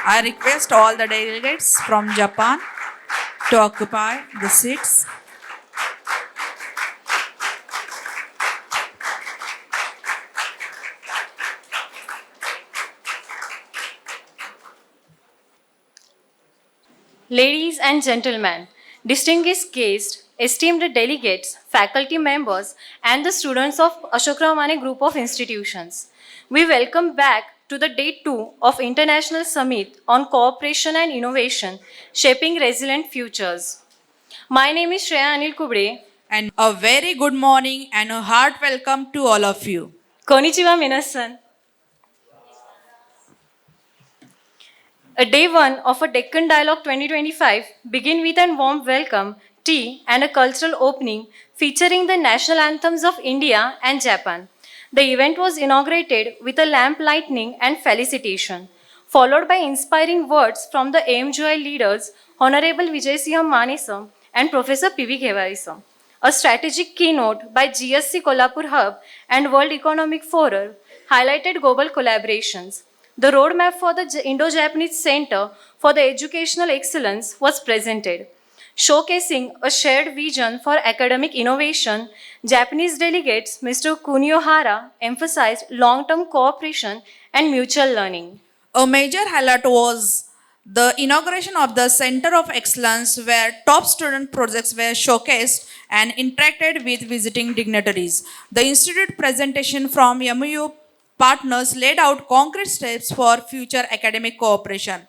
I request all the delegates from Japan to occupy the seats. Ladies and gentlemen, distinguished guests, esteemed delegates, faculty members, and the students of Ashok Ramane Group of Institutions, we welcome back to the day 2 of International Summit on Cooperation and Innovation, Shaping Resilient Futures. My name is Shreya Anil Kubre. And a very good morning and a heart welcome to all of you. Konnichiwa minasan. A day 1 of a Deccan Dialogue 2025 begin with a warm welcome, tea, and a cultural opening featuring the national anthems of India and Japan. The event was inaugurated with a lamp lighting and felicitation, followed by inspiring words from the AMC leaders Honorable Vijay Singh Manesam and Professor P.V. Ghevarisam. A strategic keynote by GSC Kolhapur Hub and World Economic Forum highlighted global collaborations. The roadmap for the Indo-Japanese Center for the Educational Excellence was presented. Showcasing a shared vision for academic innovation, Japanese delegates Mr. Kunio Hara emphasized long-term cooperation and mutual learning. A major highlight was the inauguration of the Center of Excellence, where top student projects were showcased and interacted with visiting dignitaries. The institute presentation from MU partners laid out concrete steps for future academic cooperation.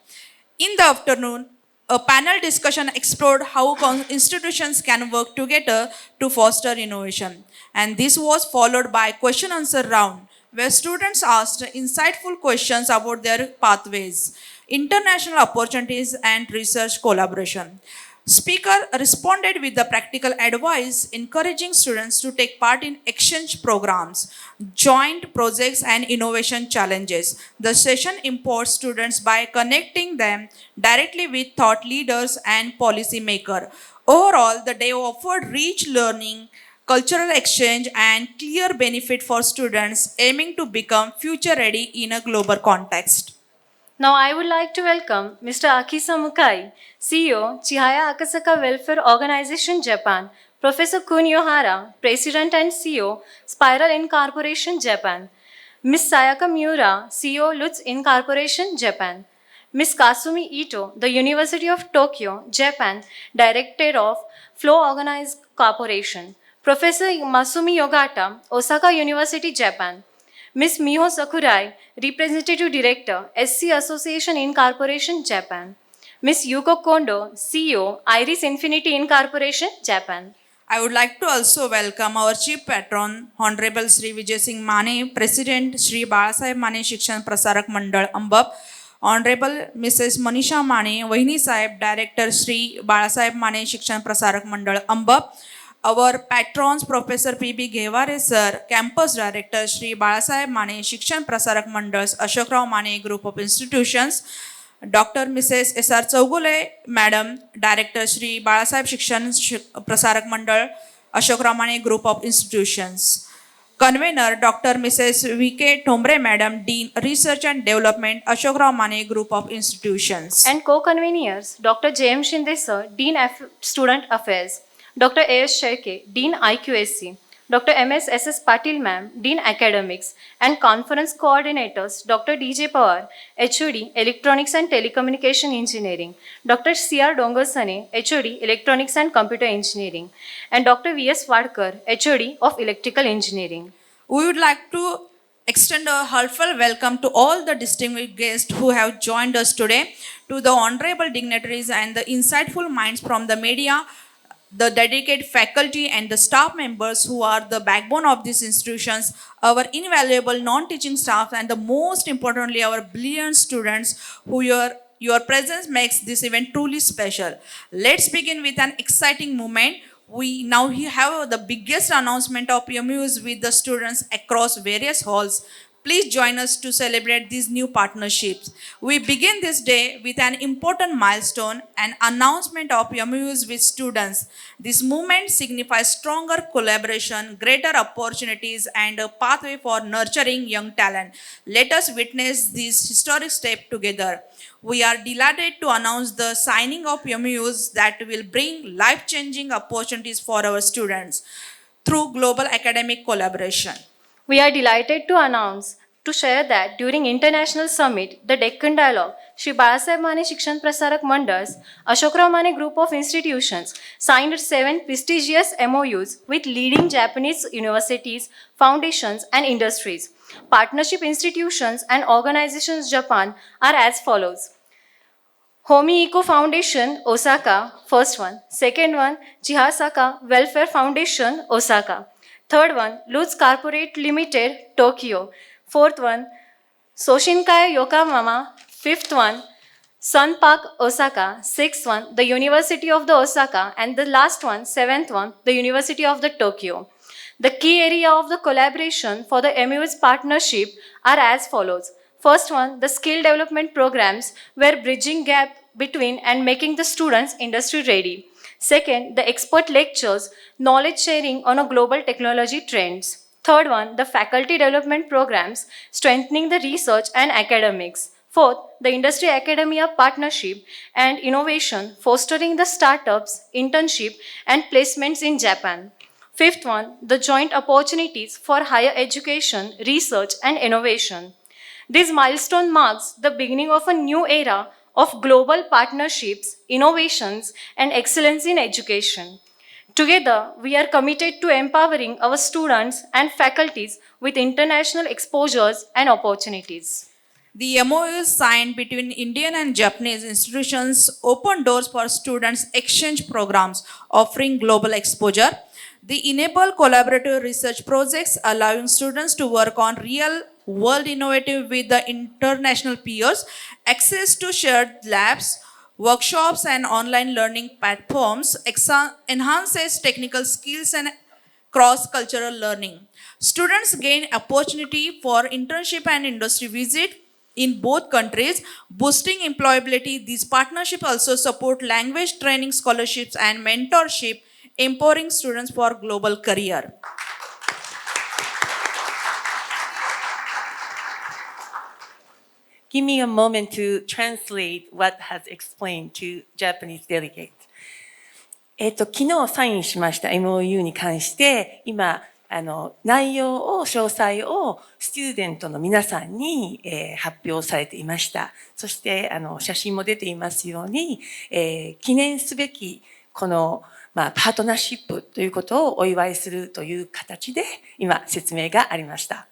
In the afternoon, a panel discussion explored how institutions can work together to foster innovation. And this was followed by a question answer round where students asked insightful questions about their pathways, international opportunities, and research collaboration. Speaker responded with the practical advice, encouraging students to take part in exchange programs, joint projects, and innovation challenges. The session empowers students by connecting them directly with thought leaders and policymakers. Overall, the day offered rich learning, cultural exchange, and clear benefit for students aiming to become future ready in a global context. Now I would like to welcome Mr. Akisa Mukai, CEO, Chihaya Akasaka Welfare Organization Japan, Professor Kunio Hara, President and CEO, Spiral Incorporation Japan, Ms. Sayaka Miura, CEO, Lutz Incorporation Japan, Ms. Kasumi Ito, the University of Tokyo, Japan, Director of Flow Organized Corporation, Professor Masumi Yogata, Osaka University, Japan, Ms. Miho Sakurai, Representative Director, SC Association Incorporation, Japan. Ms. Yuko Kondo, CEO, Iris Infinity Incorporation, Japan. I would like to also welcome our Chief Patron, Honorable Sri Vijay Singh Mane, President Sri Balasaheb Mane Shikshan Prasarak Mandal Ambap, Honorable Mrs. Manisha Mane, Vahini Sahib, Director Sri Balasaheb Mane Shikshan Prasarak Mandal Ambap, our patrons Professor P.B. Ghevare Sir, Campus Director Sri Balasaheb Mane Shikshan Prasarak Mandals, Ashok Rao Mane Group of Institutions, Dr. Mrs. S.R. Chaugule Madam, Director Sri Balasaheb Shikshan Prasarak Mandal, Ashok Rao Mane Group of Institutions. Convener Dr. Mrs. V.K. Thombre Madam, Dean Research and Development, Ashok Rao Mane Group of Institutions. And co-conveners Dr. J.M. Shinde Sir, Dean Student Affairs, Dr. A.S. Sheke, Dean IQSC, Dr. M.S. S.S. Patil Ma'am, Dean Academics, and conference coordinators Dr. D.J. Pawar, HOD, Electronics and Telecommunication Engineering, Dr. C.R. Dongasane, HOD, Electronics and Computer Engineering, and Dr. V.S. Wadkar, HOD of Electrical Engineering. We would like to extend a heartfelt welcome to all the distinguished guests who have joined us today, to the honorable dignitaries and the insightful minds from the media, the dedicated faculty and the staff members who are the backbone of these institutions, our invaluable non-teaching staff, and the most importantly, our brilliant students who your presence makes this event truly special. Let's begin with an exciting moment. We now have the biggest announcement of MUs with the students across various halls. Please join us to celebrate these new partnerships. We begin this day with an important milestone, an announcement of MOUs with students. This movement signifies stronger collaboration, greater opportunities, and a pathway for nurturing young talent. Let us witness this historic step together. We are delighted to announce the signing of MOUs that will bring life-changing opportunities for our students through global academic collaboration. We are delighted to share that during International Summit, the Deccan Dialogue, Shri Balasaheb Mane Shikshan Prasarak Mandals, Ashokrao Mane Group of Institutions signed 7 prestigious MOUs with leading Japanese universities, foundations, and industries. Partnership institutions and organizations Japan are as follows. Homi Eco Foundation, Osaka, first one. Second one, Chihasaka Welfare Foundation, Osaka. Third one, Lutz Corporate Limited, Tokyo. Fourth one, Soshinkai Yokohama. Fifth one, Sun Park, Osaka. Sixth one, the University of the Osaka. And the last one, seventh one, the University of the Tokyo. The key area of the collaboration for the MUS partnership are as follows. First one, the skill development programs where bridging gap between and making the students industry ready. Second, the expert lectures, knowledge sharing on a global technology trends. Third one, the faculty development programs, strengthening the research and academics. Fourth, the industry academia partnership and innovation, fostering the startups, internship, and placements in Japan. Fifth one, the joint opportunities for higher education, research, and innovation. This milestone marks the beginning of a new era of global partnerships, innovations, and excellence in education. Together, we are committed to empowering our students and faculties with international exposures and opportunities. The MOUs signed between Indian and Japanese institutions open doors for students' exchange programs offering global exposure. They enable collaborative research projects, allowing students to work on real world innovative with the international peers, access to shared labs, workshops, and online learning platforms, enhances technical skills and cross-cultural learning. Students gain opportunity for internship and industry visit in both countries, boosting employability. These partnerships also support language training scholarships and mentorship, empowering students for global career. Give me a moment to translate what has explained to Japanese delegate. 昨日サインしました MOU に関して、今、内容を、詳細をスチューデントの皆さんに、発表されていました。そして、写真も出ていますように、記念すべき、この、パートナーシップということをお祝いするという形で、今、説明がありました。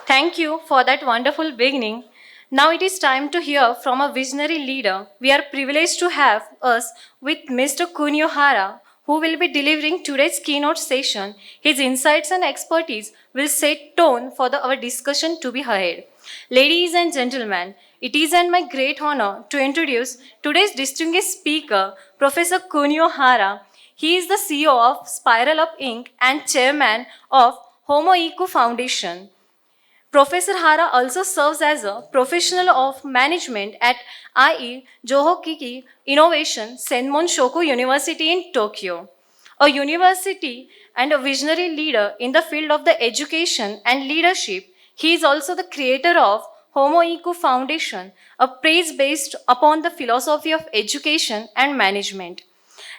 Thank you for that wonderful beginning. Now it is time to hear from a visionary leader. We are privileged to have us with Mr. Kunio Hara, who will be delivering today's keynote session. His insights and expertise will set tone for our discussion to be ahead. Ladies and gentlemen, it is my great honor to introduce today's distinguished speaker, Professor Kunio Hara. He is the CEO of Spiral Up Inc. and chairman of Homo Eco Foundation. Professor Hara also serves as a professional of management at IE Johokiki Innovation Senmon Shoku University in Tokyo. A university and a visionary leader in the field of the education and leadership, he is also the creator of Homo Eco Foundation, a praise based upon the philosophy of education and management.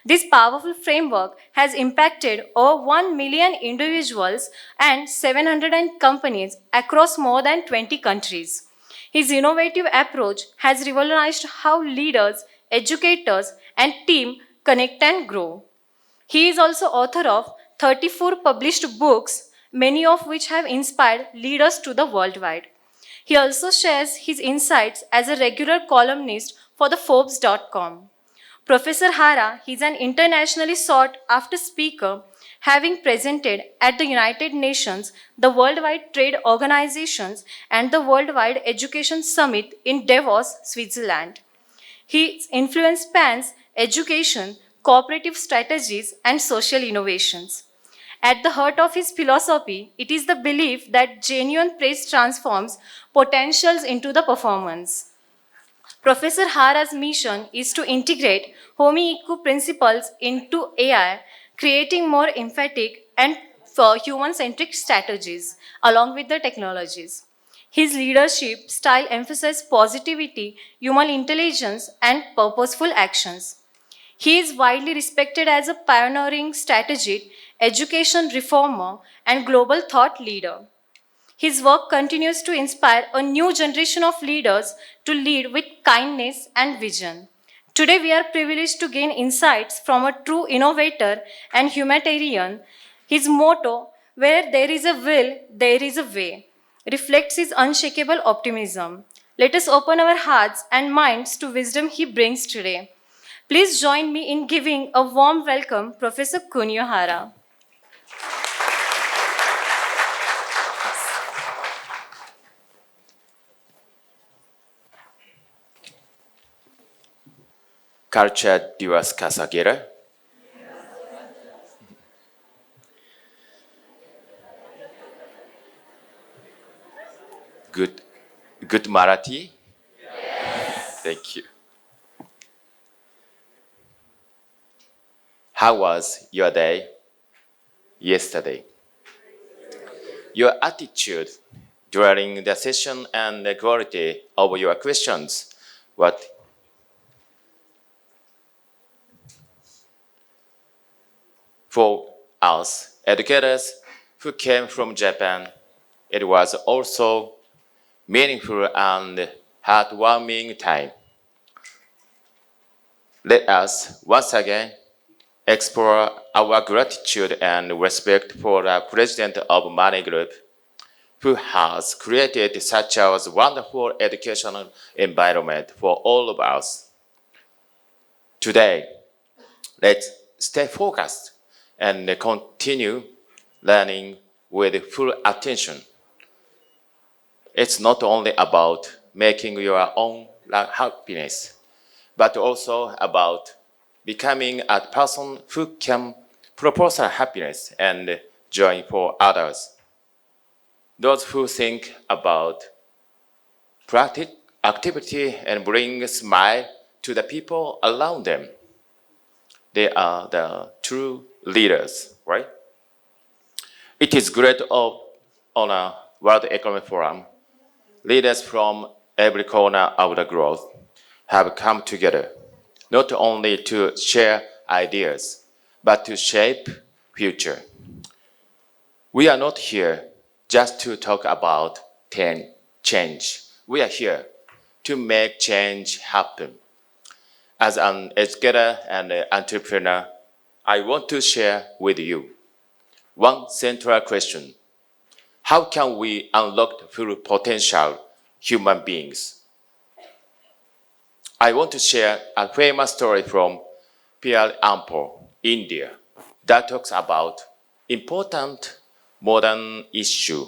This powerful framework has impacted over 1 million individuals and 700 companies across more than 20 countries. His innovative approach has revolutionized how leaders, educators, and teams connect and grow. He is also author of 34 published books, many of which have inspired leaders to the worldwide. He also shares his insights as a regular columnist for the Forbes.com. Professor Hara is an internationally sought-after speaker, having presented at the United Nations, the Worldwide Trade Organizations, and the Worldwide Education Summit in Davos, Switzerland. His influence spans education, cooperative strategies, and social innovations. At the heart of his philosophy, it is the belief that genuine praise transforms potentials into the performance. Professor Hara's mission is to integrate Homi-IQ principles into AI, creating more emphatic and human-centric strategies along with the technologies. His leadership style emphasizes positivity, human intelligence, and purposeful actions. He is widely respected as a pioneering strategist, education reformer, and global thought leader. His work continues to inspire a new generation of leaders to lead with kindness and vision. Today, we are privileged to gain insights from a true innovator and humanitarian. His motto, "Where there is a will, there is a way," reflects his unshakable optimism. Let us open our hearts and minds to wisdom he brings today. Please join me in giving a warm welcome, Professor Kunio Hara. Culture Diwas Kasagera. Good, good Marathi? Thank you. How was your day yesterday? Your attitude during the session and the quality of your questions. What for us, educators who came from Japan, it was also meaningful and heartwarming time. Let us once again explore our gratitude and respect for the president of Money Group, who has created such a wonderful educational environment for all of us. Today, let's stay focused and continue learning with full attention. It's not only about making your own happiness, but also about becoming a person who can propose happiness and joy for others. Those who think about practice, activity, and bring a smile to the people around them, they are the true leaders, right? It is great on a World Economic Forum. Leaders from every corner of the globe have come together, not only to share ideas, but to shape future. We are not here just to talk about change. We are here to make change happen. As an educator and entrepreneur, I want to share with you one central question. How can we unlock the full potential human beings? I want to share a famous story from Pierre Ampo, India, that talks about important modern issue,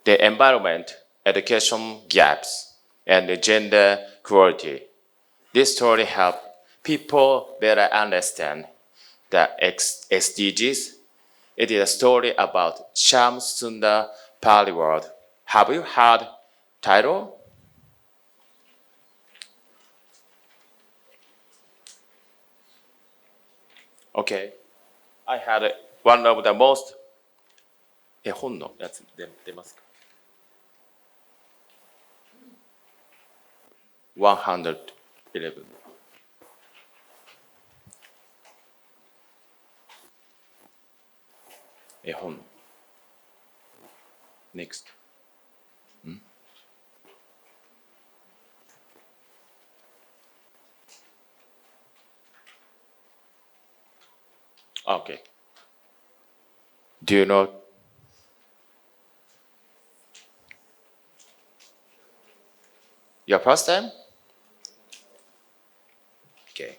the environment, education gaps, and the gender equality. This story helps people better understand the SDGs. It is a story about Sham Sundar Paliwad. Have you heard title? Okay. I had one of the most 絵本のやつ出ますか ?111 絵本 Next Okay. Do you know your first time? Okay.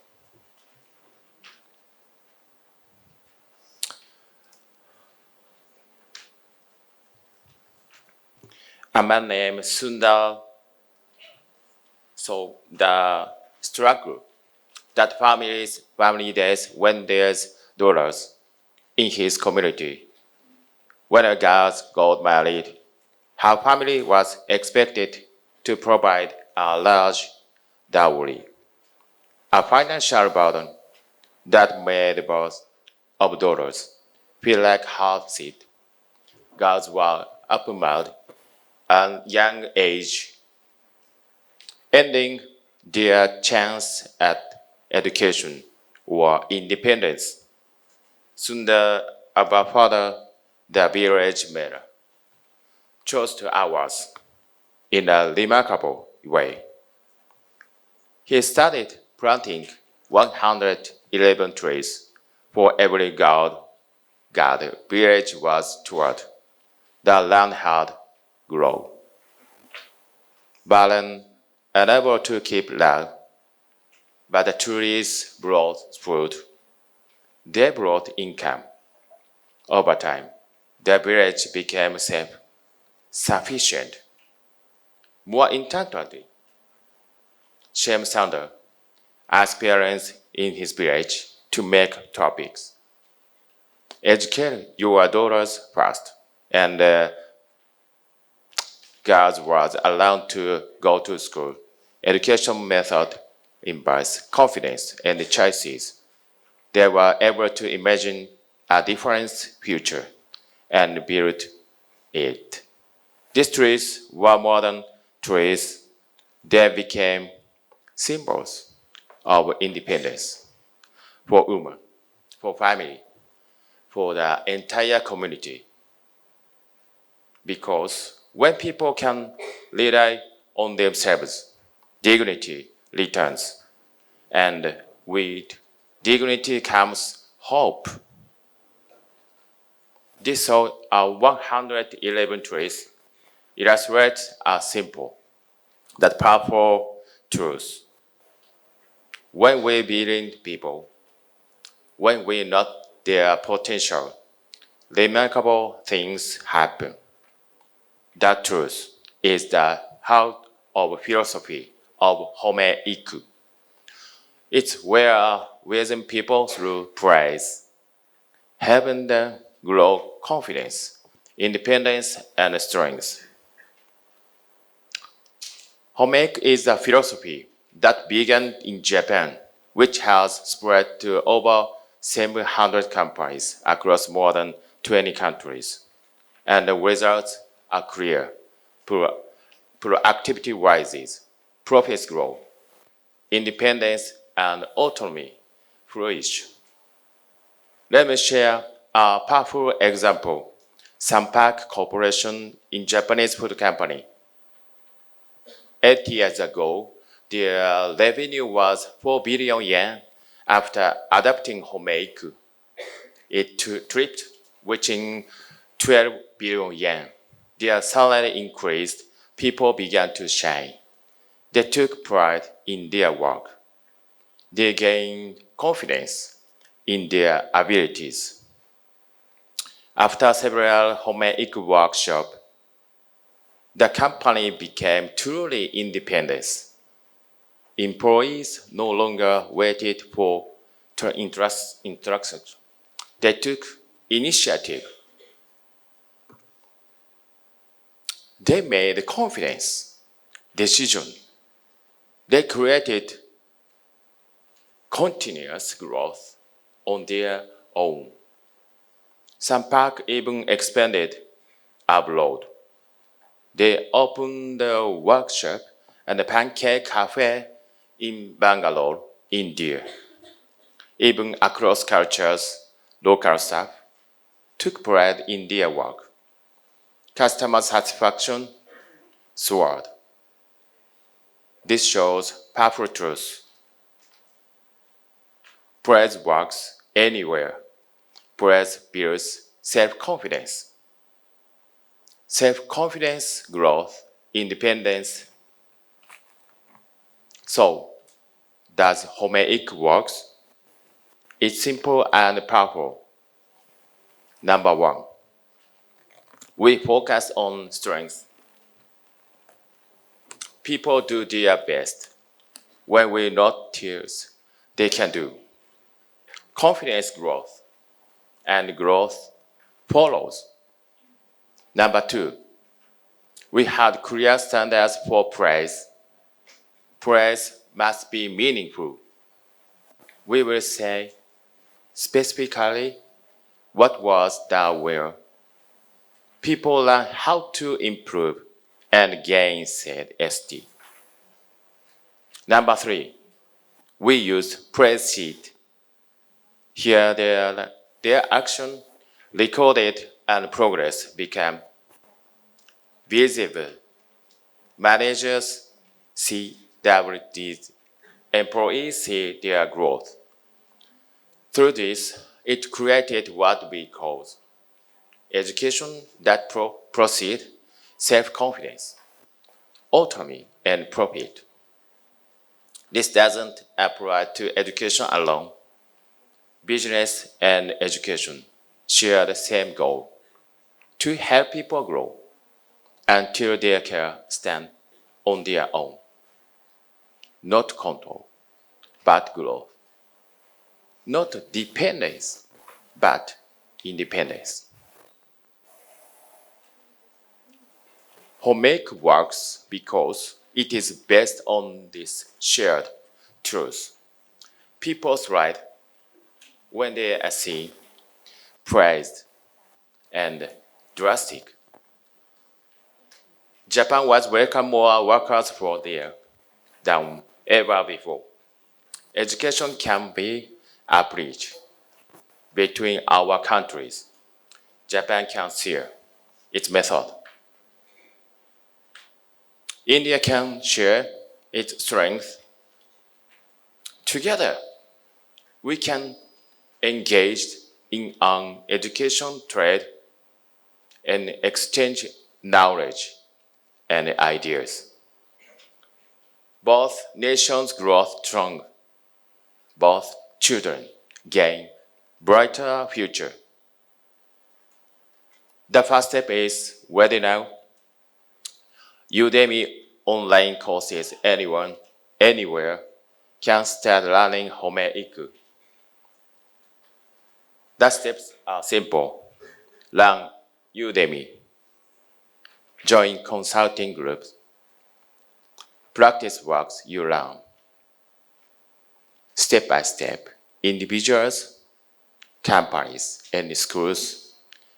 A man named Sundar. So the struggle that family days when there's dollars in his community. When a girl got married, her family was expected to provide a large dowry, a financial burden that made both of daughters feel like hardship. Girls were upmarried at young age, ending their chance at education or independence. Soon our father, the village mayor, chose to ours in a remarkable way. He started planting 111 trees for every girl the village was toward. The land had grown. Barren, unable to keep land, but the trees brought food. They brought income. Over time, the village became self-sufficient. More importantly, Shem Sander asked parents in his village to make topics. Educate your daughters first, and girls was allowed to go to school. Education method imbies confidence and choices. They were able to imagine a different future and build it. These trees were modern trees. They became symbols of independence for women, for family, for the entire community. Because when people can rely on themselves, dignity returns. And with dignity comes hope. This song of 111 trees illustrates a simple, that powerful truth. When we believe in people, when we know their potential, remarkable things happen. That truth is the heart of philosophy of Home Iku. It's where raising people through praise, helping them grow confidence, independence, and strength. Homeiku is a philosophy that began in Japan, which has spread to over 700 companies across more than 20 countries. And the results are clear. Productivity rises, profits grow, independence and autonomy flourish. Let me share a powerful example. Sampak Corporation in Japanese food company. 8 years ago, their revenue was 4 billion yen. After adopting Homeiku, it tripled, reaching 12 billion yen. Their salary increased, people began to shine. They took pride in their work. They gained confidence in their abilities. After several Homeiku workshops, the company became truly independent. Employees no longer waited for instructions. They took initiative. They made confidence, decision. They created continuous growth on their own. Some park even expanded abroad. They opened a workshop and a pancake cafe in Bangalore, India. Even across cultures, local staff took pride in their work. Customer satisfaction soared. This shows powerful truth. Praise works anywhere. Praise builds self-confidence. Self-confidence, growth, independence. So, does Homeiku works? It's simple and powerful. Number one, we focus on strengths. People do their best. When we notice they can do. Confidence growth, and growth follows. Number two, we had clear standards for praise. Praise must be meaningful. We will say specifically what was done well. People learn how to improve and gain self-esteem. Number three, we use praise sheet. Here their action recorded and progress became visible. Managers see WDs, employees see their growth. Through this, it created what we call education that proceed self-confidence, autonomy, and profit. This doesn't apply to education alone. Business and education share the same goal, to help people grow until they can stand on their own. Not control, but growth. Not dependence, but independence. Homework works because it is based on this shared truth. People thrive when they are seen, praised, and drastic. Japan was welcome more workers for there than ever before. Education can be a bridge between our countries. Japan can share its method. India can share its strength. Together, we can engage in an education trade and exchange knowledge and ideas. Both nations grow strong. Both children gain brighter future. The first step is ready now. Udemy online courses anyone, anywhere can start learning Homeiku. The steps are simple. Learn Udemy. Join consulting groups. Practice works you learn. Step by step, individuals, companies, and schools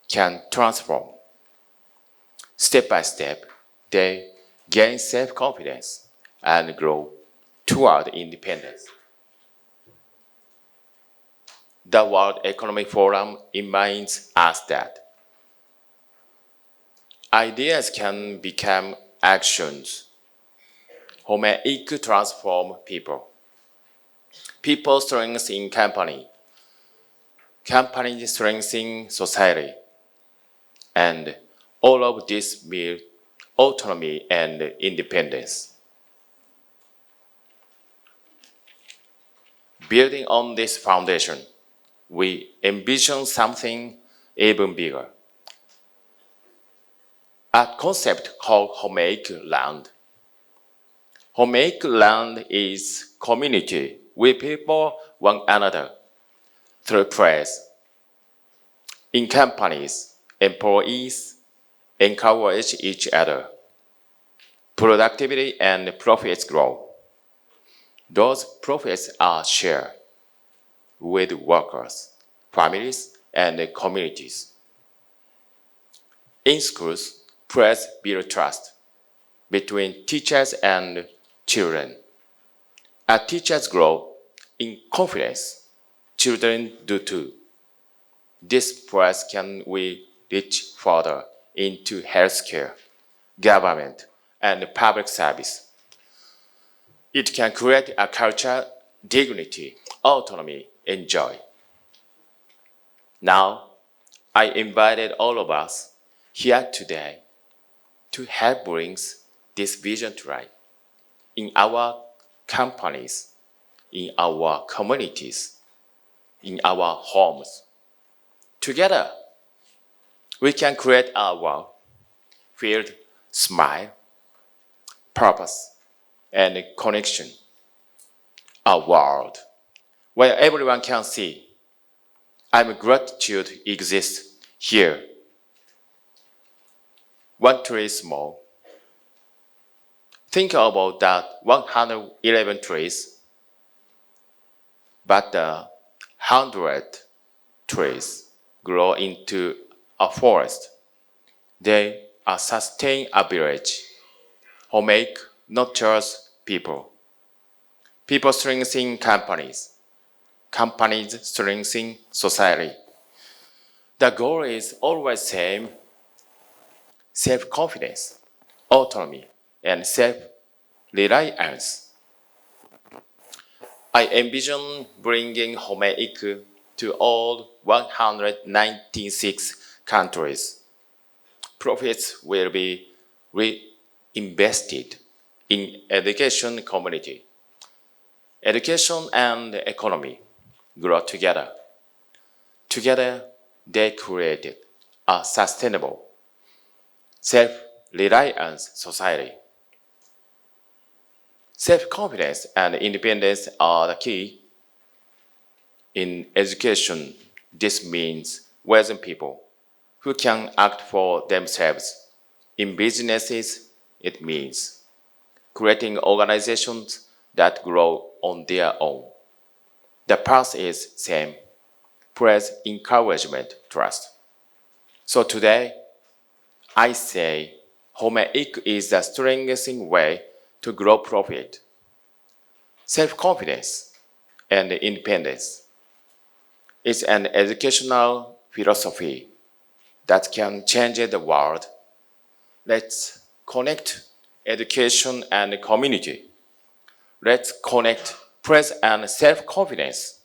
can transform. Step by step, they gain self-confidence and grow toward independence. The World Economic Forum reminds us that ideas can become actions. Homeiku transform people. People strengthen company. Company strengthen society. And all of this build autonomy and independence. Building on this foundation, we envision something even bigger. A concept called Homeiku Land. Homeiku Land is community where people one another through praise. In companies, employees encourage each other. Productivity and profits grow. Those profits are shared with workers, families, and communities. In schools, praise builds trust between teachers and children. As teachers grow in confidence, children do too. This praise can we reach further into healthcare, government, and public service. It can create a culture, dignity, autonomy, and joy. Now, I invited all of us here today to help bring this vision to life in our companies, in our communities, in our homes. Together, we can create a world filled smile, purpose, and connection. A world where everyone can see I'm gratitude exists here. One tree small. Think about that 111 trees, but the 100 trees grow into a forest. They are sustain a village who make not just people. People strengthen companies. Companies strengthen society. The goal is always same: self-confidence, autonomy, and self-reliance. I envision bringing home ec to all 196 countries. Profits will be reinvested in education community. Education and economy grow together. Together, they created a sustainable, self-reliant society. Self-confidence and independence are the key. In education, this means raising people who can act for themselves. In businesses, it means creating organizations that grow on their own. The path is same: praise, encouragement, trust. So today, I say home ec is the strengthening way to grow profit, self-confidence, and independence. It's an educational philosophy that can change the world. Let's connect education and community. Let's connect praise and self-confidence.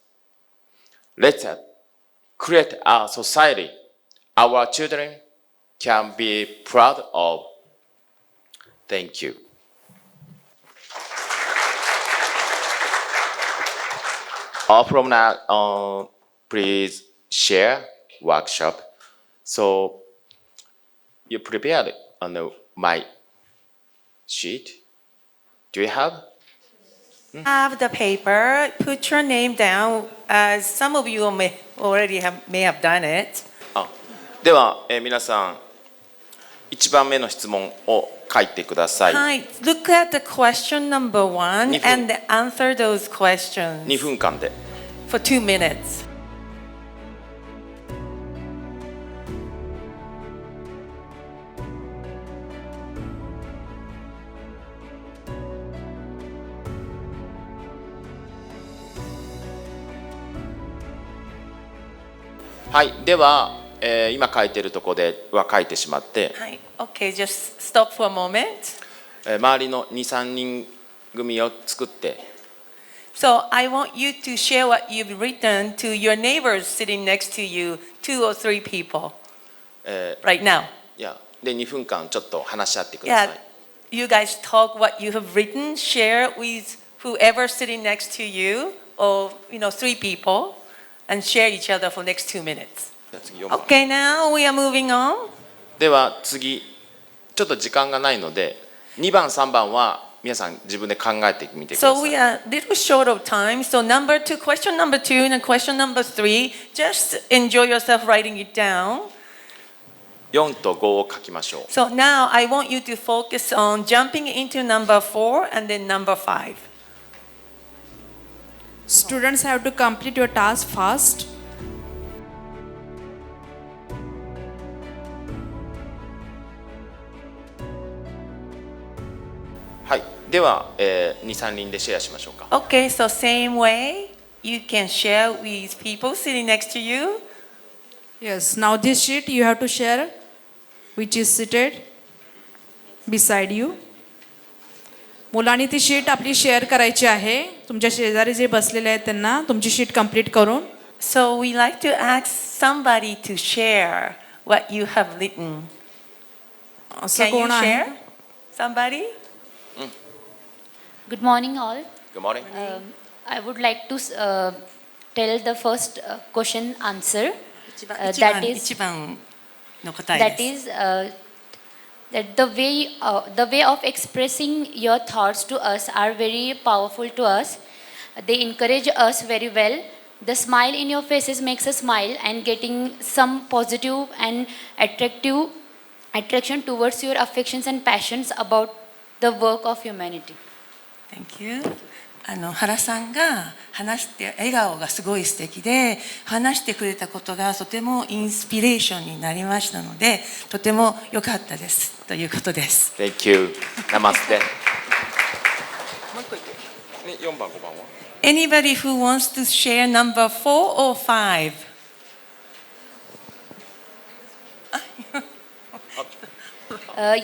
Let's create a society our children can be proud of. Thank you. From now on, please share workshop. So you prepared on my sheet. Do you have? Have the paper, put your name down, as some of you may have done it. あ、では、皆さん1番目の質問を書いてください。Hi, look at the question number 1 2分。and answer those questions 2分間で。 for 2 minutes. はい、では、今書いているところでは書いてしまって、Hi, okay, just stop for a moment. 周りの2、3人組を作って、So I want you to share what you've written to your neighbors sitting next to you, 2 or 3 people, right now. いやで2分間ちょっと話し合ってくだ Yeah, さい。 you guys talk what you have written, share with whoever sitting next to you, or 3 people, and share each other for next 2 minutes. じゃあ次読むわ Okay, now we are moving on. では次、ちょっと時間がないので、2番、3番は皆さん自分で考えてみてくだ So さ we い。 are a little short of time. So question number 2 and question number 3, just enjoy yourself writing it down. 4と5を書きましょう。 So now I want you to focus on jumping into number 4 and then number 5. Students have to complete your task fast. はい、では、2、3人でシェアしましょうか。 Okay, so same way, you can share with people sitting next to you. Yes, now this sheet you have to share, which is seated beside you. मुलांनी ती sheet आपली share करायची आहे तुमच्या शेजारी जे बसलेले आहेत त्यांना तुमची शीट कंप्लीट करून. So we like to ask somebody to share what you have written. असं Can you कोण आहे? share? Somebody? Good morning, all. Good morning. I would like to tell the first question answer. 一番 That is 一番の答え that です is that the way of expressing your thoughts to us are very powerful to us. They encourage us very well. The smile in your faces makes us smile and getting some positive and attractive attraction towards your affections and passions about the work of humanity. Thank you. 原さんが話して笑顔がすごい素敵で話してくれたことがとてもインスピレーションになりましたのでとても良かったですということです。 Thank you. Namaste. 4番、5番は Anybody who wants to share number 4 or 5?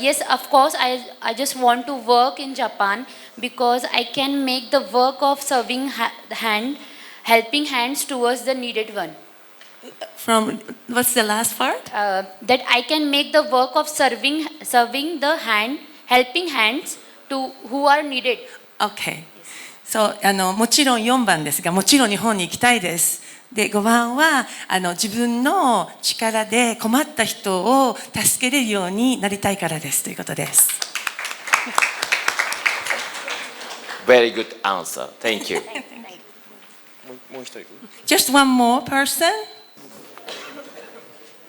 Yes, of course, I just want to work in Japan because I can make the work of serving helping hands towards the needed one. From what's the last part? That I can make the work of serving the helping hands to who are needed. Okay. そうもちろん4番ですがもちろん日本に行きたいです。で5番は自分の力で困った人を助けれるようになりたいからですということです。Very good answer. Thank you. もう一人。Just one more person.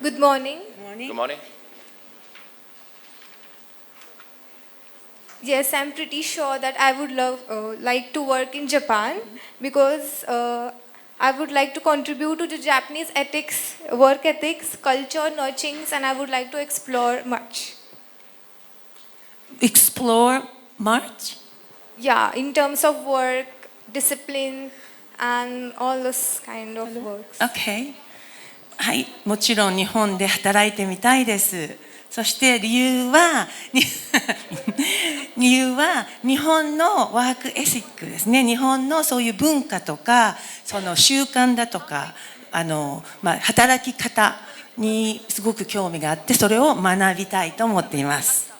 Good morning. Good morning. Yes, I'm pretty sure that I would like to work in Japan because I would like to contribute to the Japanese ethics, work ethics, culture, nurturings, and I would like to explore much. Explore much? Yeah, in terms of work, discipline, and all those kind of works. Okay. はい、もちろん日本で働いてみたいです。そして理由は日本のワークエシックですね。日本のそういう文化とかその習慣だとか働き方にすごく興味があってそれを学びたいと思っています。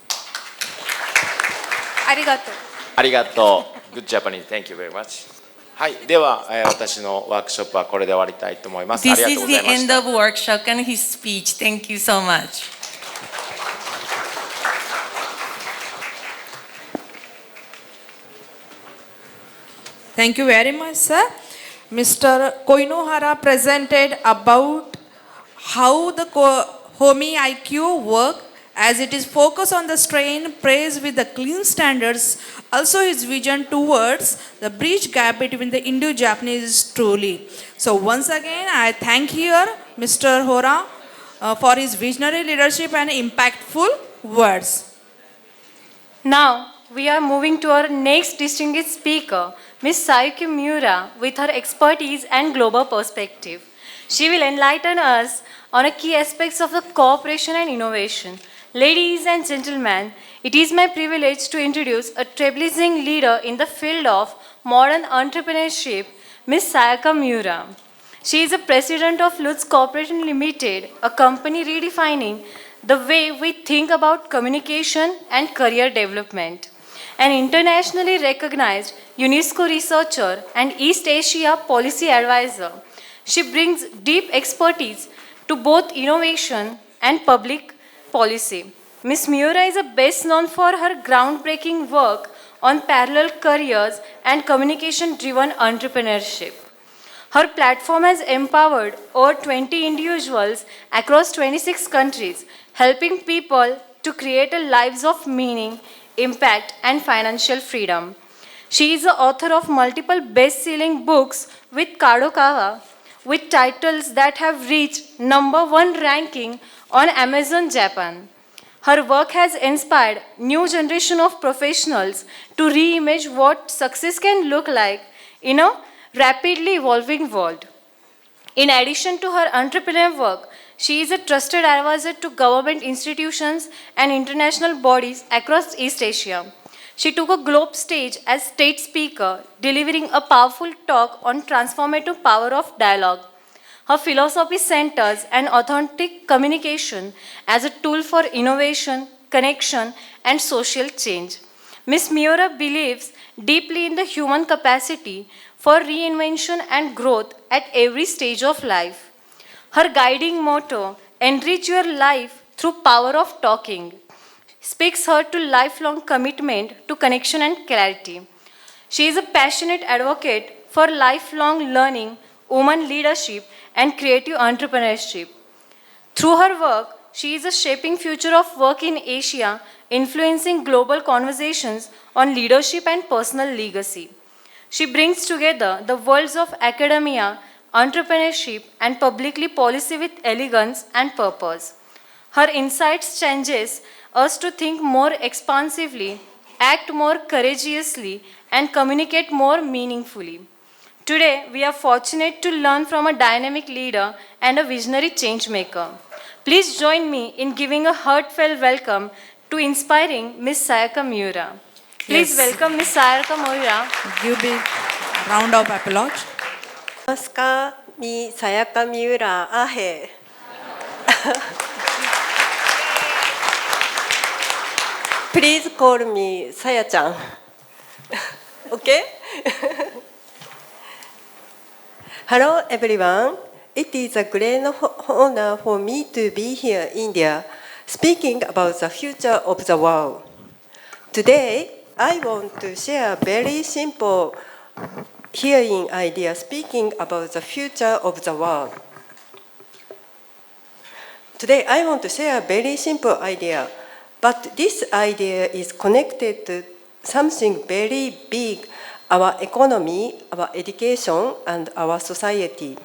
ありがとう。ありがとう。Good Japanese. Thank you very much. はい、では、私のワークショップはこれで終わりたいと思います。あ This りがとう is ご the ざいまし end た。 of workshop and his speech. Thank you so much. Thank you very much, sir. Mr. Koinohara presented about how the Homi IQ work as it is focused on the strain praised with the clean standards. Also his vision towards the bridge gap between the Indo-Japanese is truly. So once again, I thank here Mr. Hora for his visionary leadership and impactful words. Now, we are moving to our next distinguished speaker, Ms. Sayuki Miura, with her expertise and global perspective. She will enlighten us on the key aspects of the cooperation and innovation. Ladies and gentlemen, it is my privilege to introduce a trailblazing leader in the field of modern entrepreneurship, Ms. Sayaka Miura. She is the president of Lutz Corporation Limited, a company redefining the way we think about communication and career development. An internationally recognized UNESCO researcher and East Asia policy advisor, she brings deep expertise to both innovation and public policy. Ms. Miura is best known for her groundbreaking work on parallel careers and communication-driven entrepreneurship. Her platform has empowered over 20 individuals across 26 countries, helping people to create lives of meaning, impact, and financial freedom. She is the author of multiple best-selling books with Kadokawa, with titles that have reached #1 ranking on Amazon Japan. Her work has inspired new generation of professionals to reimagine what success can look like in a rapidly evolving world. In addition to her entrepreneurial work, she is a trusted advisor to government institutions and international bodies across East Asia. She took a globe stage as state speaker, delivering a powerful talk on transformative power of dialogue. Her philosophy centers on authentic communication as a tool for innovation, connection, and social change. Ms. Miura believes deeply in the human capacity for reinvention and growth at every stage of life. Her guiding motto, "Enrich your life through power of talking," speaks her to lifelong commitment to connection and clarity. She is a passionate advocate for lifelong learning, women leadership, and creative entrepreneurship. Through her work, she is shaping future of work in Asia, influencing global conversations on leadership and personal legacy. She brings together the worlds of academia, entrepreneurship, and publicly policy with elegance and purpose. Her insights changes us to think more expansively, act more courageously, and communicate more meaningfully. Today, we are fortunate to learn from a dynamic leader and a visionary change maker. Please join me in giving a heartfelt welcome to inspiring Miss Sayaka Miura. Please Yes. welcome Miss Sayaka Miura. Give big round of applause. ますか、みさやかみうらあへ。Please call me さやちゃん。Okay? Hello everyone. It is a great honor for me to be here in India, speaking about the future of the world. Today, I want to share a very simple hearing idea speaking about the future of the world. Today, I want to share a very simple idea, but this idea is connected to something very big, our economy, our education, and our society.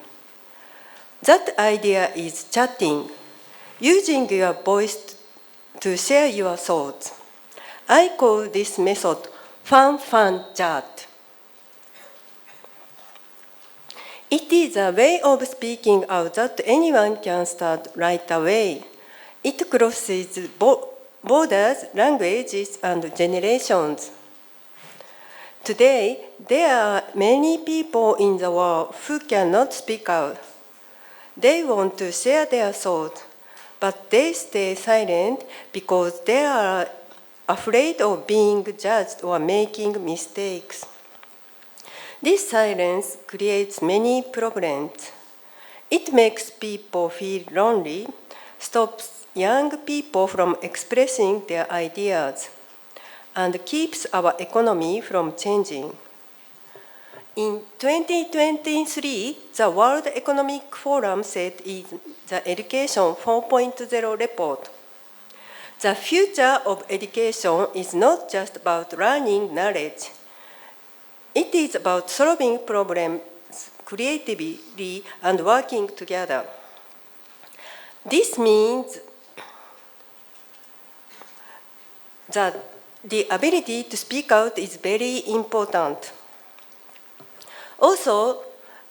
That idea is chatting, using your voice to share your thoughts. I call this method Fan Chat. It is a way of speaking out that anyone can start right away. It crosses borders, languages, and generations. Today, there are many people in the world who cannot speak out. They want to share their thoughts, but they stay silent because they are afraid of being judged or making mistakes. This silence creates many problems. It makes people feel lonely, stops young people from expressing their ideas, and keeps our economy from changing. In 2023, the World Economic Forum said in the Education 4.0 report, the future of education is not just about learning knowledge. It is about solving problems creatively and working together. This means that the ability to speak out is very important. Also,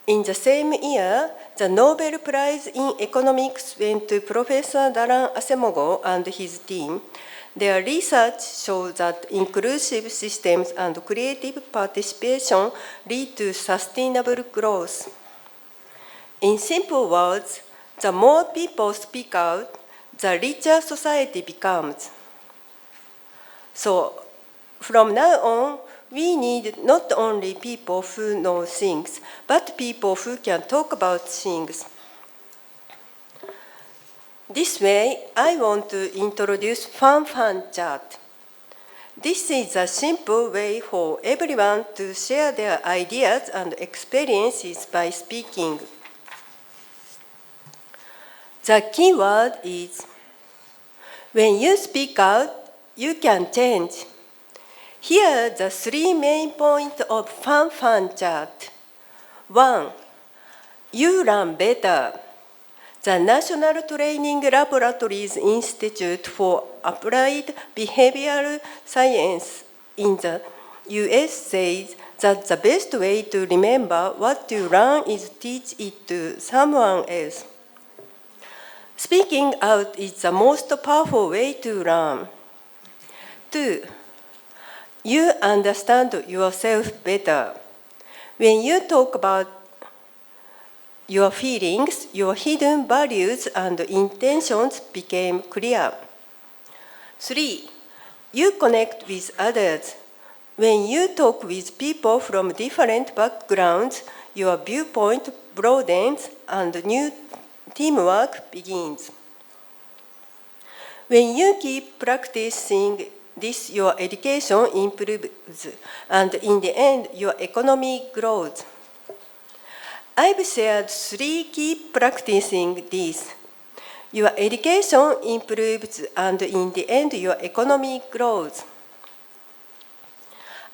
in the same year, the Nobel Prize in Economics went to Professor Daran Acemoglu and his team. Their research shows that inclusive systems and creative participation lead to sustainable growth. In simple words, the more people speak out, the richer society becomes. So, from now on, we need not only people who know things, but people who can talk about things. This way, I want to introduce Fan Chat. This is a simple way for everyone to share their ideas and experiences by speaking. The key word is, when you speak out, you can change. Here are the three main points of Fan Chat. 1. You learn better. The National Training Laboratories Institute for Applied Behavioral Science in the US says that the best way to remember what you learn is to teach it to someone else. Speaking out is the most powerful way to learn. 2. You understand yourself better. When you talk about your feelings, your hidden values and intentions became clear. 3. You connect with others. When you talk with people from different backgrounds, your viewpoint broadens and new teamwork begins. When you keep practicing this, your education improves, and in the end, your economy grows. I've shared 3 key practicing these. Your education improves and in the end your economy grows.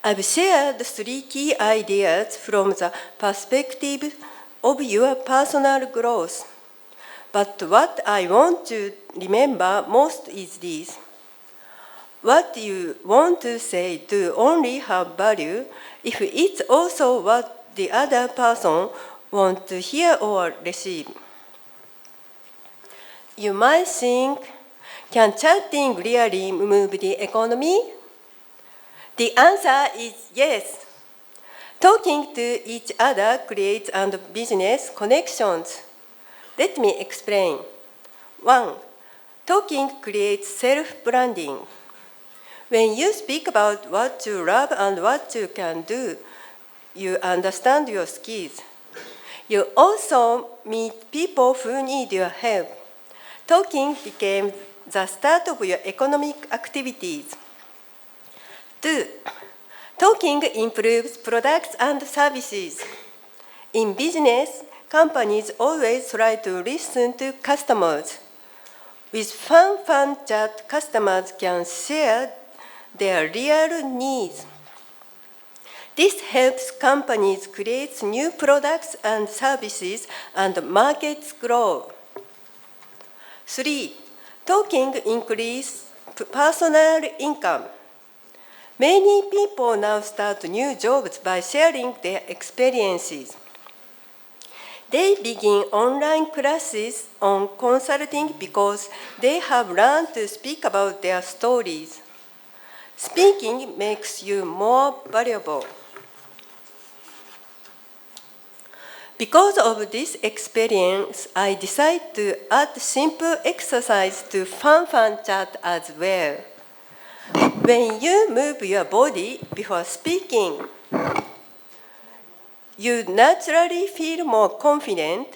I've shared 3 key ideas from the perspective of your personal growth. But what I want to remember most is this. What you want to say to only have value if it's also what the other person wants to hear or receive. You might think, can chatting really move the economy? The answer is yes. Talking to each other creates business connections. Let me explain. 1. Talking creates self-branding. When you speak about what you love and what you can do, you understand your skills. You also meet people who need your help. Talking became the start of your economic activities. 2. Talking improves products and services. In business, companies always try to listen to customers. With fun chat, customers can share their real needs. This helps companies create new products and services and markets grow. 3. Talking increases personal income. Many people now start new jobs by sharing their experiences. They begin online classes on consulting because they have learned to speak about their stories. Speaking makes you more valuable. Because of this experience, I decided to add simple exercise to fun chat as well. When you move your body before speaking, you naturally feel more confident.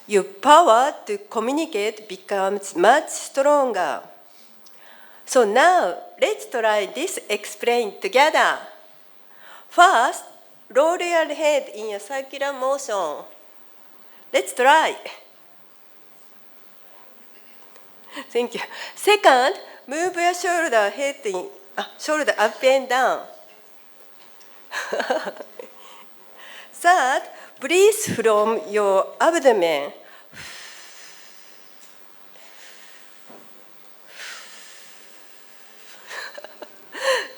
Your power to communicate becomes much stronger. So now, let's try this explain together. First, roll your head in a circular motion. Let's try. Thank you. Second, move your shoulder up and down. Third, breathe from your abdomen.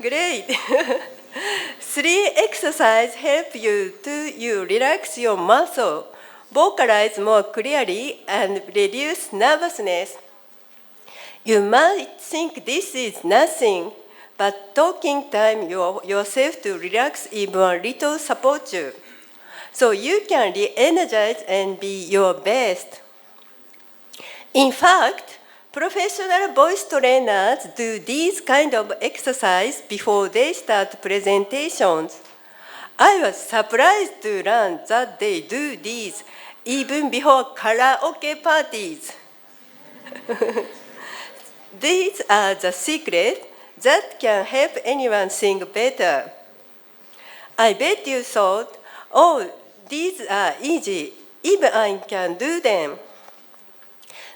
Great. 3 exercises help you relax your muscle, vocalize more clearly, and reduce nervousness. You might think this is nothing, but taking time yourself to relax even a little supports you. So you can re-energize and be your best. In fact, professional voice trainers do these kind of exercise before they start presentations. I was surprised to learn that they do these even before karaoke parties. These are the secrets that can help anyone sing better. I bet you thought, oh, these are easy, even I can do them.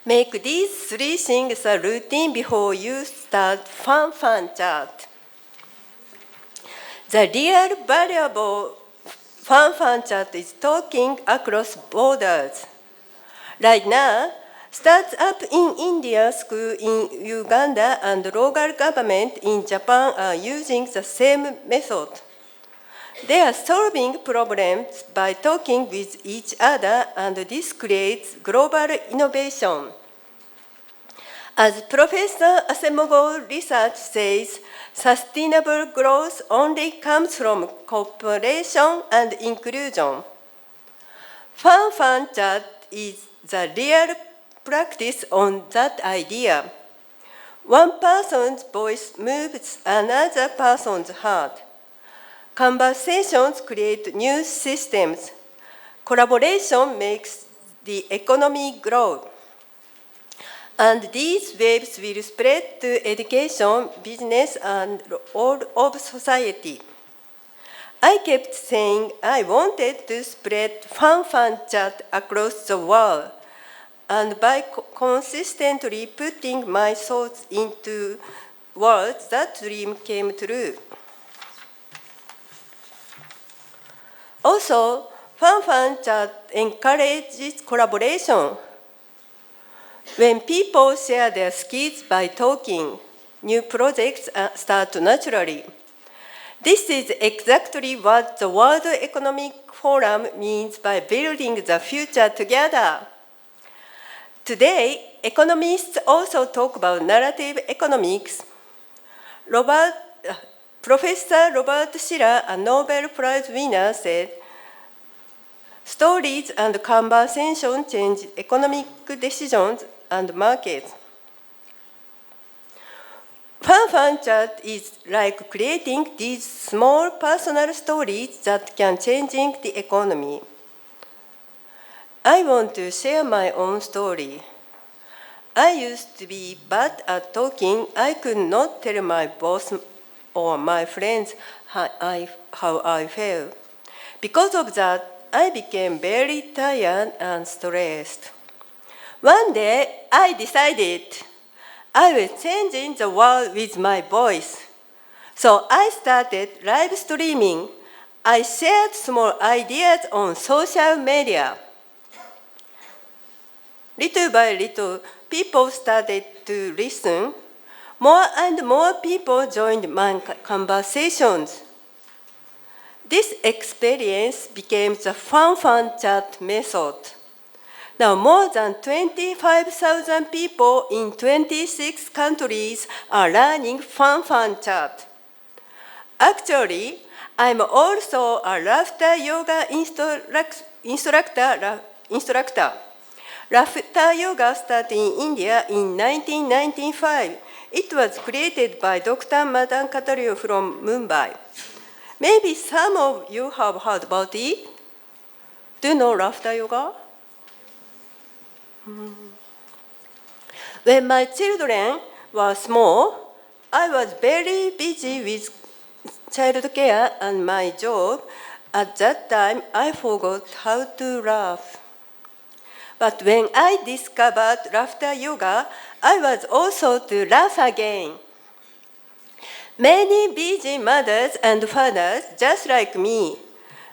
Make these 3 things a routine before you start fun chat. The real valuable fun chat is talking across borders. Right now, startups in India, schools in Uganda, and local government in Japan are using the same method. They are solving problems by talking with each other, and this creates global innovation. As Professor Asemogo's research says, sustainable growth only comes from cooperation and inclusion. Fun chat is the real practice on that idea. One person's voice moves another person's heart. Conversations create new systems. Collaboration makes the economy grow. And these waves will spread to education, business, and all of society. I kept saying I wanted to spread fan chat across the world, and by consistently putting my thoughts into words, that dream came true. Also, fan chat encourages collaboration. When people share their skills by talking, new projects start naturally. This is exactly what the World Economic Forum means by building the future together. Today, economists also talk about narrative economics. Professor Robert Shiller, a Nobel Prize winner, said, "Stories and conversation change economic decisions and markets." Fan chat is like creating these small personal stories that can change the economy. I want to share my own story. I used to be bad at talking. I could not tell my boss or my friends how I felt. Because of that, I became very tired and stressed. One day, I decided I was changing the world with my voice. So I started live streaming. I shared small ideas on social media. Little by little, people started to listen. More and more people joined my conversations. This experience became the fan chat method. Now, more than 25,000 people in 26 countries are learning fan chat. Actually, I'm also a laughter yoga instructor. Laughter yoga started in India in 1995. It was created by Dr. Madan Kataria from Mumbai. Maybe some of you have heard about it. Do you know laughter yoga? When my children were small, I was very busy with child care and my job. At that time, I forgot how to laugh. But when I discovered laughter yoga, I was also to laugh again. Many busy mothers and fathers, just like me,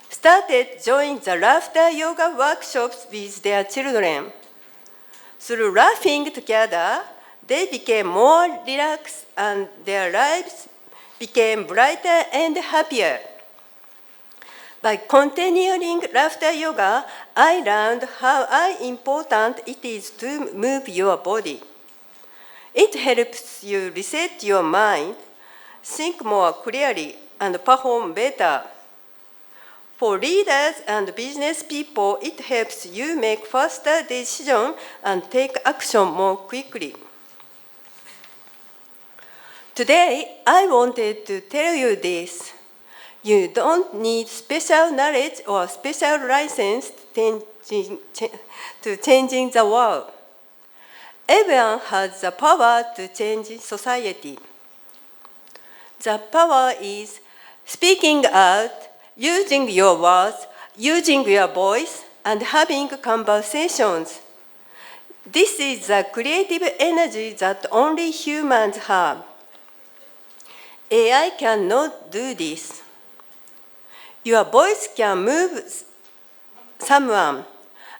started joining the laughter yoga workshops with their children. Through laughing together, they became more relaxed and their lives became brighter and happier. By continuing laughter yoga, I learned how important it is to move your body. It helps you reset your mind, think more clearly, and perform better. For leaders and business people, it helps you make faster decisions and take action more quickly. Today, I wanted to tell you this. You don't need special knowledge or special license to changing the world. Everyone has the power to change society. The power is speaking out, using your words, using your voice, and having conversations. This is the creative energy that only humans have. AI cannot do this. Your voice can move someone,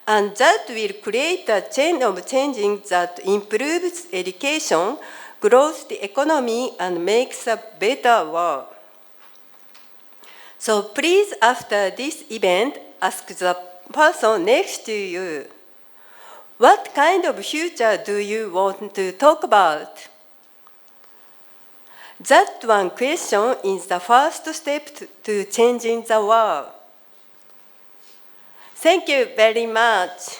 and that will create a chain of changing that improves education, grows the economy, and makes a better world. So please, after this event, ask the person next to you, what kind of future do you want to talk about? That one question is the first step to changing the world. Thank you very much.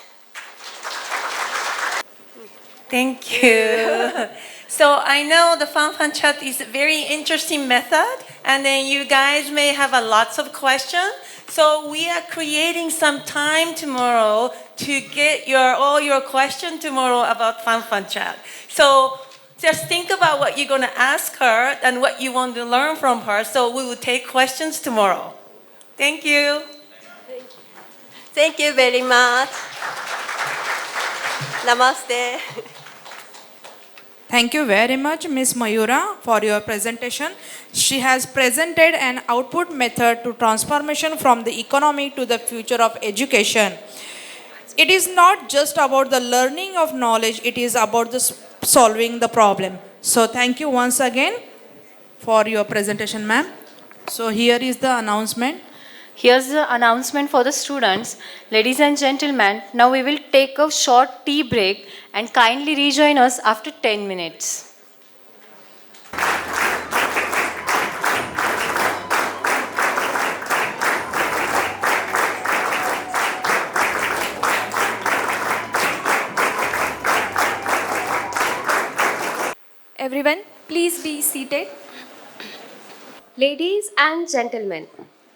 Thank you. So I know the fan chat is a very interesting method, and then you guys may have lots of questions. So we are creating some time tomorrow to get all your questions tomorrow about fan chat. So just think about what you're going to ask her and what you want to learn from her. So we will take questions tomorrow. Thank you. Thank you very much. Namaste. Thank you very much, Ms. Mayura, for your presentation. She has presented an output method to transformation from the economy to the future of education. It is not just about the learning of knowledge, it is about the solving the problem. So thank you once again for your presentation, ma'am. So here is the announcement. Here's the announcement for the students. Ladies and gentlemen, now we will take a short tea break and kindly rejoin us after 10 minutes. Everyone, please be seated. Ladies and gentlemen,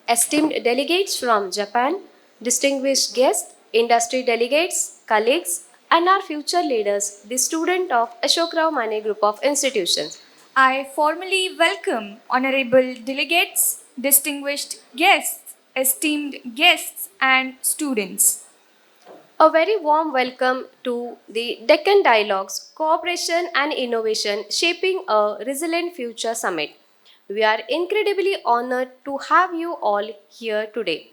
esteemed delegates from Japan, distinguished guests, industry delegates, colleagues, and our future leaders, the student of Ashok Rao Mane Group of Institutions. I formally welcome honorable delegates, distinguished guests, esteemed guests, and students. A very warm welcome to the Deccan Dialogues Cooperation and Innovation Shaping a Resilient Future Summit. We are incredibly honored to have you all here today.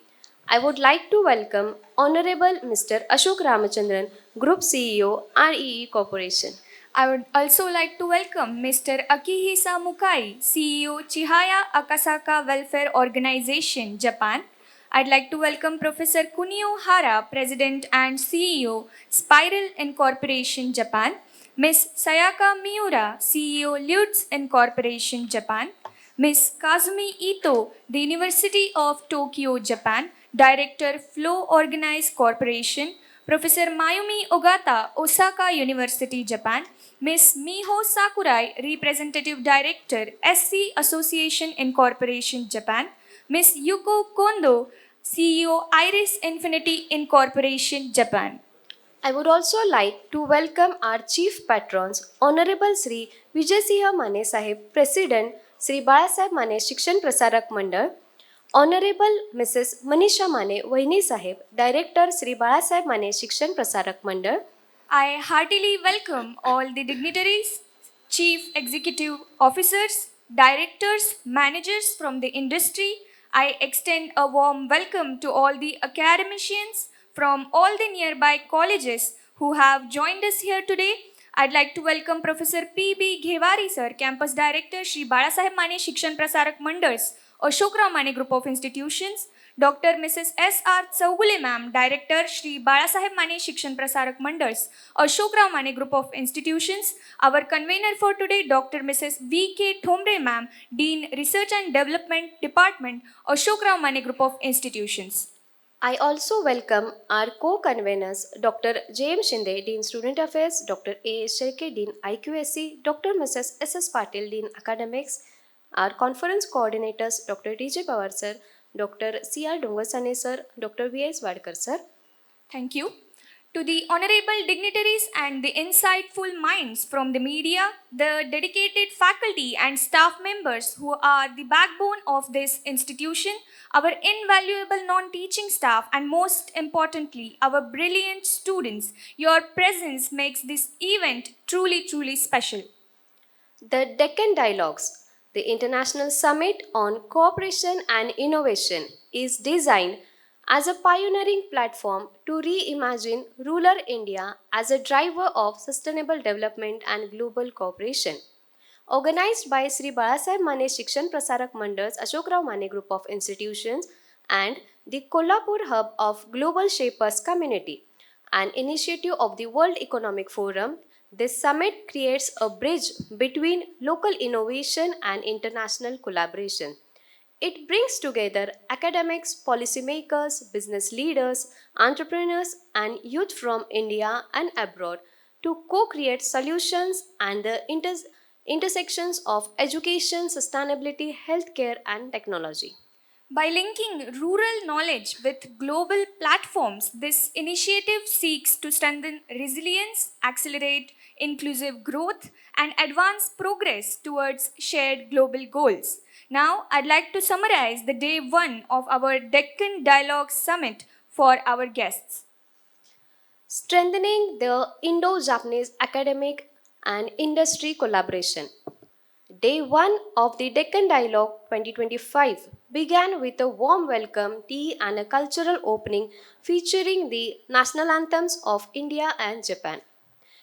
I would like to welcome Honorable Mr. Ashok Ramachandran, Group CEO, REE Corporation. I would also like to welcome Mr. Akihisa Mukai, CEO Chihaya Akasaka Welfare Organization, Japan. I'd like to welcome Professor Kunio Hara, President and CEO, Spiral Incorporation, Japan. Ms. Sayaka Miura, CEO, Lutz Incorporation, Japan. Ms. Kazumi Ito, the University of Tokyo, Japan, Director, Flow Organized Corporation. Professor Mayumi Ogata, Osaka University, Japan. Ms. Miho Sakurai, Representative Director, SC Association Incorporation, Japan. Ms. Yuko Kondo, CEO, Iris Infinity Incorporation, Japan. I would also like to welcome our Chief Patrons, Honorable Sri Vijaysiha Mane Sahib, President, Sri Balasaheb Mane Shikshan Prasarak Mandal, Honorable Mrs. Manisha Mane Vahini Sahib, Director, Sri Balasaheb Mane Shikshan Prasarak Mandal. I heartily welcome all the dignitaries, chief executive officers, directors, managers from the industry. I extend a warm welcome to all the academicians from all the nearby colleges who have joined us here today. I'd like to welcome Professor P.B. Ghevari sir, Campus Director, Shri Balasaheb Mane Shikshan Prasarak Mandals, Ashok Rao Mane Group of Institutions, Dr. Mrs. S.R. Chaugule ma'am, Director, Shri Balasaheb Mane Shikshan Prasarak Mandals, Ashok Rao Mane Group of Institutions, our convener for today, Dr. Mrs. V.K. Thomre ma'am, Dean, Research and Development Department, Ashok Rao Mane Group of Institutions. I also welcome our co-conveners, Dr. J.M. Shinde, Dean Student Affairs, Dr. A. Sherke, Dean IQSC, Dr. Mrs. S.S. Patil, Dean Academics, our conference coordinators, Dr. D.J. Pawar sir, Dr. C.R. Dongasane sir, Dr. V.S. Wadkar sir. Thank you. To the honorable dignitaries and the insightful minds from the media, the dedicated faculty and staff members who are the backbone of this institution, our invaluable non-teaching staff, and most importantly, our brilliant students, your presence makes this event truly, truly special. The Deccan Dialogues, the International Summit on Cooperation and Innovation, is designed as a pioneering platform to reimagine rural India as a driver of sustainable development and global cooperation. Organized by Sri Balasaheb Mane Shikshan Prasarak Mandals, Ashok Rao Mane Group of Institutions, and the Kolhapur Hub of Global Shapers Community, an initiative of the World Economic Forum, this summit creates a bridge between local innovation and international collaboration. It brings together academics, policymakers, business leaders, entrepreneurs, and youth from India and abroad to co create solutions and the intersections of education, sustainability, healthcare, and technology. By linking rural knowledge with global platforms, this initiative seeks to strengthen resilience, accelerate inclusive growth, and advance progress towards shared global goals. Now, I'd like to summarize the day one of our Deccan Dialogue Summit for our guests. Strengthening the Indo-Japanese academic and industry collaboration. Day 1 of the Deccan Dialogue 2025 began with a warm welcome tea and a cultural opening featuring the national anthems of India and Japan.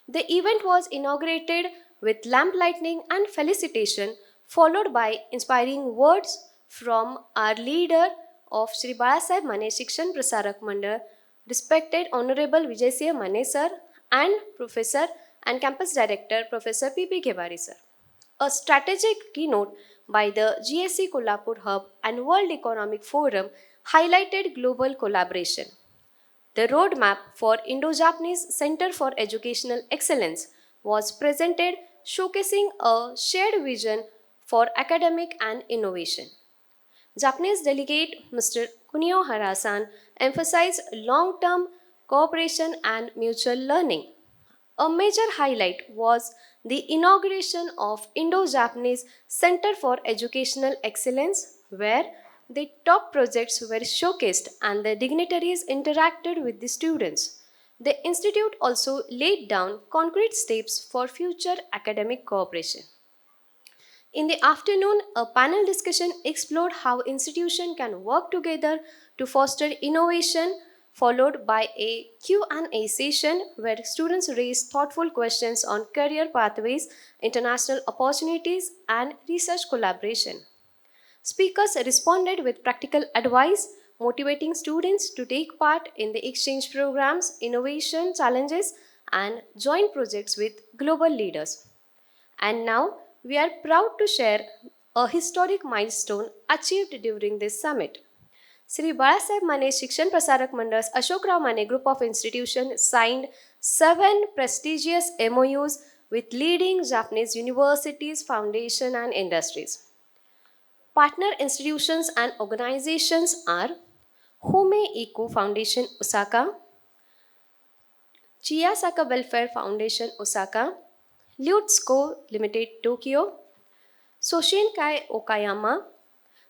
The event was inaugurated with lamp lighting and felicitation, followed by inspiring words from our leader of Sri Balasaheb Mane Shikshan Prasarak Mandal, respected Honorable Vijay Mane sir, and Professor and Campus Director Professor P.P. Ghebari sir. A strategic keynote by the GSC Kolhapur Hub and World Economic Forum highlighted global collaboration. The roadmap for Indo-Japanese Center for Educational Excellence was presented, showcasing a shared vision for academic and innovation. Japanese delegate Mr. Kunio Harasan emphasized long-term cooperation and mutual learning. A major highlight was the inauguration of Indo-Japanese Center for Educational Excellence, where the top projects were showcased and the dignitaries interacted with the students. The institute also laid down concrete steps for future academic cooperation. In the afternoon, a panel discussion explored how institutions can work together to foster innovation, followed by a Q&A session where students raised thoughtful questions on career pathways, international opportunities, and research collaboration. Speakers responded with practical advice, motivating students to take part in the exchange programs, innovation challenges, and joint projects with global leaders. And now, we are proud to share a historic milestone achieved during this summit. Sri Balasaheb Mane Shikshan Prasarak Mandal's Ashok Rao Mane Group of Institutions signed 7 prestigious MOUs with leading Japanese universities, foundations, and industries. Partner institutions and organizations are Home Eco Foundation Osaka, Chiyasaka Welfare Foundation Osaka, Lutsko Limited Tokyo, Soshinkai Okayama,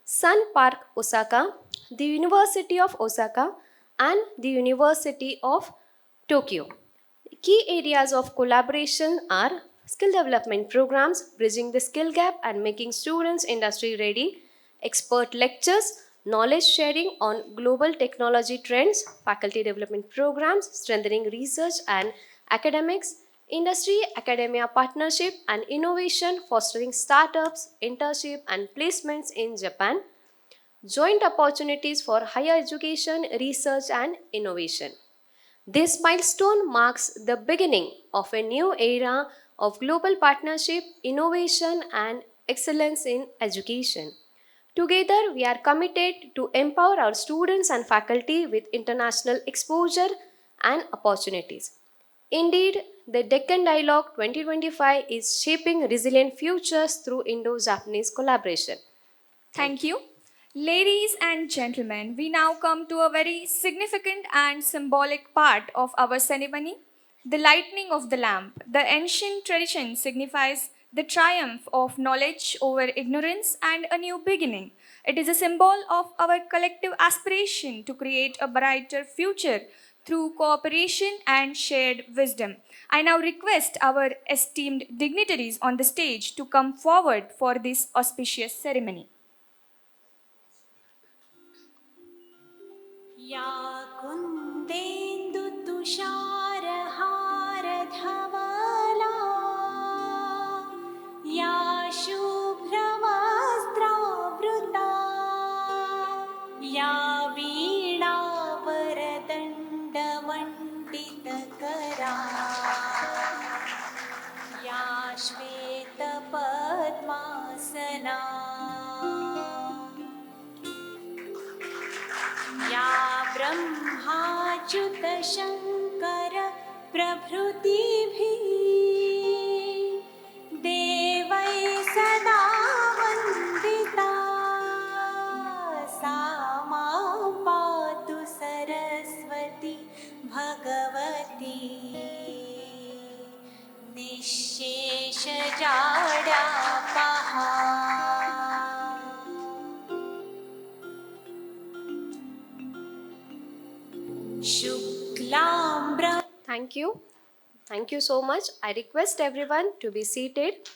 Sun Park Osaka, the University of Osaka, and the University of Tokyo. Key areas of collaboration are skill development programs, bridging the skill gap and making students industry ready, expert lectures, knowledge sharing on global technology trends, faculty development programs, strengthening research and academics, industry academia partnership and innovation, fostering startups, internship and placements in Japan, joint opportunities for higher education, research and innovation. This milestone marks the beginning of a new era of global partnership, innovation, and excellence in education. Together, we are committed to empower our students and faculty with international exposure and opportunities. Indeed, the Deccan Dialogue 2025 is shaping resilient futures through Indo-Japanese collaboration. Thank you. Ladies and gentlemen, we now come to a very significant and symbolic part of our ceremony, the lighting of the lamp. The ancient tradition signifies the triumph of knowledge over ignorance and a new beginning. It is a symbol of our collective aspiration to create a brighter future through cooperation and shared wisdom. I now request our esteemed dignitaries on the stage to come forward for this auspicious ceremony. या कुन्देन्दुतुषारहारधवला या शुभ्रवस्त्रावृता या वीणावरदण्डमण्डितकरा या श्वेतपद्मासना या ब्रह्माच्युतशङ्कर प्रभृतिभिः देवैः सदा वन्दिता सा मां पातु सरस्वती भगवती उजाड्या पहा शुक्लाम्ब्र. Thank you. Thank you so much. I request everyone to be seated.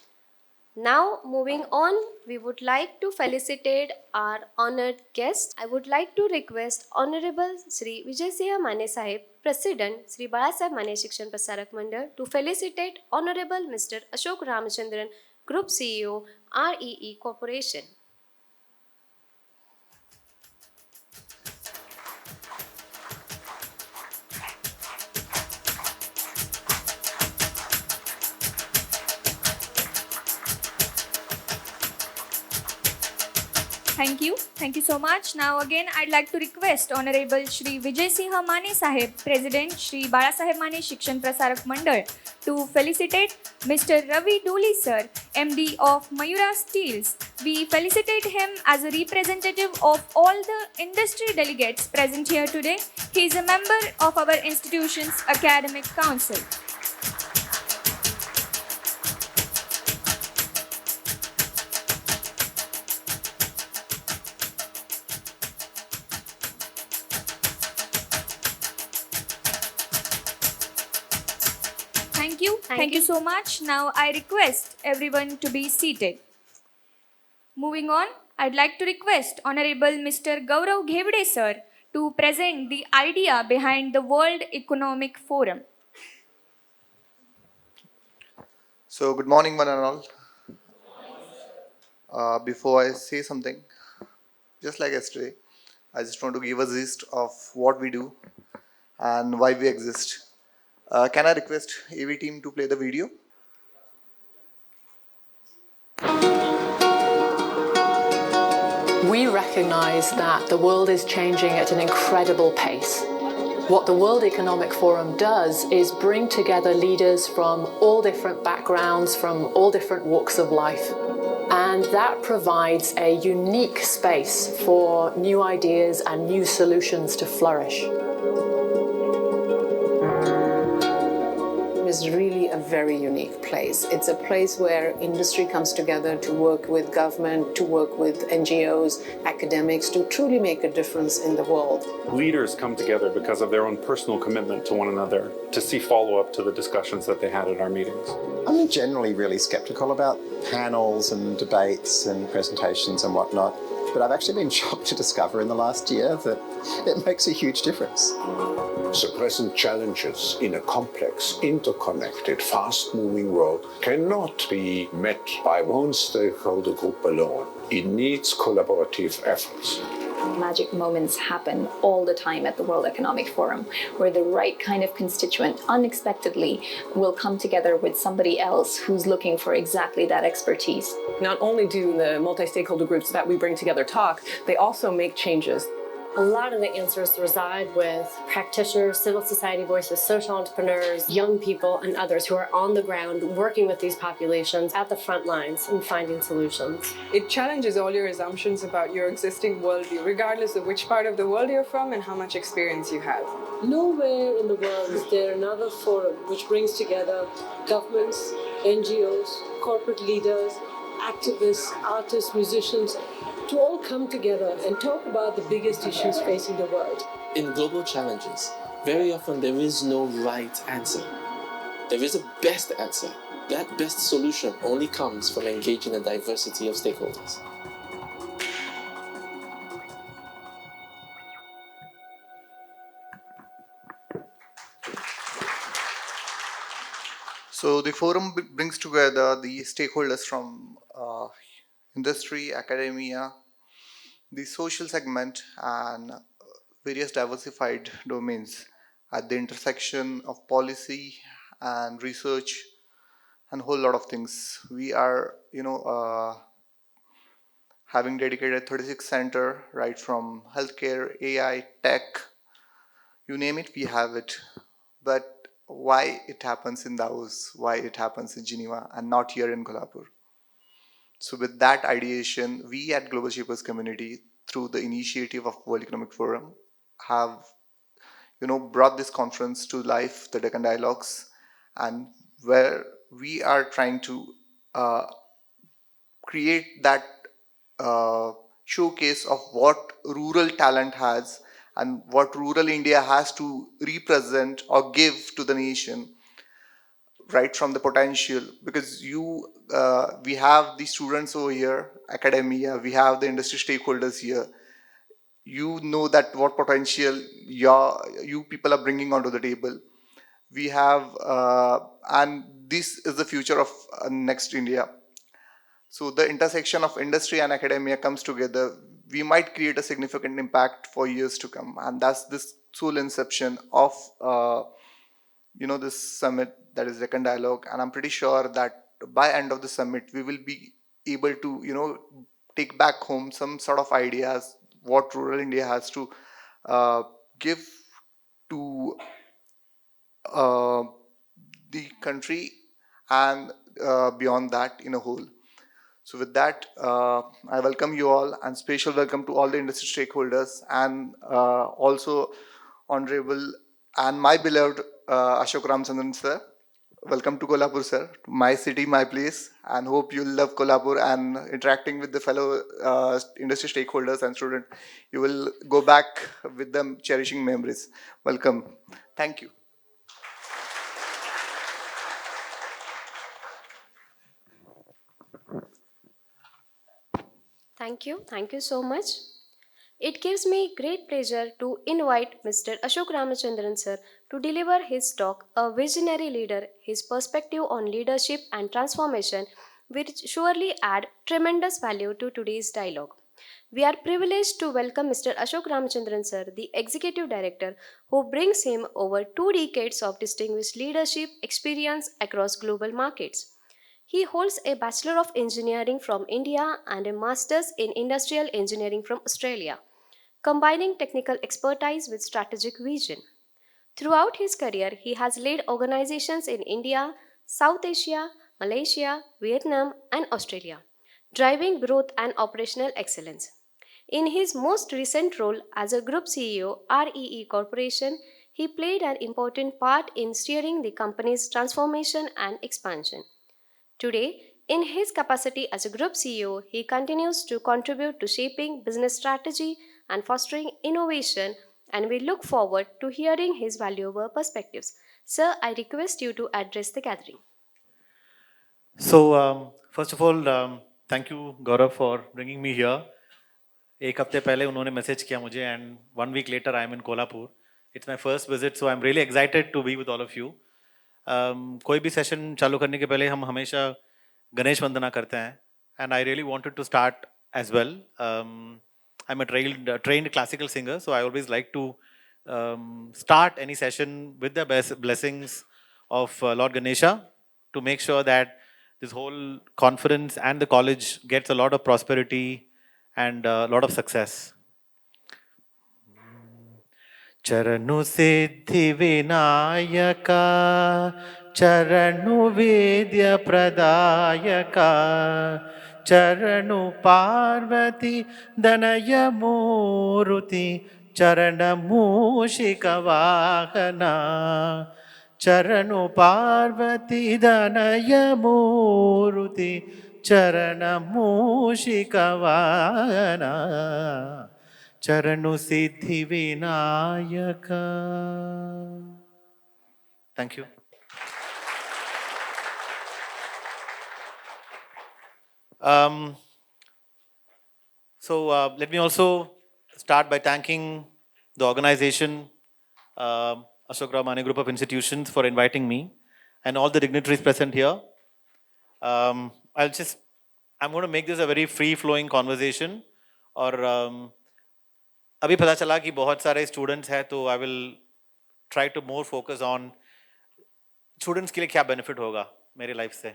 Now, moving on, we would like to felicitate our honored guest. I would like to request Honorable Sri Vijay Siha Mane Sahib, President Sri Balasaheb Mane Shikshan Prasarak Mandal, to felicitate Honorable Mr. Ashok Ramachandran, Group CEO, REE Corporation. Thank you. Thank you so much. Now again, I'd like to request Honorable Shri Vijay Siha Mane Sahib, President Shri Balasaheb Mane Shikshan Prasarak Mandal, to felicitate Mr. Ravi Doli Sir, MD of Mayura Steels. We felicitate him as a representative of all the industry delegates present here today. He is a member of our institution's academic council. Thank you. Thank you so much. Now I request everyone to be seated. Moving on, I'd like to request Honorable Mr. Gaurav Ghevde sir to present the idea behind the World Economic Forum. So, good morning, one and all. Before I say something, just like yesterday, I just want to give a gist of what we do and why we exist. Can I request AV team to play the video? We recognize that the world is changing at an incredible pace. What the World Economic Forum does is bring together leaders from all different backgrounds, from all different walks of life. And that provides a unique space for new ideas and new solutions to flourish. Is really a very unique place. It's a place where industry comes together to work with government, to work with NGOs, academics, to truly make a difference in the world. Leaders come together because of their own personal commitment to one another, to see follow-up to the discussions that they had at our meetings. I'm generally really skeptical about panels and debates and presentations and whatnot, but I've actually been shocked to discover in the last year that it makes a huge difference. The present challenges in a complex, interconnected, fast-moving world cannot be met by one stakeholder group alone. It needs collaborative efforts. Magic moments happen all the time at the World Economic Forum, where the right kind of constituent unexpectedly will come together with somebody else who's looking for exactly that expertise. Not only do the multi-stakeholder groups that we bring together talk, they also make changes. A lot of the answers reside with practitioners, civil society voices, social entrepreneurs, young people, and others who are on the ground working with these populations at the front lines and finding solutions. It challenges all your assumptions about your existing worldview, regardless of which part of the world you're from and how much experience you have. Nowhere in the world is there another forum which brings together governments, NGOs, corporate leaders, activists, artists, musicians, to all come together and talk about the biggest issues facing the world. In global challenges, very often there is no right answer. There is a best answer. That best solution only comes from engaging a diversity of stakeholders. So, the forum brings together the stakeholders from industry, academia, the social segment, and various diversified domains at the intersection of policy and research and a whole lot of things. We are, having dedicated 36 center, right from healthcare, AI, tech, you name it, we have it. But why it happens in Davos, why it happens in Geneva, and not here in Kolhapur? So with that ideation, we at Global Shapers Community, through the initiative of World Economic Forum, have brought this conference to life, the Deccan Dialogues, and where we are trying to uh, create that showcase of what rural talent has and what rural India has to represent or give to the nation, right from the potential. Because we have the students over here, academia, we have the industry stakeholders here. You know that what potential you people are bringing onto the table. We have, and this is the future of next India. So the intersection of industry and academia comes together. We might create a significant impact for years to come, and that's this sole inception of this summit, that is Deccan Dialogue. And I'm pretty sure that by end of the summit, we will be able to take back home some sort of ideas what rural India has to give to uh, the country and beyond that in a whole. So with that, I welcome you all, and special welcome to all the industry stakeholders, and also honorable and my beloved Ashok Ramchandran sir. Welcome to Kolhapur, sir, to my city, my place, and hope you'll love Kolhapur and interacting with the fellow industry stakeholders and students. You will go back with them cherishing memories. Welcome. Thank you. Thank you. Thank you so much. It gives me great pleasure to invite Mr. Ashok Ramachandran sir to deliver his talk, A Visionary Leader, his perspective on leadership and transformation, which surely add tremendous value to today's dialogue. We are privileged to welcome Mr. Ashok Ramachandran sir, the Executive Director, who brings him over 2 decades of distinguished leadership experience across global markets. He holds a Bachelor of Engineering from India and a Master's in Industrial Engineering from Australia, combining technical expertise with strategic vision. Throughout his career, he has led organizations in India, South Asia, Malaysia, Vietnam, and Australia, driving growth and operational excellence. In his most recent role as a Group CEO, REE Corporation, he played an important part in steering the company's transformation and expansion. Today, in his capacity as a Group CEO, he continues to contribute to shaping business strategy and fostering innovation, and we look forward to hearing his valuable perspectives. Sir, I request you to address the gathering. So, first of all, thank you, Gaurav, for bringing me here. एक हफ्ते पहले उन्होंने message किया मुझे, and 1 week later I am in Kolhapur. It's my first visit, so I'm really excited to be with all of you. कोई भी session चालू करने के पहले हम हमेशा गणेश वंदना करते हैं, and I really wanted to start as well. I'm a trained classical singer, so I always like to start any session with the blessings of Lord Ganesha to make sure that this whole conference and the college gets a lot of prosperity and a lot of success. चरणु सिद्धि विनायका चरणु विद्या प्रदायका चरणु पार्वती दनय मूर्ति चरण मूषिक वाहना चरणु पार्वती दनय मूर्ति चरण मूषिक वाहना चरणु सिद्धि Vinayaka. Thank you. Let me also start by thanking the organization, Ashok Ramani Group of Institutions, for inviting me and all the dignitaries present here. I'm going to make this a very free-flowing conversation. और अभी पता चला कि बहुत सारे students हैं, तो I will try to more focus on students के लिए क्या बेनिफिट होगा मेरी लाइफ से.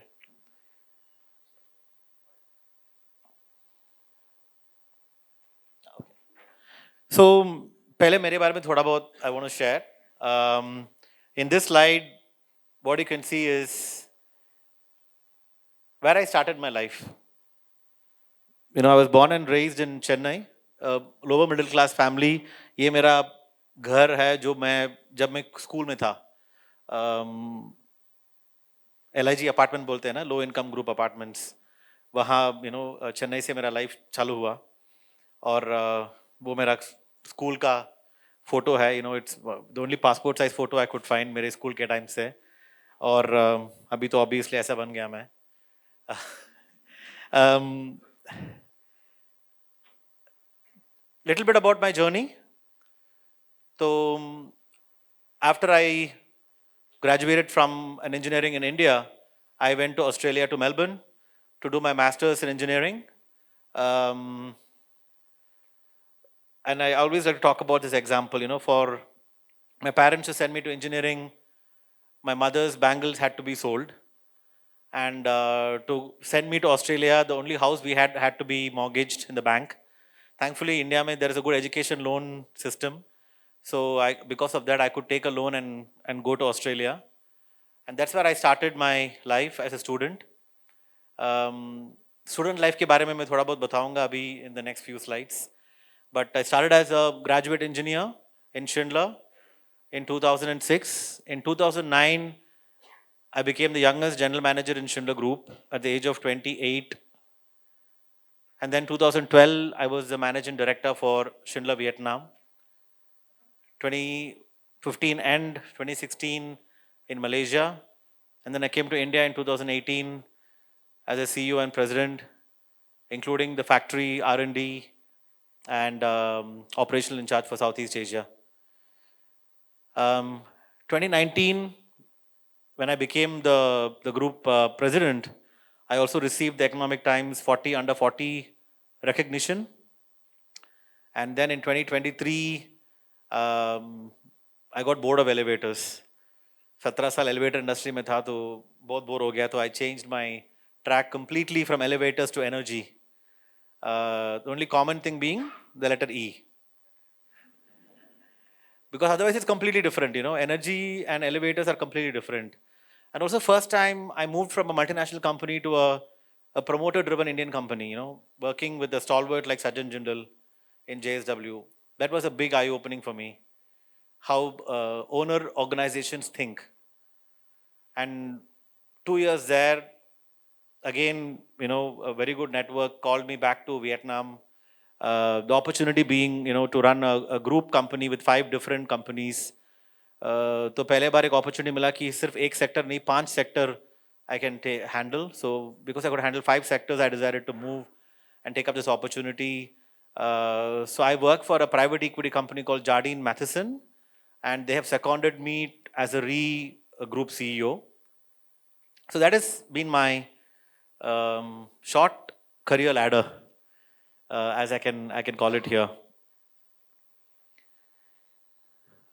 सो पहले मेरे बारे में थोड़ा बहुत I want to share. In this slide what you can see is where I started my life. You know, I was born and raised in Chennai, lower middle class family. ये मेरा घर है जो जब मैं स्कूल में था. LIG अपार्टमेंट बोलते हैं ना, लो इनकम ग्रुप अपार्टमेंट्स, वहाँ चेन्नई से मेरा लाइफ चालू हुआ और वो मेरा स्कूल का फोटो है, it's the only passport size photo I could find मेरे स्कूल के टाइम से, और अभी तो ऑब्वियसली ऐसा बन गया मैं. Little bit about my journey. So after I graduated from an engineering in India, I went to Australia, to Melbourne, to do my master's in engineering. And I always like to talk about this example, for my parents to send me to engineering, my mother's bangles had to be sold. And to send me to Australia, the only house we had to be mortgaged in the bank. Thankfully, India there is a good education loan system. So because of that, I could take a loan and go to Australia. And that's where I started my life as a student. Student life के बारे में मैं थोड़ा बहुत बताऊंगा अभी in the next few slides. But I started as a graduate engineer in Schindler in 2006. In 2009, I became the youngest general manager in Schindler Group at the age of 28. And then 2012, I was the managing director for Schindler Vietnam. 2015 and 2016 in Malaysia. And then I came to India in 2018 as a CEO and president, including the factory, R&D, and operational in charge for Southeast Asia. 2019, when I became the group president, I also received the Economic Times 40 under 40 recognition. And then in 2023, I got bored of elevators. 17 साल elevator industry में था तो बहुत bore हो गया, तो I changed my track completely from elevators to energy. The only common thing being the letter E. Because otherwise it's completely different, energy and elevators are completely different. And also first time I moved from a multinational company to a promoter-driven Indian company, working with the stalwart like Sajjan Jindal in JSW. That was a big eye-opening for me, how owner organizations think. And 2 years there, again, a very good network called me back to Vietnam. The opportunity being, to run a group company with 5 different companies. तो पहले बार एक opportunity मिला कि सिर्फ एक sector नहीं, 5 sector I can handle. So because I could handle 5 sectors, I decided to move and take up this opportunity. So I work for a private equity company called Jardine Matheson, and they have seconded me as a group CEO. So that has been my short career ladder, as I can call it here.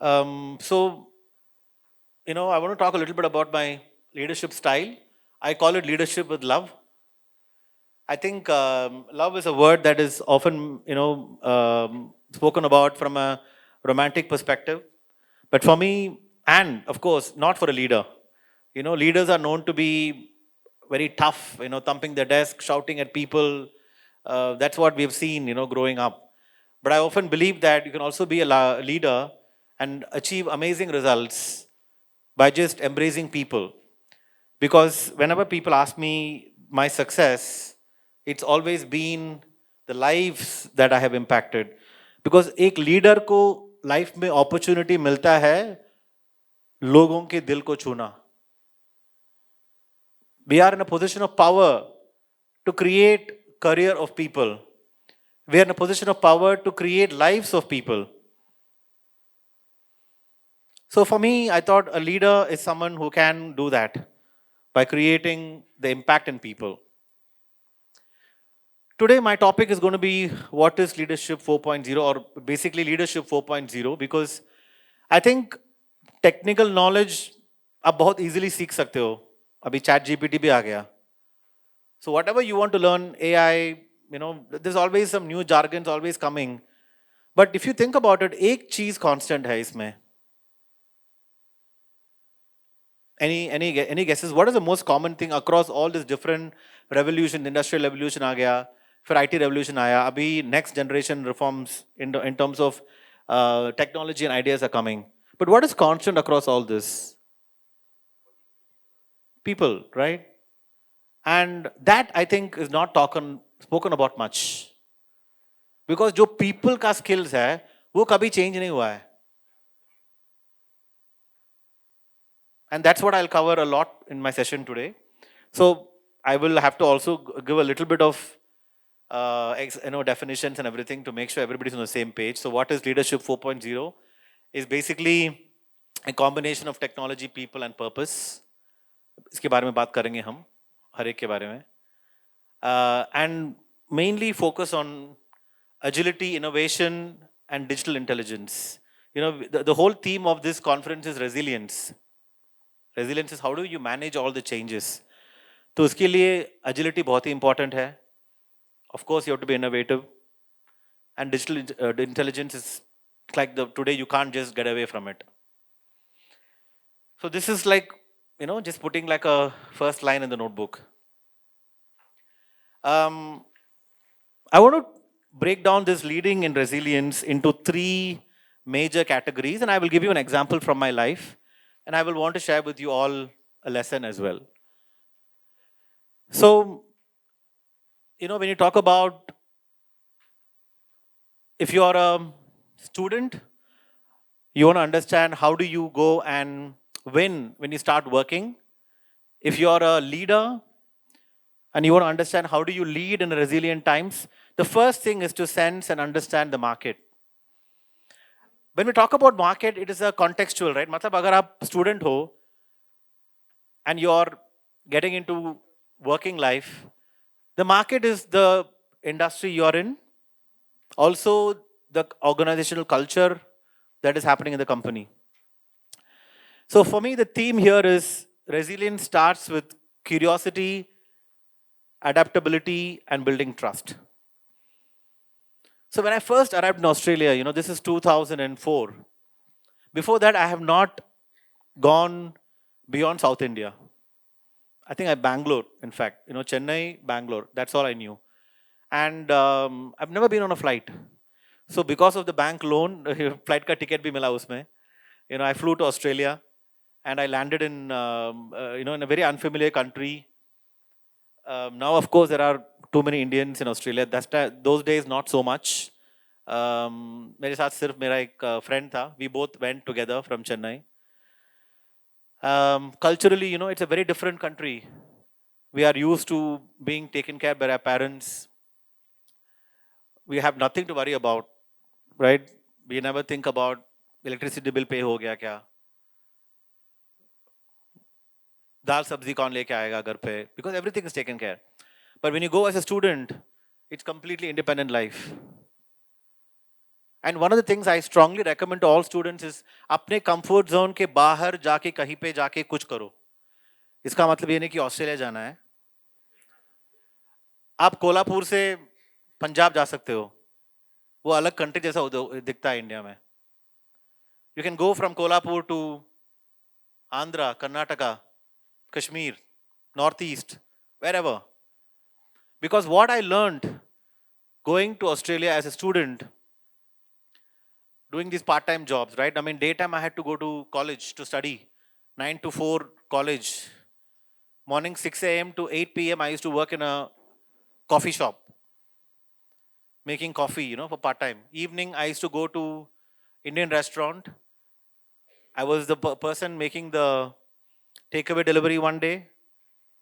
So, I want to talk a little bit about my leadership style. I call it leadership with love. I think love is a word that is often, spoken about from a romantic perspective. But for me, and of course, not for a leader. Leaders are known to be very tough, thumping their desk, shouting at people. That's what we've seen, growing up. But I often believe that you can also be a leader and achieve amazing results by just embracing people. Because whenever people ask me my success, it's always been the lives that I have impacted. Because एक leader को life में opportunity मिलता है लोगों के दिल को छूना. We are in a position of power to create career of people. We are in a position of power to create lives of people. So for me, I thought a leader is someone who can do that by creating the impact in people. Today, my topic is going to be what is leadership 4.0, or basically leadership 4.0, because I think technical knowledge आप बहुत easily सीख सकते हो. अभी ChatGPT भी आ गया. So whatever you want to learn, AI, there's always some new jargons always coming. But if you think about it, एक चीज constant है इसमें. Any guesses? What is the most common thing across all this different revolution, industrial revolution आ गया, फिर IT revolution आया, अभी next generation reforms in terms of technology and ideas are coming. But what is constant across all this? people, right? And that I think is not spoken about much. Because जो people का skills है, वो कभी change नहीं हुआ है. And that's what I'll cover a lot in my session today. So I will have to also give a little bit of definitions and everything to make sure everybody's on the same page. So what is Leadership 4.0? Is basically a combination of technology, people and purpose. इसके बारे में बात करेंगे हम, हर एक के बारे में. And mainly focus on agility, innovation and digital intelligence. The whole theme of this conference is resilience. Resilience is how do you manage all the changes. तो उसके लिए agility बहुत ही important है. Of course, you have to be innovative. And digital intelligence is like today you can't just get away from it. So this is like, just putting like a first line in the notebook. I want to break down this leading in resilience into 3 major categories, and I will give you an example from my life, and I will want to share with you all a lesson as well. So, when you talk about if you are a student, you want to understand how do you go and win when you start working. If you are a leader and you want to understand how do you lead in resilient times, the first thing is to sense and understand the market. When we talk about market, it is a contextual, right? मतलब अगर आप student हो and you're getting into working life, the market is the industry you're in, also the organizational culture that is happening in the company. So for me, the theme here is resilience starts with curiosity, adaptability, and building trust. So when I first arrived in Australia, this is 2004. Before that, I have not gone beyond South India. I think Bangalore, in fact, Chennai, Bangalore, that's all I knew. And I've never been on a flight. So because of the bank loan, flight ka ticket bhi mila usme. I flew to Australia and I landed in a very unfamiliar country. Now, of course, there are too many Indians in Australia. Those days, not so much. मेरे साथ सिर्फ मेरा एक friend था. We both went together from Chennai. Culturally, it's a very different country. We are used to being taken care by our parents. We have nothing to worry about, right? We never think about electricity bill pay हो गया क्या? दाल सब्जी कौन लेके आएगा घर पे? Because everything is taken care. But when you go as a student, it's completely independent life. And one of the things I strongly recommend to all students is अपने comfort zone के बाहर जाके कहीं पे जाके कुछ करो. इसका मतलब ये नहीं कि ऑस्ट्रेलिया जाना है. आप कोल्हापुर से पंजाब जा सकते हो. वो अलग कंट्री जैसा दिखता है इंडिया में. You can go from Kolhapur to Andhra, Karnataka, Kashmir, Northeast, wherever. Because what I learned going to Australia as a student, doing these part-time jobs, right? I mean, daytime I had to go to college to study, 9 to 4 college. Morning 6 a.m. to 8 p.m. I used to work in a coffee shop, making coffee, for part-time. Evening I used to go to Indian restaurant. I was the person making the takeaway delivery one day.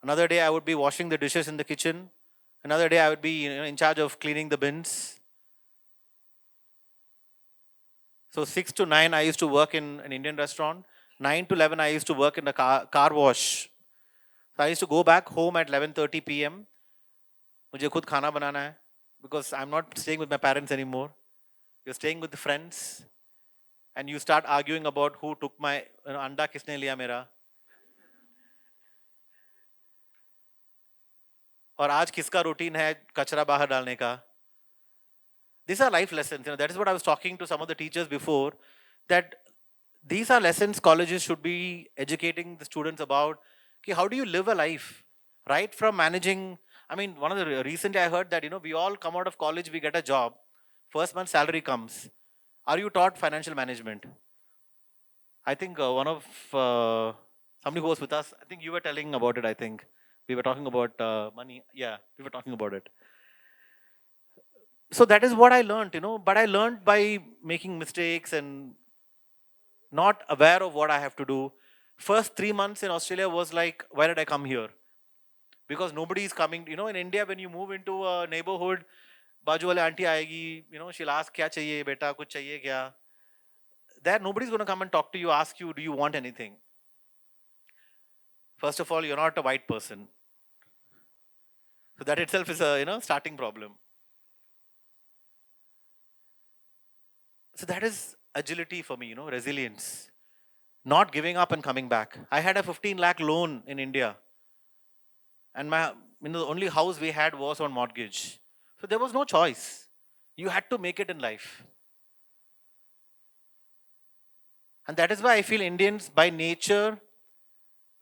Another day I would be washing the dishes in the kitchen. Another day I would be in charge of cleaning the bins. So 6 to 9 I used to work in an Indian restaurant. 9 to 11 I used to work in a car wash. So I used to go back home at 11:30 p.m. मुझे खुद खाना बनाना है because I'm not staying with my parents anymore. You're staying with the friends and you start arguing about who took my अंडा किसने लिया मेरा. और आज किसका रूटीन है कचरा बाहर डालने का. These are life lessons. That is what I was talking to some of the teachers before, that these are lessons colleges should be educating the students about. How do you live a life? Right from managing, one of the recently I heard that, we all come out of college, we get a job. First month salary comes. Are you taught financial management? I think one of Somebody who was with us, I think you were telling about it, I think. We were talking about money. Yeah, we were talking about it. So that is what I learned, but I learned by making mistakes and not aware of what I have to do. First 3 months in Australia was like, why did I come here? Because nobody is coming. In India, when you move into a neighborhood, बाजू वाले aunty आएगी, she'll ask, क्या चाहिए बेटा, कुछ चाहिए क्या? There, nobody's going to come and talk to you, ask you, do you want anything? First of all, you're not a white person. So that itself is a, starting problem. So that is agility for me, resilience. Not giving up and coming back. I had a 15 lakh loan in India. And the only house we had was on mortgage. So there was no choice. You had to make it in life. And that is why I feel Indians by nature,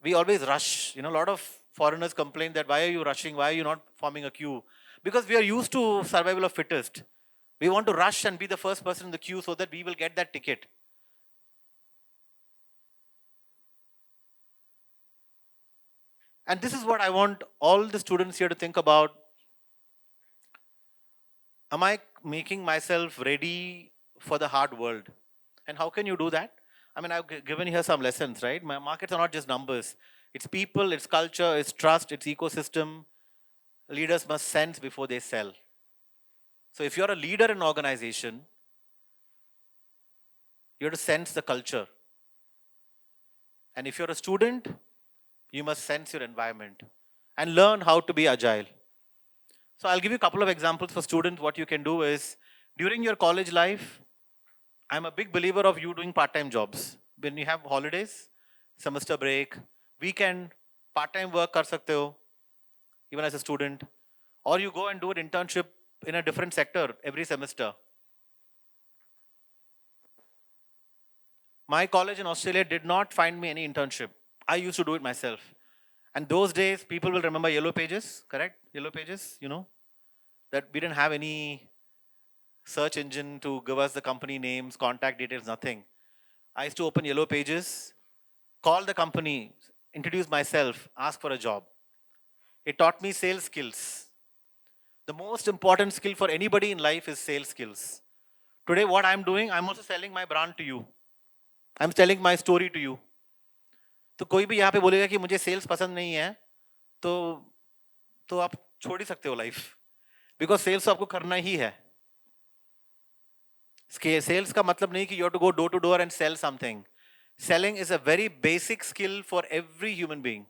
we always rush. A lot of foreigners complain that why are you rushing? Why are you not forming a queue? Because we are used to survival of fittest. We want to rush and be the first person in the queue so that we will get that ticket. And this is what I want all the students here to think about. Am I making myself ready for the hard world? And how can you do that? I've given here some lessons, right? My markets are not just numbers. It's people, it's culture, it's trust, it's ecosystem. Leaders must sense before they sell. So if you're a leader in an organization, you have to sense the culture. And if you're a student, you must sense your environment and learn how to be agile. So I'll give you a couple of examples for students. What you can do is, during your college life, I'm a big believer of you doing part-time jobs. When you have holidays, semester break, weekend, part-time work kar sakte ho, even as a student. Or you go and do an internship in a different sector every semester. My college in Australia did not find me any internship. I used to do it myself. And those days, people will remember Yellow Pages, correct? Yellow Pages, that we didn't have any search engine to give us the company names, contact details, nothing. I used to open Yellow Pages, call the company, introduce myself, ask for a job. It taught me sales skills. The most important skill for anybody in life is sales skills. Today, what I'm doing, I'm also selling my brand to you. I'm telling my story to you. तो कोई भी यहाँ पे बोलेगा कि मुझे sales पसंद नहीं है, तो आप छोड़ ही सकते हो लाइफ, बिकॉज सेल्स आपको करना ही है. सेल्स का मतलब नहीं कि you have to go door to door and sell something. Selling is a very basic skill for every human being.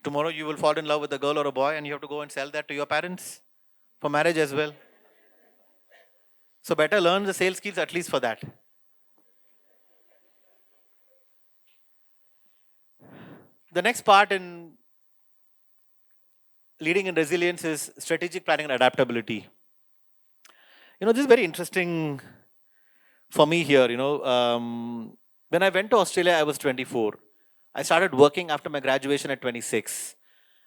Tomorrow you will fall in love with a girl or a boy and you have to go and sell that to your parents for marriage as well. So better learn the sales skills at least for that. The next part in leading in resilience is strategic planning and adaptability. This is very interesting for me here. When I went to Australia, I was 24. I started working after my graduation at 26.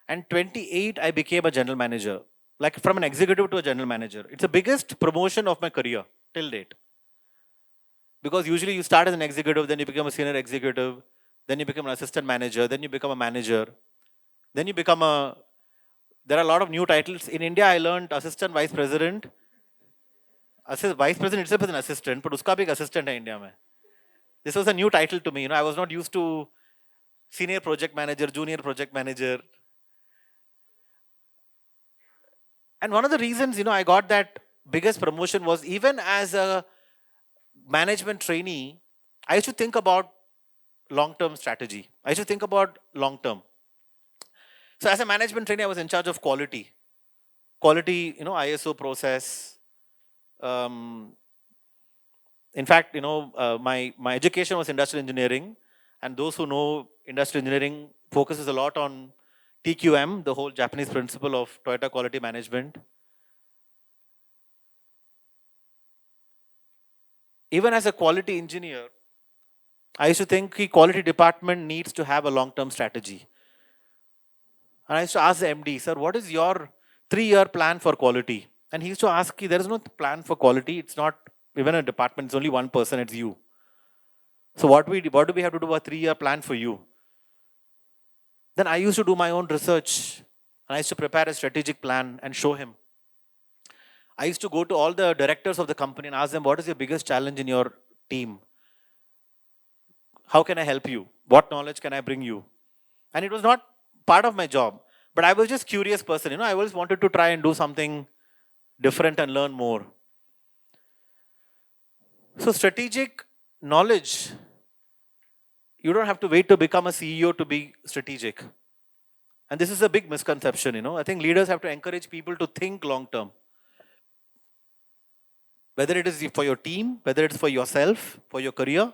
And 28, I became a general manager. Like from an executive to a general manager. It's the biggest promotion of my career till date. Because usually you start as an executive, then you become a senior executive, then you become an assistant manager, then you become a manager, then you become there are a lot of new titles. In India, I learned assistant vice president. Vice president itself is an assistant, but uska bhi ek assistant hai India mein. This was a new title to me. I was not used to senior project manager, junior project manager. And one of the reasons, I got that biggest promotion was even as a management trainee, I used to think about long-term strategy. I used to think about long-term. So as a management trainee, I was in charge of quality. Quality, ISO process. In fact, my education was industrial engineering. And those who know industrial engineering focuses a lot on TQM, the whole Japanese principle of Toyota quality management. Even as a quality engineer, I used to think the quality department needs to have a long-term strategy. And I used to ask the MD, sir, what is your 3-year plan for quality? And he used to ask, there is no plan for quality. It's not even a department. It's only one person. It's you. So what do we have to do a 3-year plan for you? Then I used to do my own research. And I used to prepare a strategic plan and show him. I used to go to all the directors of the company and ask them, what is your biggest challenge in your team? How can I help you? What knowledge can I bring you? And it was not part of my job, but I was just curious person. I always wanted to try and do something different and learn more. So strategic knowledge, you don't have to wait to become a CEO to be strategic. And this is a big misconception. I think leaders have to encourage people to think long term. Whether it is for your team, whether it's for yourself, for your career.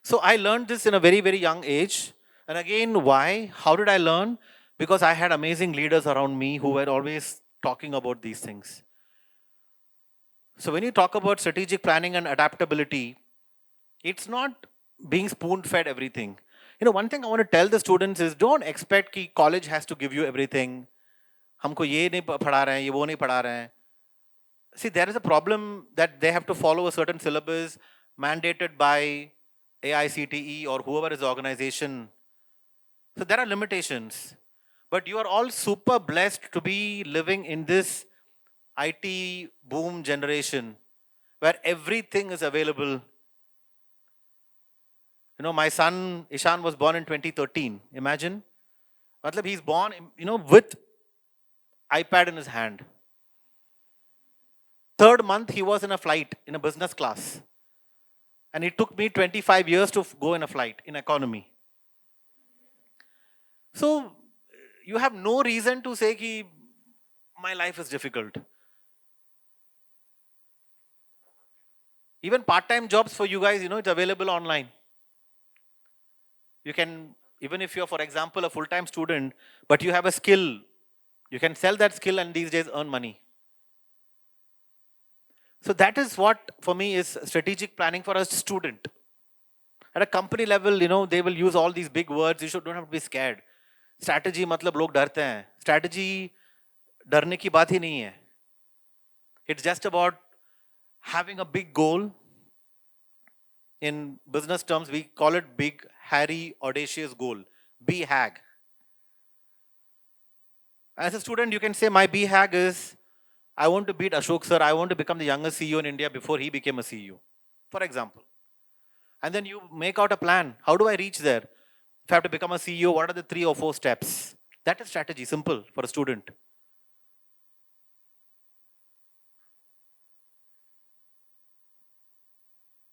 So I learned this in a very, very young age. And again, why? How did I learn? Because I had amazing leaders around me who were always talking about these things. So when you talk about strategic planning and adaptability, it's not being spoon-fed everything. One thing I want to tell the students is don't expect that college has to give you everything. हमको ये नहीं पढ़ा रहे हैं, ये वो नहीं पढ़ा रहे हैं. See, there is a problem that they have to follow a certain syllabus mandated by AICTE or whoever is the organization. So there are limitations. But you are all super blessed to be living in this IT boom generation where everything is available. My son Ishan was born in 2013. Imagine. Matlab, he's born, with iPad in his hand. 3rd month he was in a flight in a business class. And it took me 25 years to go in a flight in economy. So you have no reason to say ki my life is difficult. Even part-time jobs for you guys, it's available online. You can, even if you're, for example, a full-time student, but you have a skill, you can sell that skill and these days earn money. So that is what, for me, is strategic planning for a student. At a company level, they will use all these big words. You don't have to be scared. Strategy मतलब लोग डरते हैं. Strategy डरने की बात ही नहीं है. It's just about having a big goal. In business terms, we call it big, hairy, audacious goal. BHAG. As a student, you can say my BHAG is, I want to beat Ashok sir. I want to become the youngest CEO in India before he became a CEO, for example. And then you make out a plan. How do I reach there? If I have to become a CEO, what are the 3 or 4 steps? That is strategy, simple for a student.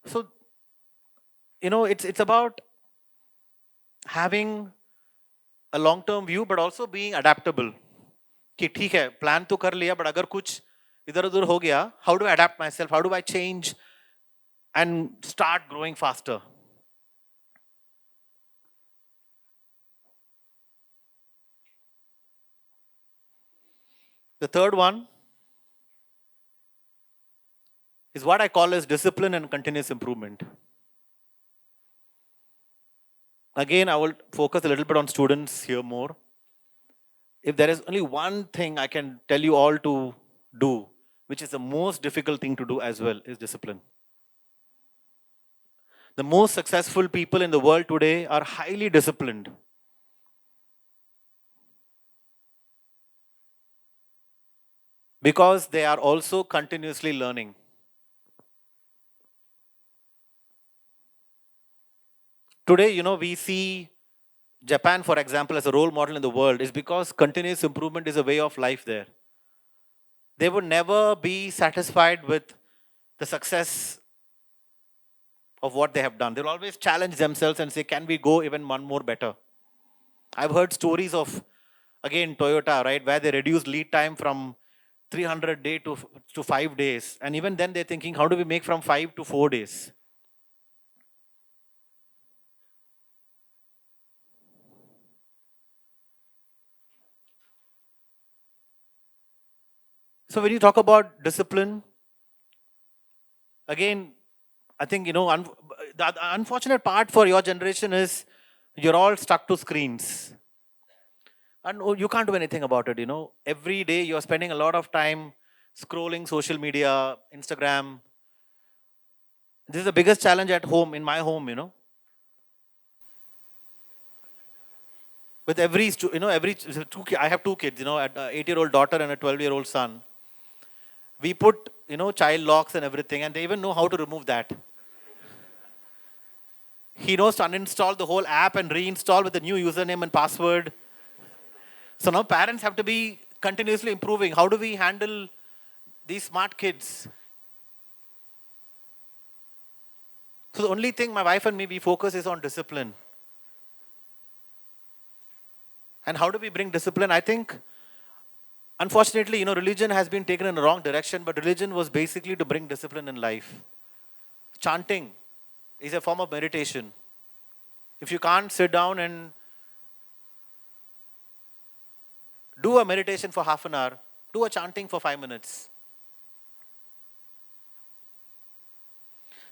So, it's about having a long-term view, but also being adaptable. कि ठीक है, plan तो कर लिया, but अगर कुछ इधर उधर हो गया, how do I adapt myself? How do I change and start growing faster? The third one is what I call as discipline and continuous improvement. Again, I will focus a little bit on students here more. If there is only one thing I can tell you all to do, which is the most difficult thing to do as well, is discipline. The most successful people in the world today are highly disciplined. Because they are also continuously learning. Today, we see Japan, for example, as a role model in the world is because continuous improvement is a way of life there. They would never be satisfied with the success of what they have done. They'll always challenge themselves and say, can we go even one more better? I've heard stories of, again, Toyota, right, where they reduced lead time from 300 days to 5 days. And even then they're thinking, how do we make from 5 to 4 days? So when you talk about discipline, again, I think, the unfortunate part for your generation is you're all stuck to screens. And you can't do anything about it, Every day you're spending a lot of time scrolling social media, Instagram. This is the biggest challenge at home, in my home, With I have two kids, an 8-year-old daughter and a 12-year-old son. We put, child locks and everything, and they even know how to remove that. He knows to uninstall the whole app and reinstall with the new username and password. So now parents have to be continuously improving. How do we handle these smart kids? So the only thing my wife and me, we focus is on discipline. And how do we bring discipline? I think, unfortunately, religion has been taken in the wrong direction, but religion was basically to bring discipline in life. Chanting is a form of meditation. If you can't sit down and do a meditation for half an hour, do a chanting for 5 minutes.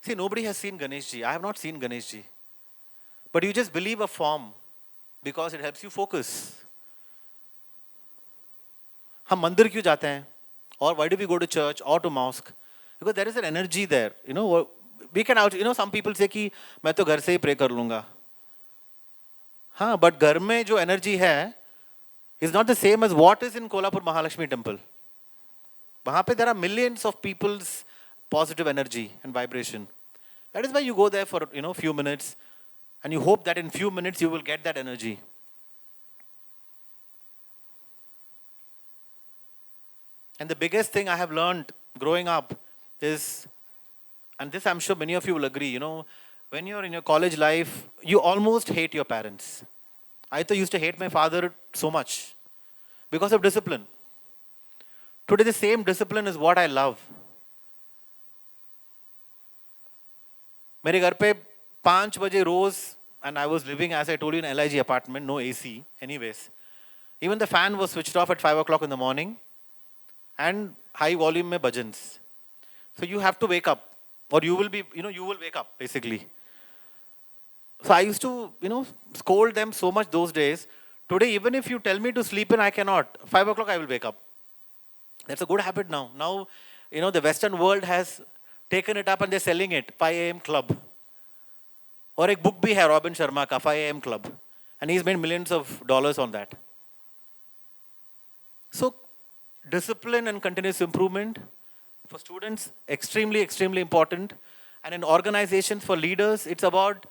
See, nobody has seen Ganeshji. I have not seen Ganeshji. But you just believe a form because it helps you focus. हम मंदिर क्यों जाते हैं? Or why do we go to church or to mosque? Because there is an energy there. We can some people say कि मैं तो घर से ही pray कर लूँगा. हाँ, but घर में जो energy है is not the same as what is in Kolhapur Mahalakshmi temple. वहाँ पे there are millions of people's positive energy and vibration. That is why you go there for few minutes, and you hope that in few minutes you will get that energy. And the biggest thing I have learned growing up is, and this I'm sure many of you will agree, when you're in your college life, you almost hate your parents. I used to hate my father so much because of discipline. Today the same discipline is what I love. मेरे घर पे 5 बजे रोज, and I was living, as I told you, in LIG apartment, no AC anyways. Even the fan was switched off at 5 o'clock in the morning, and high volume में bhajans. So you have to wake up, or you will wake up basically. So I used to, scold them so much those days. Today, even if you tell me to sleep in, I cannot. 5 o'clock I will wake up. That's a good habit now. Now, the Western world has taken it up and they're selling it, 5 a.m. club. और एक book भी है Robin Sharma का 5 a.m. club. And he's made millions of dollars on that. So, discipline and continuous improvement for students, extremely, extremely important. And in organizations for leaders, it's about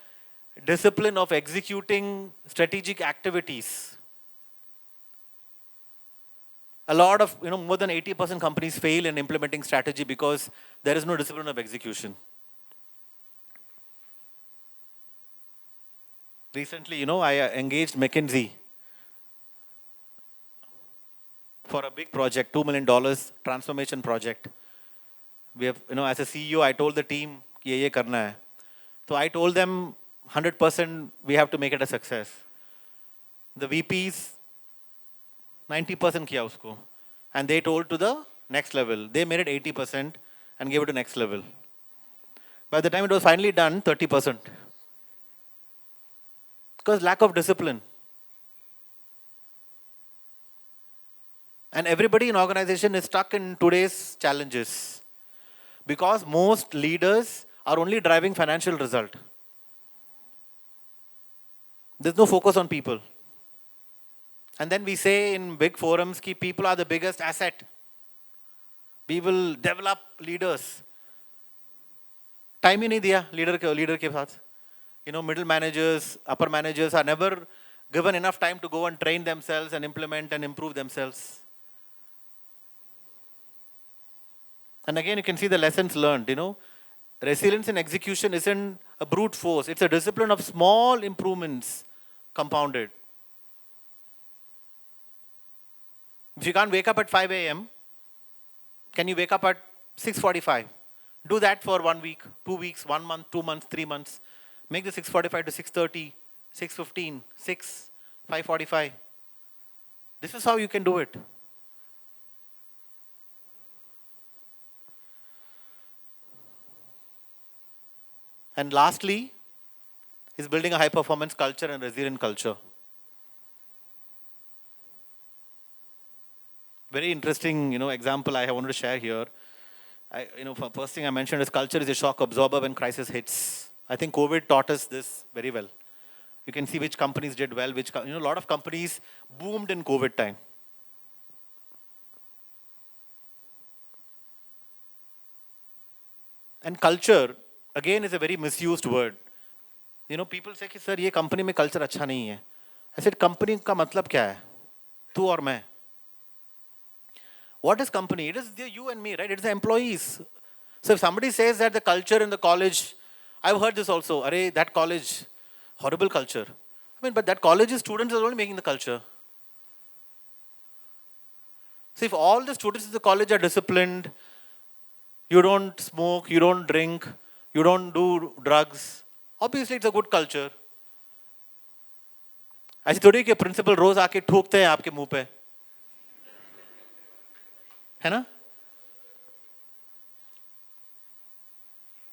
discipline of executing strategic activities. A lot of, more than 80% companies fail in implementing strategy because there is no discipline of execution. Recently, I engaged McKinsey for a big project, $2 million transformation project. We have, as a CEO, I told the team, ये करना है. So I told them 100% we have to make it a success. The VPs 90% किया उसको, and they told to the next level. They made it 80% and gave it to next level. By the time it was finally done, 30%. Because lack of discipline. And everybody in organization is stuck in today's challenges. Because most leaders are only driving financial result. There's no focus on people. And then we say in big forums that people are the biggest asset. We will develop leaders. Time ही नहीं दिया leader के साथ. Middle managers, upper managers are never given enough time to go and train themselves and implement and improve themselves. And again, you can see the lessons learned, Resilience in execution isn't a brute force. It's a discipline of small improvements compounded. If you can't wake up at 5 a.m., can you wake up at 6:45? Do that for 1 week, 2 weeks, 1 month, 2 months, 3 months. Make the 6:45 to 6:30, 6:15, 6, 5:45. This is how you can do it. And lastly, is building a high performance culture and resilient culture. very interesting, example I wanted to share here. First thing I mentioned is culture is a shock absorber when crisis hits. I think COVID taught us this very well. You can see which companies did well, a lot of companies boomed in COVID time. And culture, again, is a very misused word. People say, sir, this company mein culture acha nahi hai. I said, company ka matlab kya hai? Tu aur main. What is company? It is you and me, right? It is the employees. So if somebody says that the culture in the college, I've heard this also, arey, that college, horrible culture. But that college's students are only making the culture. So if all the students in the college are disciplined, you don't smoke, you don't drink, you don't do drugs, obviously it's a good culture. ऐसे थोड़ी कि principal रोज आके ठोकते हैं आपके मुंह पे, है ना?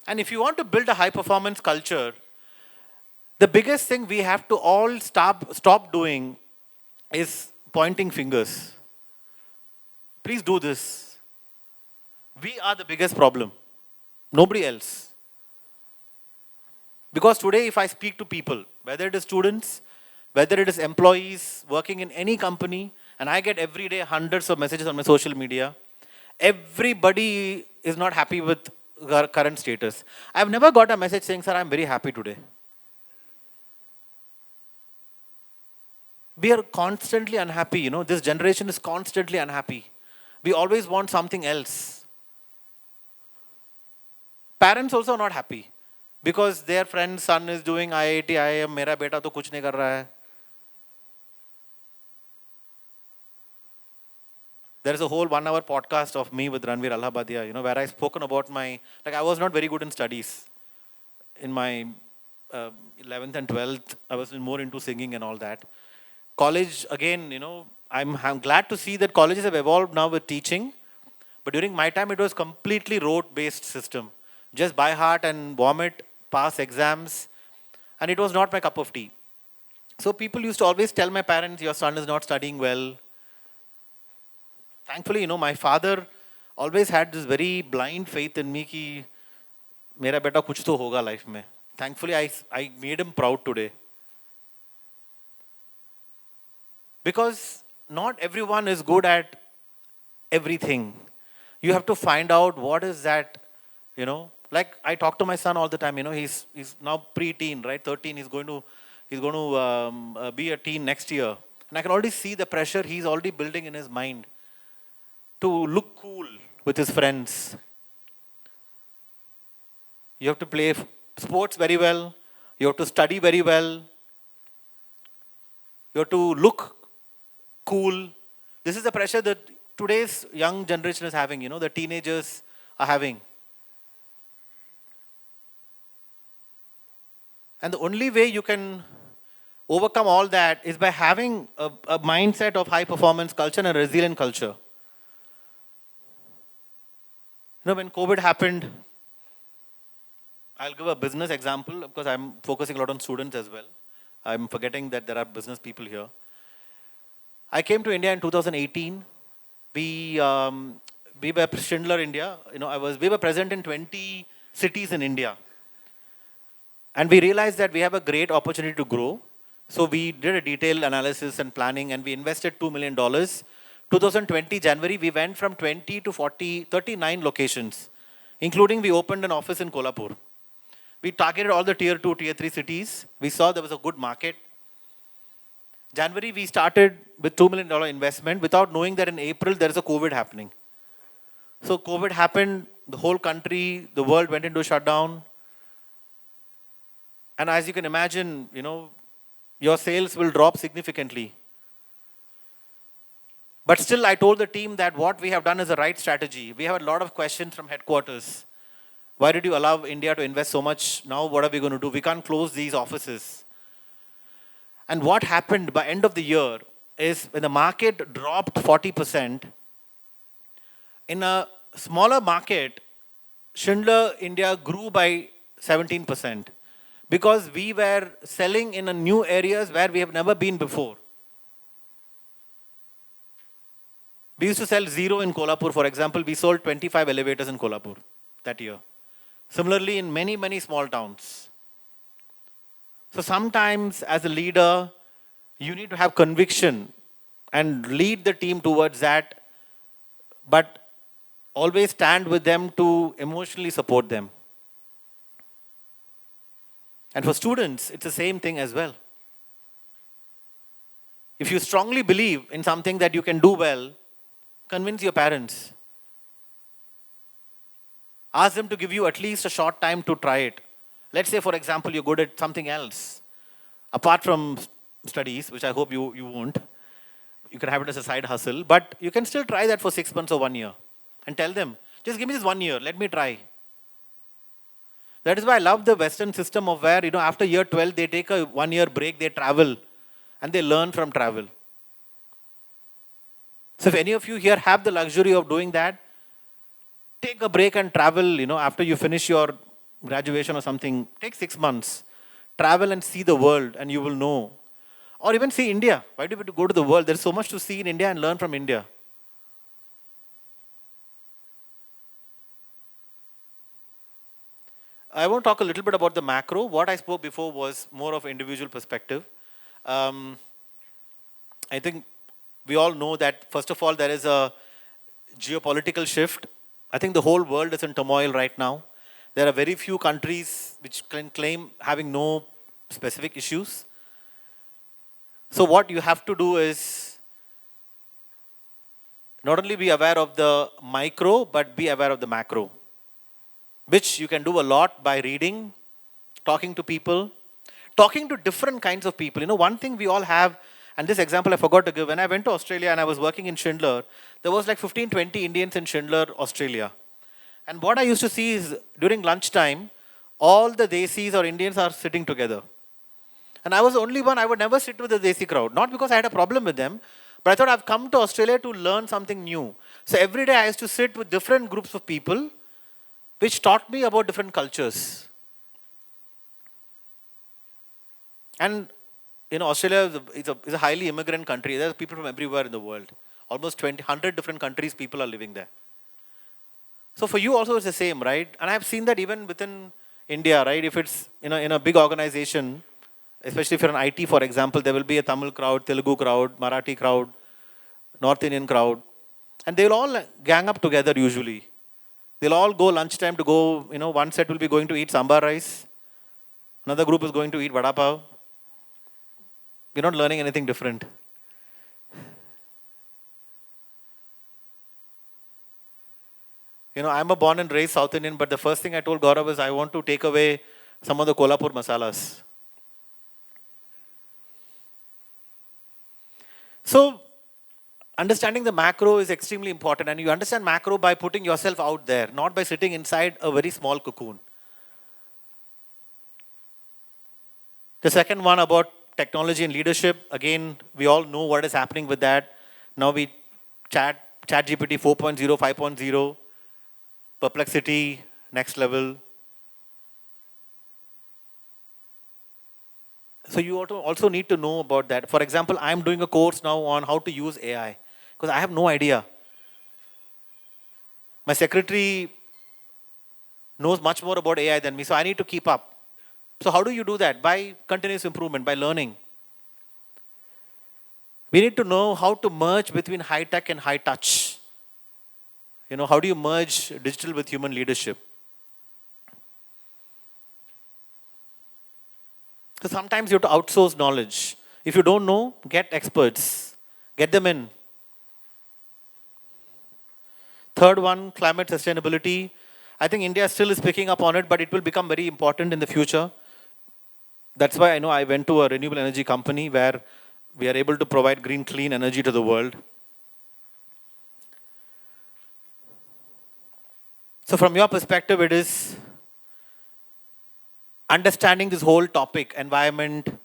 And if you want to build a high performance culture, the biggest thing we have to all stop doing is pointing fingers. Please do this. We are the biggest problem, nobody else. Because today, if I speak to people, whether it is students, whether it is employees working in any company, and I get every day hundreds of messages on my social media, everybody is not happy with our current status. I've never got a message saying, sir, I'm very happy today. We are constantly unhappy, this generation is constantly unhappy. We always want something else. Parents also are not happy because their friend's son is doing IIT, IIM, mera beta to kuch nahi kar raha hai. There is a whole 1 hour podcast of me with Ranveer Allahabadia, where I spoken about I was not very good in studies. In my 11th and 12th, I was more into singing and all that. College, again, I'm glad to see that colleges have evolved now with teaching. But during my time, it was completely rote-based system. Just by heart and vomit, pass exams. And it was not my cup of tea. So people used to always tell my parents, your son is not studying well. Thankfully, my father always had this very blind faith in me कि मेरा बेटा कुछ तो होगा life में. Thankfully, I made him proud today. Because not everyone is good at everything. You have to find out what is that, Like I talk to my son all the time, he's now pre-teen, right? 13, he's going to be a teen next year. And I can already see the pressure he's already building in his mind to look cool with his friends. You have to play sports very well. You have to study very well. You have to look cool. This is the pressure that today's young generation is having, the teenagers are having. And the only way you can overcome all that is by having a mindset of high performance culture and a resilient culture. When COVID happened, I'll give a business example because I'm focusing a lot on students as well. I'm forgetting that there are business people here. I came to India in 2018. We were Schindler India. We were present in 20 cities in India. And we realized that we have a great opportunity to grow. So we did a detailed analysis and planning and we invested $2 million. 2020 January, we went from 20 to 39 locations, including we opened an office in Kolhapur. We targeted all the tier 2, tier 3 cities. We saw there was a good market. January, we started with $2 million investment without knowing that in April, there is a COVID happening. So COVID happened, the whole country, the world went into shutdown. And as you can imagine, your sales will drop significantly. But still, I told the team that what we have done is the right strategy. We have a lot of questions from headquarters. Why did you allow India to invest so much? Now what are we going to do? We can't close these offices. And what happened by end of the year is when the market dropped 40%, in a smaller market, Schindler India grew by 17% because we were selling in a new areas where we have never been before. We used to sell zero in Kolhapur, for example. We sold 25 elevators in Kolhapur that year. Similarly, in many, many small towns. So sometimes as a leader, you need to have conviction and lead the team towards that, but always stand with them to emotionally support them. And for students, it's the same thing as well. If you strongly believe in something that you can do well, convince your parents. Ask them to give you at least a short time to try it. Let's say, for example, you're good at something else, apart from studies, which I hope you won't. You can have it as a side hustle, but you can still try that for 6 months or 1 year and tell them, just give me this 1 year, let me try. That is why I love the Western system of where, after year 12, they take a 1 year break, they travel, and they learn from travel. So if any of you here have the luxury of doing that, take a break and travel, after you finish your graduation or something, take 6 months. Travel and see the world and you will know. Or even see India. Why do we have to go to the world? There's so much to see in India and learn from India. I want to talk a little bit about the macro. What I spoke before was more of individual perspective. I think we all know that, first of all, there is a geopolitical shift. I think the whole world is in turmoil right now. There are very few countries which can claim having no specific issues. So what you have to do is not only be aware of the micro, but be aware of the macro, which you can do a lot by reading, talking to people, talking to different kinds of people. One thing we all have, and this example I forgot to give, when I went to Australia and I was working in Schindler, there was like 15, 20 Indians in Schindler, Australia. And what I used to see is during lunchtime, all the Desis or Indians are sitting together. And I was the only one, I would never sit with the Desi crowd. Not because I had a problem with them, but I thought I've come to Australia to learn something new. So every day I used to sit with different groups of people, which taught me about different cultures. And Australia is a highly immigrant country. There are people from everywhere in the world. Almost 100 different countries, people are living there. So for you also it's the same, right? And I've seen that even within India, right? If it's in a big organization, especially if you're an IT, for example, there will be a Tamil crowd, Telugu crowd, Marathi crowd, North Indian crowd. And they'll all gang up together usually. They'll all go lunchtime to go, one set will be going to eat sambar rice. Another group is going to eat vada pav. We're not learning anything different. I'm a born and raised South Indian, but the first thing I told Gaurav is I want to take away some of the Kolhapur masalas. So, understanding the macro is extremely important, and you understand macro by putting yourself out there, not by sitting inside a very small cocoon. The second one about technology and leadership, again, we all know what is happening with that. Now we ChatGPT 4.0, 5.0, Perplexity, next level. So you also need to know about that. For example, I'm doing a course now on how to use AI, because I have no idea. My secretary knows much more about AI than me, so I need to keep up. So how do you do that? By continuous improvement, by learning. We need to know how to merge between high tech and high touch. How do you merge digital with human leadership? So sometimes you have to outsource knowledge. If you don't know, get experts. Get them in. Third one, climate sustainability. I think India still is picking up on it, but it will become very important in the future. That's why I went to a renewable energy company where we are able to provide green, clean energy to the world. So from your perspective, it is understanding this whole topic, environment,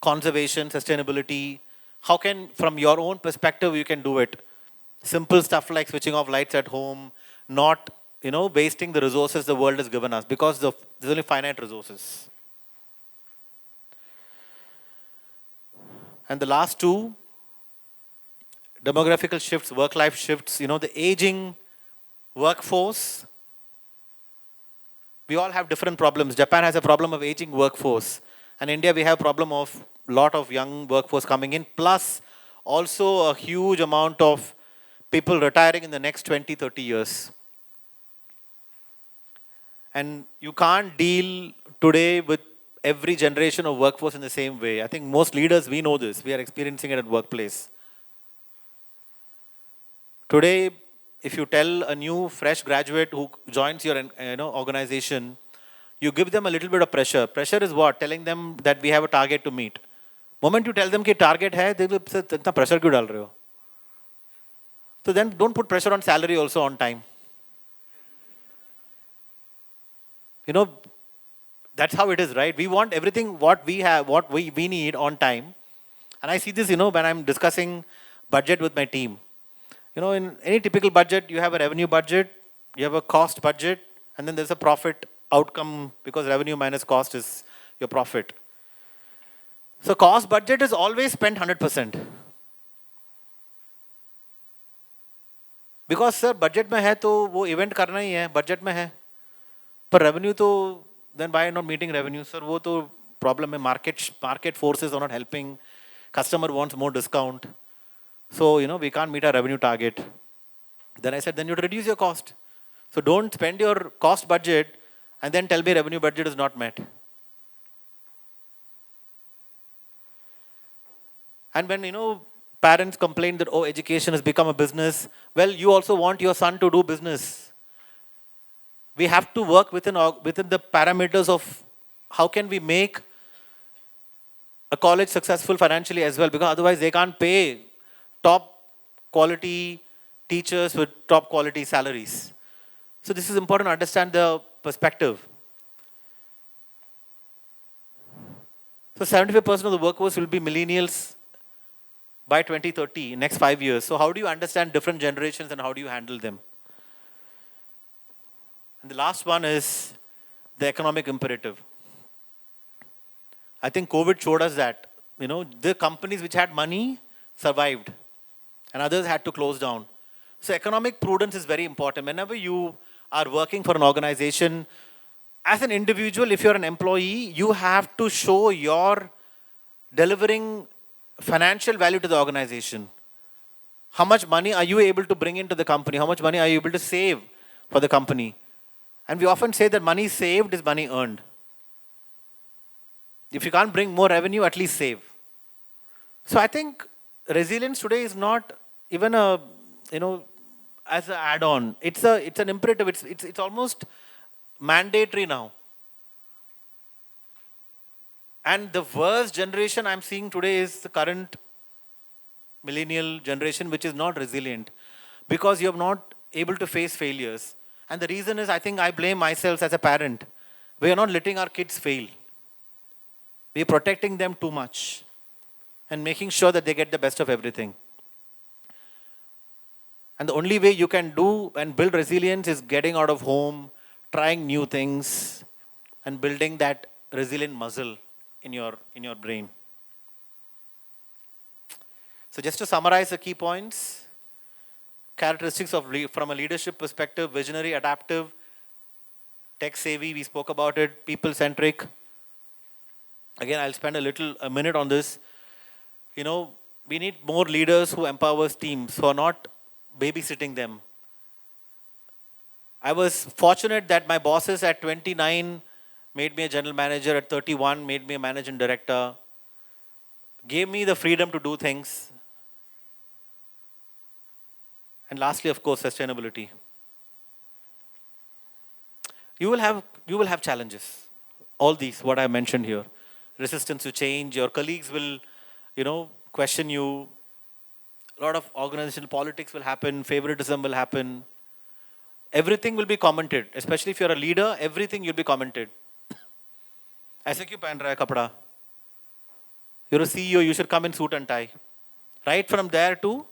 conservation, sustainability. How can, from your own perspective, you can do it? Simple stuff like switching off lights at home, not wasting the resources the world has given us, because there's only finite resources. And the last two, demographical shifts, work-life shifts, the aging workforce. We all have different problems. Japan has a problem of aging workforce. And India, we have a problem of lot of young workforce coming in, plus also a huge amount of people retiring in the next 20, 30 years. And you can't deal today with every generation of workforce in the same way. I think most leaders, we know this. We are experiencing it at workplace. Today, if you tell a new fresh graduate who joins your organization, you give them a little bit of pressure. Pressure is what? Telling them that we have a target to meet. Moment you tell them कि target hai, they will say, "इतना pressure क्यों डाल रहे हो?" So then don't put pressure on salary also on time. That's how it is, right? We want everything what we have, what we need on time. And I see this, when I'm discussing budget with my team. In any typical budget, you have a revenue budget, you have a cost budget, and then there's a profit outcome because revenue minus cost is your profit. So cost budget is always spent 100%. Because sir, budget में है तो वो event करना ही है, budget में है. पर revenue तो then why not meeting revenue? Sir, वो तो problem है. Market forces are not helping. Customer wants more discount. So, we can't meet our revenue target. Then I said, then you reduce your cost. So don't spend your cost budget and then tell me revenue budget is not met. And when, parents complain that, education has become a business, well, you also want your son to do business. We have to work within the parameters of how can we make a college successful financially as well, because otherwise they can't pay top quality teachers with top quality salaries. So this is important to understand the perspective. So 75% of the workforce will be millennials by 2030, next 5 years. So how do you understand different generations and how do you handle them? And the last one is the economic imperative. I think COVID showed us that, the companies which had money survived and others had to close down. So economic prudence is very important. Whenever you are working for an organization, as an individual, if you're an employee, you have to show you're delivering financial value to the organization. How much money are you able to bring into the company? How much money are you able to save for the company? And we often say that money saved is money earned. If you can't bring more revenue, at least save. So I think resilience today is not even a, as an add-on. It's an imperative. It's almost mandatory now. And the worst generation I'm seeing today is the current millennial generation, which is not resilient because you're not able to face failures. And the reason is, I think I blame myself as a parent. We are not letting our kids fail. We are protecting them too much and making sure that they get the best of everything. And the only way you can do and build resilience is getting out of home, trying new things, and building that resilient muscle in your brain. So just to summarize the key points, characteristics from a leadership perspective: visionary, adaptive, tech savvy, we spoke about it, people-centric. Again, I'll spend a minute on this. We need more leaders who empower teams, who are not babysitting them. I was fortunate that my bosses at 29 made me a general manager, at 31 made me a managing director, gave me the freedom to do things. And lastly, of course, sustainability. You will have challenges. All these, what I mentioned here. Resistance to change, your colleagues will, question you. A lot of organizational politics will happen, favoritism will happen. Everything will be commented, especially if you're a leader, everything will be commented. ऐसे क्यों पहन रहा है कपड़ा? You're a CEO, you should come in suit and tie. Right from there to,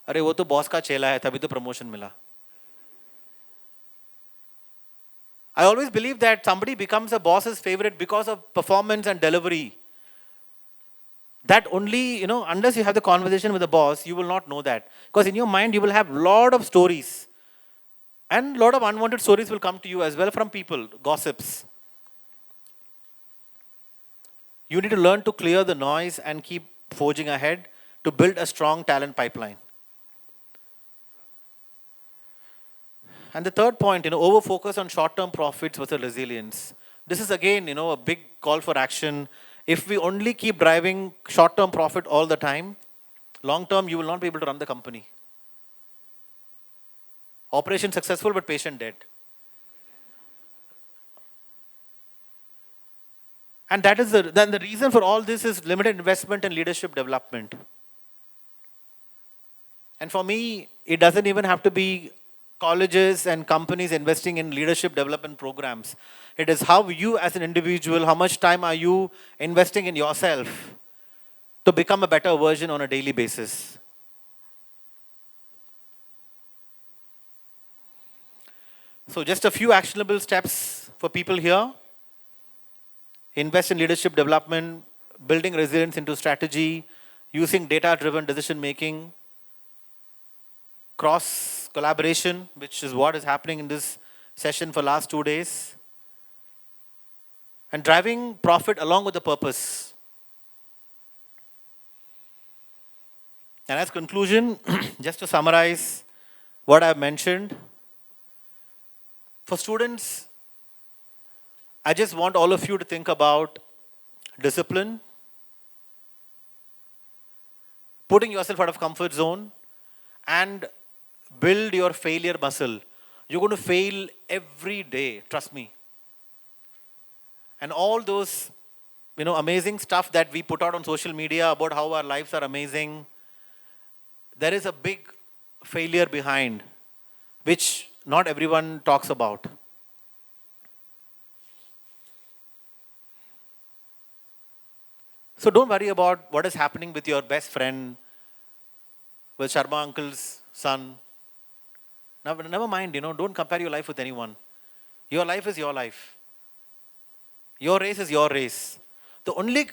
अरे वो तो boss का चेला है, तभी तो promotion मिला. I always believe that somebody becomes a boss's favorite because of performance and delivery. That only, unless you have the conversation with the boss, you will not know that. Because in your mind, you will have lot of stories. And lot of unwanted stories will come to you as well from people, gossips. You need to learn to clear the noise and keep forging ahead to build a strong talent pipeline. And the third point, over focus on short-term profits versus resilience. This is again, a big call for action. If we only keep driving short-term profit all the time, long-term you will not be able to run the company. Operation successful but patient dead. And that is then the reason for all this is limited investment in leadership development. And for me, it doesn't even have to be colleges and companies investing in leadership development programs. It is how you as an individual, how much time are you investing in yourself to become a better version on a daily basis. So just a few actionable steps for people here. Invest in leadership development, building resilience into strategy, using data-driven decision making, cross collaboration, which is what is happening in this session for last 2 days, and driving profit along with the purpose. And as conclusion, just to summarize what I've mentioned, for students, I just want all of you to think about discipline, putting yourself out of comfort zone, and build your failure muscle. You're going to fail every day, trust me. And all those, amazing stuff that we put out on social media about how our lives are amazing, there is a big failure behind, which not everyone talks about. So don't worry about what is happening with your best friend, with Sharma uncle's son. Never mind, don't compare your life with anyone. Your life is your life. Your race is your race.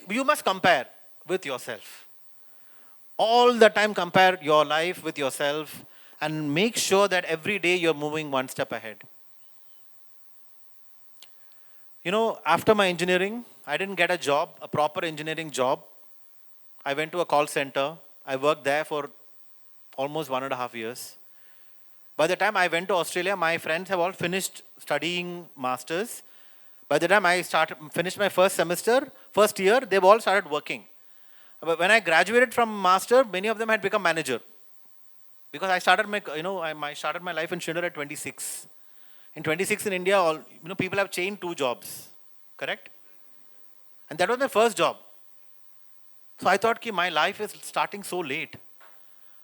You must compare with yourself. All the time compare your life with yourself and make sure that every day you're moving one step ahead. After my engineering, I didn't get a job, a proper engineering job. I went to a call center. I worked there for almost 1.5 years. By the time I went to Australia, my friends have all finished studying masters. By the time I finished my first year, they've all started working. But when I graduated from master, many of them had become manager. Because I started my life in Schindler at 26. In 26 in India, people have changed 2 jobs, correct? And that was my first job. So I thought my life is starting so late.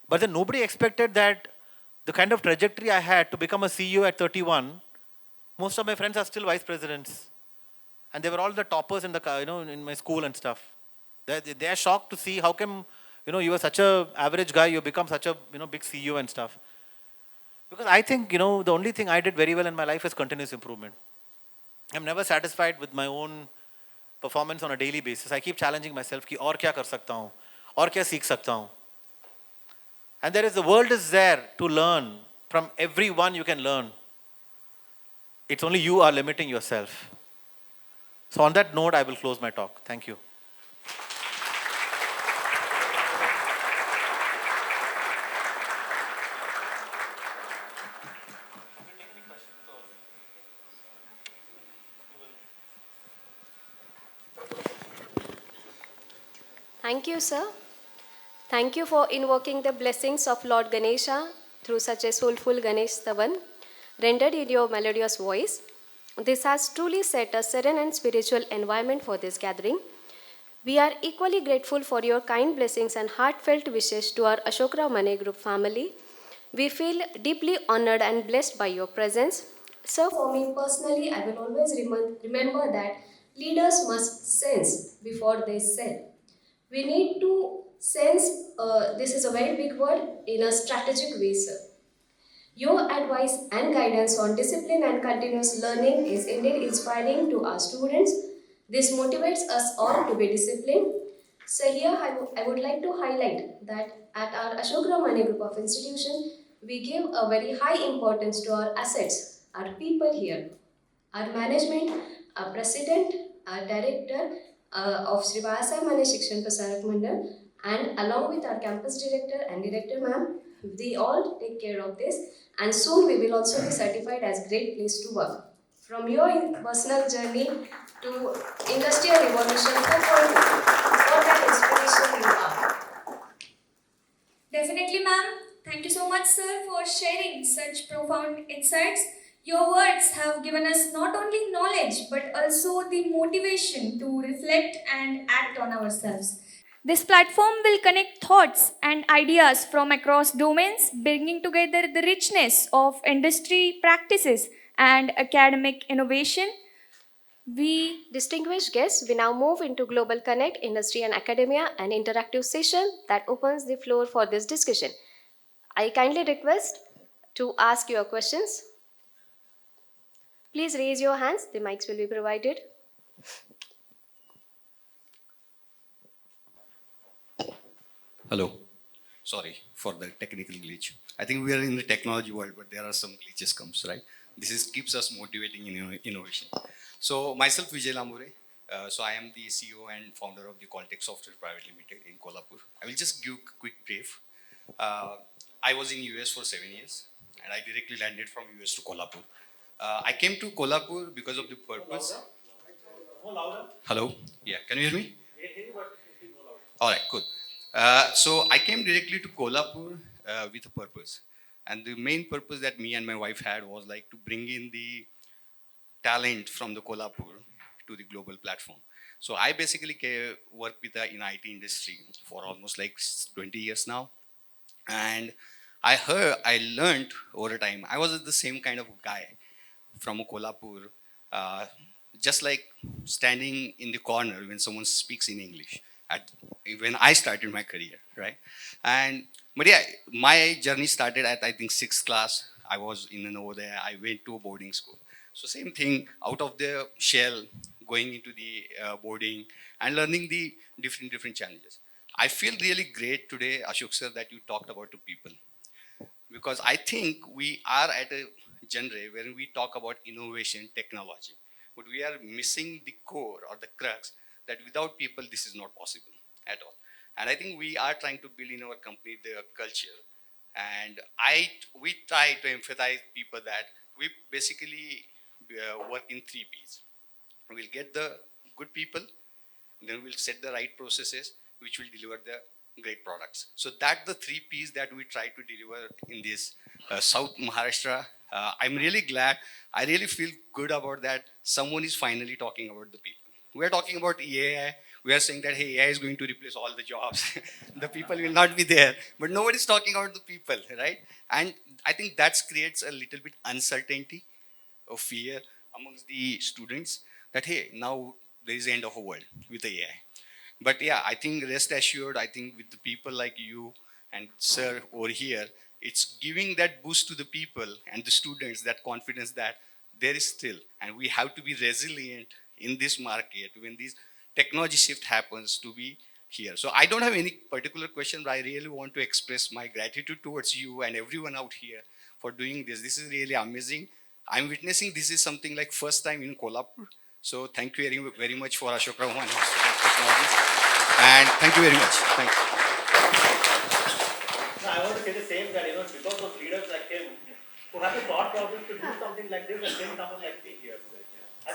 But then nobody expected that the kind of trajectory I had to become a CEO at 31, most of my friends are still vice presidents. And they were all the toppers in in my school and stuff. They are shocked to see how come, you were such a average guy, you become such a, big CEO and stuff. Because I think, the only thing I did very well in my life is continuous improvement. I'm never satisfied with my own performance on a daily basis. I keep challenging myself, कि और क्या कर सकता हूँ, और क्या सीख सकता हूँ. And the world is there to learn. From everyone you can learn. It's only you are limiting yourself. So on that note, I will close my talk. Thank you. Thank you, sir. Thank you for invoking the blessings of Lord Ganesha through such a soulful Ganesh Stavan, rendered in your melodious voice. This has truly set a serene and spiritual environment for this gathering. We are equally grateful for your kind blessings and heartfelt wishes to our Ashokra Mane Group family. We feel deeply honored and blessed by your presence. Sir, for me personally, I will always remember that leaders must sense before they sell. We need to sense, this is a very big word, in a strategic way, sir. Your advice and guidance on discipline and continuous learning is indeed inspiring to our students. This motivates us all to be disciplined. So here I would like to highlight that at our Ashok Ramane group of institutions, we give a very high importance to our assets, our people here, our management, our president, our director of Sri Vasa Mane Shikshan Prasarak Mandal, and along with our campus director and director ma'am, they all take care of this, and soon we will also be certified as great place to work. From your personal journey to industrial revolution 2.0, what an inspiration you are. Definitely, ma'am. Thank you so much, sir, for sharing such profound insights. Your words have given us not only knowledge but also the motivation to reflect and act on ourselves. This platform will connect thoughts and ideas from across domains, bringing together the richness of industry practices and academic innovation. Distinguished guests, we now move into Global Connect, Industry and Academia, an interactive session that opens the floor for this discussion. I kindly request to ask your questions. Please raise your hands, the mics will be provided. Hello. Sorry for the technical glitch. I think we are in the technology world, but there are some glitches comes, right? This is keeps us motivating in innovation. So myself, Vijay Lamure. So I am the CEO and founder of the Qualtech Software Private Limited in Kolhapur. I will just give a quick brief. I was in US for 7 years, and I directly landed from US to Kolhapur. I came to Kolhapur because of the purpose. Hello. Yeah. Can you hear me? All right, good. So I came directly to Kolhapur with a purpose. And the main purpose that me and my wife had was like to bring in the talent from the Kolhapur to the global platform. So I basically work with the in IT industry for almost like 20 years now. And I learned over time, I was the same kind of guy from Kolhapur, uh, just like standing in the corner when someone speaks in English when I started my career, right? And but yeah, my journey started at I think sixth class. I was in and over there. I went to a boarding school. So same thing out of the shell, going into the boarding and learning the different challenges. I feel really great today, Ashok sir, that you talked about to people because I think we are at a genre where we talk about innovation technology, but we are missing the core or the crux that without people this is not possible at all. And I think we are trying to build in our company the culture, and we try to emphasize people that we basically work in three P's. We'll get the good people, then we'll set the right processes which will deliver the great products. So that's the three P's that we try to deliver in this South Maharashtra. I'm really glad. I really feel good about that. Someone is finally talking about the people. We are talking about AI. We are saying that hey, AI is going to replace all the jobs. The people will not be there, but nobody's talking about the people, right? And I think that creates a little bit uncertainty of fear amongst the students that hey, now there is the end of a world with AI. But yeah, I think rest assured, I think with the people like you and sir over here, it's giving that boost to the people and the students, that confidence that there is still, and we have to be resilient in this market when this technology shift happens to be here. So I don't have any particular question, but I really want to express my gratitude towards you and everyone out here for doing this. This is really amazing. I'm witnessing this is something like first time in Kolhapur. So thank you very much for Ashok Raman Institute of Technologies. And thank you very much. Thank you. No, I want to say the same that, because of leaders like him who have the thought process to do something like this and bring someone like me here. I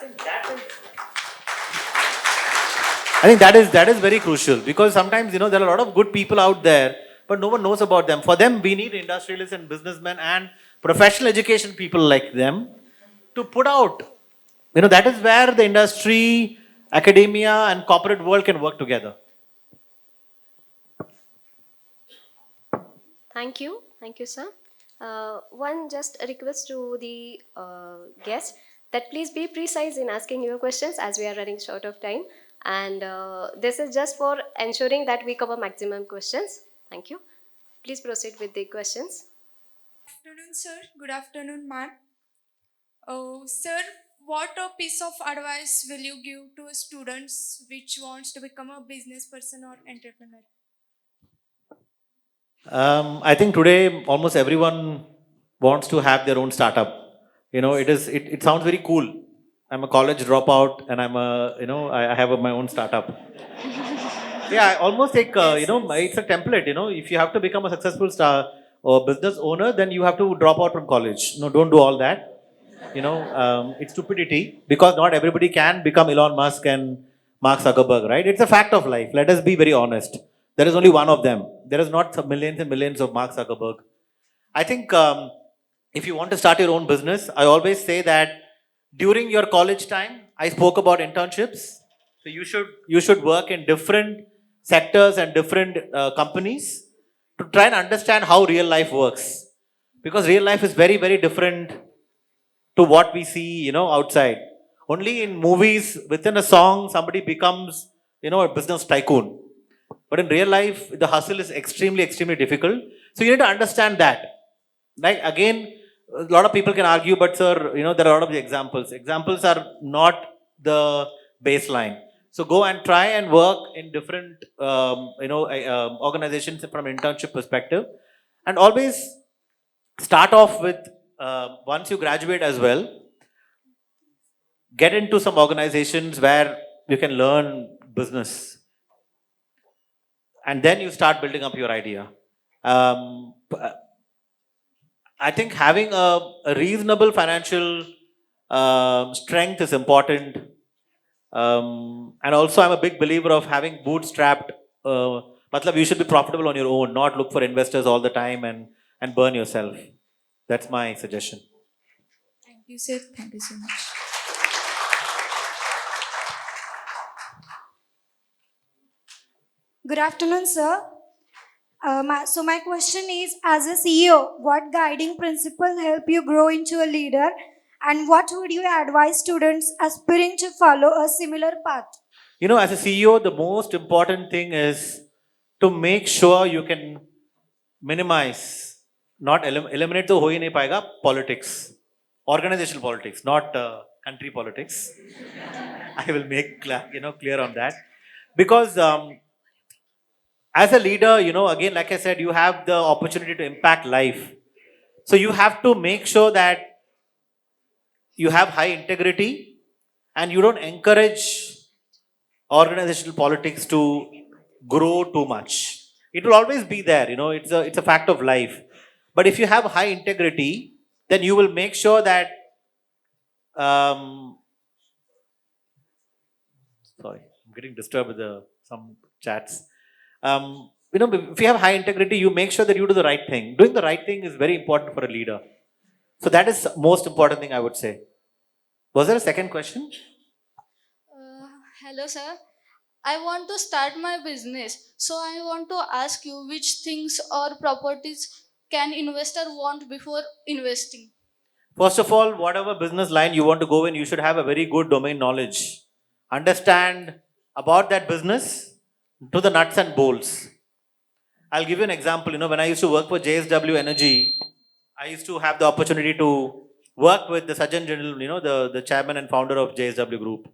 think that is very crucial because sometimes, there are a lot of good people out there, but no one knows about them. For them, we need industrialists and businessmen and professional education people like them to put out. That is where the industry, academia, and corporate world can work together. Thank you, sir. One just a request to the guests that please be precise in asking your questions as we are running short of time. And this is just for ensuring that we cover maximum questions. Thank you. Please proceed with the questions. Good afternoon, sir. Good afternoon, ma'am. Sir, what a piece of advice will you give to students which wants to become a business person or entrepreneur? I think today almost everyone wants to have their own startup. It sounds very cool. I'm a college dropout and I have my own startup. Yeah, I almost take, it's a template, if you have to become a successful star or business owner, then you have to drop out from college. No, don't do all that. It's stupidity because not everybody can become Elon Musk and Mark Zuckerberg, right? It's a fact of life. Let us be very honest. There is only one of them. There is not some millions and millions of Mark Zuckerberg. I think if you want to start your own business, I always say that during your college time, I spoke about internships. So you should work in different sectors and different companies to try and understand how real life works. Because real life is very, very different to what we see, outside. Only in movies, within a song, somebody becomes, a business tycoon. But in real life, the hustle is extremely, extremely difficult. So you need to understand that. Like again, a lot of people can argue, but sir, there are a lot of examples. Examples are not the baseline. So go and try and work in different, organizations from internship perspective, and always start off with once you graduate as well, get into some organizations where you can learn business, and then you start building up your idea. I think having a reasonable financial strength is important. And also, I'm a big believer of having bootstrapped. Matlab, you should be profitable on your own, not look for investors all the time and burn yourself. That's my suggestion. Thank you, sir. Thank you so much. Good afternoon, sir. My question is, as a CEO, what guiding principle help you grow into a leader, and what would you advise students aspiring to follow a similar path? As a CEO, the most important thing is to make sure you can minimize, not eliminate तो हो ही नहीं पाएगा politics, organizational politics, not country politics. I will make clear on that, because as a leader, again, like I said, you have the opportunity to impact life. So you have to make sure that you have high integrity and you don't encourage organizational politics to grow too much. It will always be there, it's a fact of life. But if you have high integrity, then you will make sure that sorry, I'm getting disturbed with some chats. If you have high integrity, you make sure that you do the right thing. Doing the right thing is very important for a leader. So that is most important thing I would say. Was there a second question? Hello, sir. I want to start my business. So I want to ask you which things or properties can investor want before investing? First of all, whatever business line you want to go in, you should have a very good domain knowledge. Understand about that business to the nuts and bolts. I'll give you an example. When I used to work for JSW Energy, I used to have the opportunity to work with the Surgeon General, the chairman and founder of JSW Group.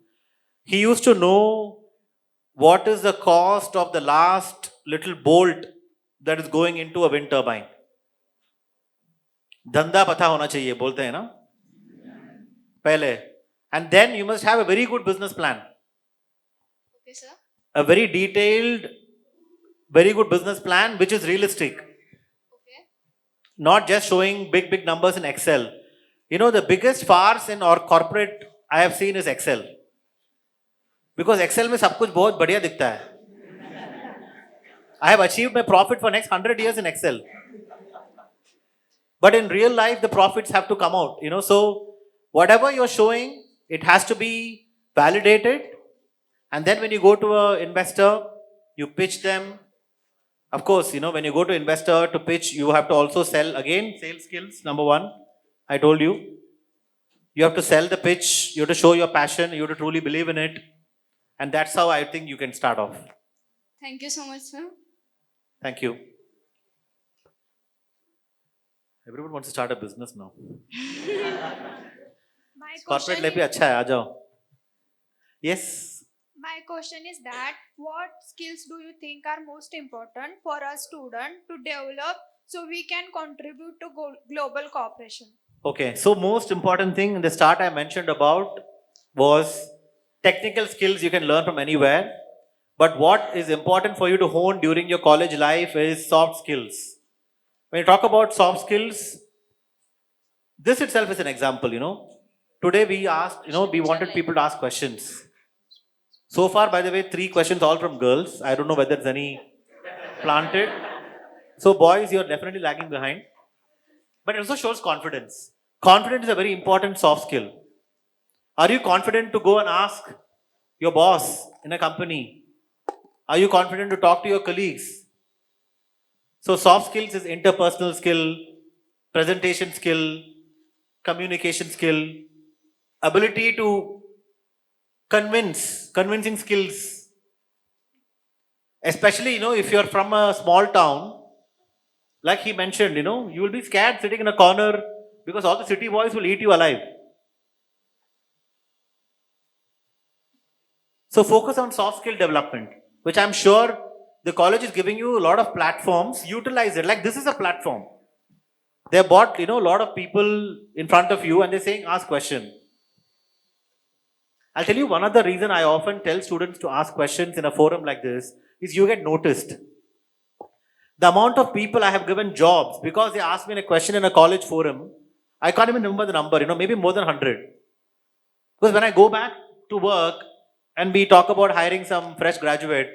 He used to know what is the cost of the last little bolt that is going into a wind turbine. धंधा पता होना चाहिए बोलते हैं ना पहले, and then you must have a very good business plan. Okay, sir. A very detailed, very good business plan which is realistic. Okay. Not just showing big numbers in Excel. The biggest farce in our corporate I have seen is Excel. Because Excel में सब कुछ बहुत बढ़िया दिखता है. I have achieved my profit for next 100 years in Excel. But in real life, the profits have to come out, so whatever you're showing, it has to be validated. And then when you go to an investor, you pitch them. Of course, when you go to investor to pitch, you have to also sell, again, sales skills, number one. I told you. You have to sell the pitch, you have to show your passion, you have to truly believe in it. And that's how I think you can start off. Thank you so much, sir. Thank you. Everyone wants to start a business now. My Corporate life भी अच्छा है, आ जाओ. Yes. My question is that what skills do you think are most important for a student to develop so we can contribute to global cooperation? Okay, so most important thing in the start I mentioned about was technical skills you can learn from anywhere. But what is important for you to hone during your college life is soft skills. When you talk about soft skills, this itself is an example, Today we asked, we wanted people to ask questions. So far, by the way, 3 questions all from girls. I don't know whether there's any planted. So boys, you're definitely lagging behind. But it also shows confidence. Confidence is a very important soft skill. Are you confident to go and ask your boss in a company? Are you confident to talk to your colleagues? So soft skills is interpersonal skill, presentation skill, communication skill, ability to convincing skills. Especially, if you're from a small town, like he mentioned, you will be scared sitting in a corner because all the city boys will eat you alive. So focus on soft skill development, which I'm sure the college is giving you a lot of platforms. Utilize it. Like this is a platform. They bought, a lot of people in front of you and they're saying, ask question. I'll tell you one other reason I often tell students to ask questions in a forum like this is you get noticed. The amount of people I have given jobs because they asked me a question in a college forum, I can't even remember the number, maybe more than 100. Because when I go back to work and we talk about hiring some fresh graduate,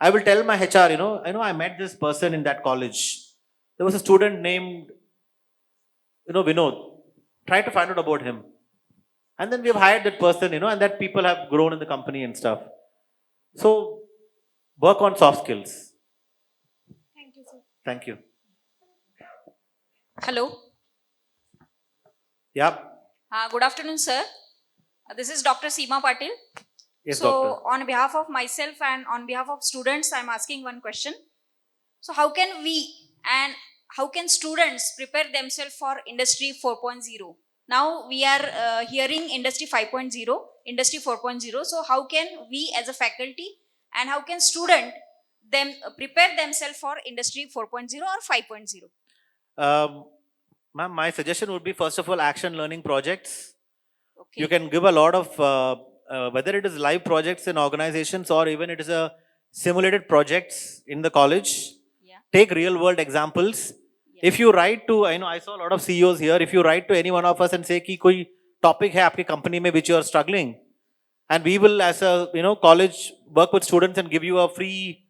I will tell my HR, I met this person in that college. There was a student named, Vinod. Try to find out about him. And then we've hired that person, and that people have grown in the company and stuff. So work on soft skills. Thank you, sir. Thank you. Hello. Yeah. Good afternoon, sir. This is Dr. Seema Patil. Yes, so, doctor. on behalf of myself and on behalf of students, I'm asking one question. So, how can we and how can students prepare themselves for Industry 4.0? Now, we are hearing Industry 5.0, Industry 4.0. So, how can we as a faculty and how can students prepare themselves for Industry 4.0 or 5.0? Ma'am, my suggestion would be first of all action learning projects. Okay. You can give a lot of whether it is live projects in organizations or even it is a simulated projects in the college. Yeah. Take real world examples. Yeah. If you write to, I saw a lot of CEOs here. If you write to any one of us and say कि कोई topic है आपकी company में which you are struggling, and we will as a college work with students and give you a free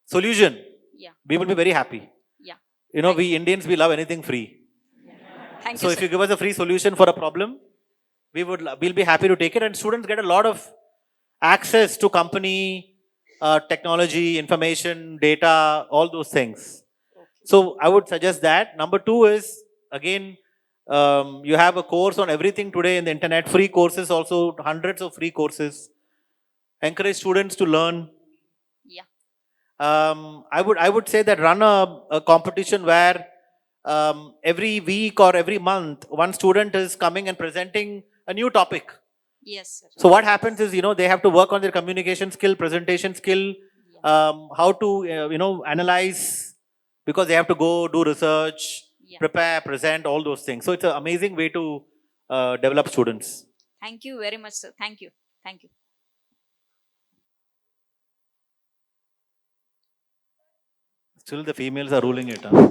solution. Yeah. We will be very happy. Yeah. We Indians, we love anything free. Thank So you, if sir. you give us a free solution for a problem, we'll be happy to take it, and students get a lot of access to company, technology, information, data, all those things. Okay. So I would suggest that. Number 2 is, again, you have a course on everything today in the internet, free courses also, hundreds of free courses. Encourage students to learn. Yeah. I would say that run a competition where every week or every month, one student is coming and presenting a new topic. Yes, sir. So what happens is, they have to work on their communication skill, presentation skill, how to, analyze, because they have to go do research, prepare, present, all those things. So it's an amazing way to develop students. Thank you very much, sir. Thank you. Thank you. Still the females are ruling it. Huh?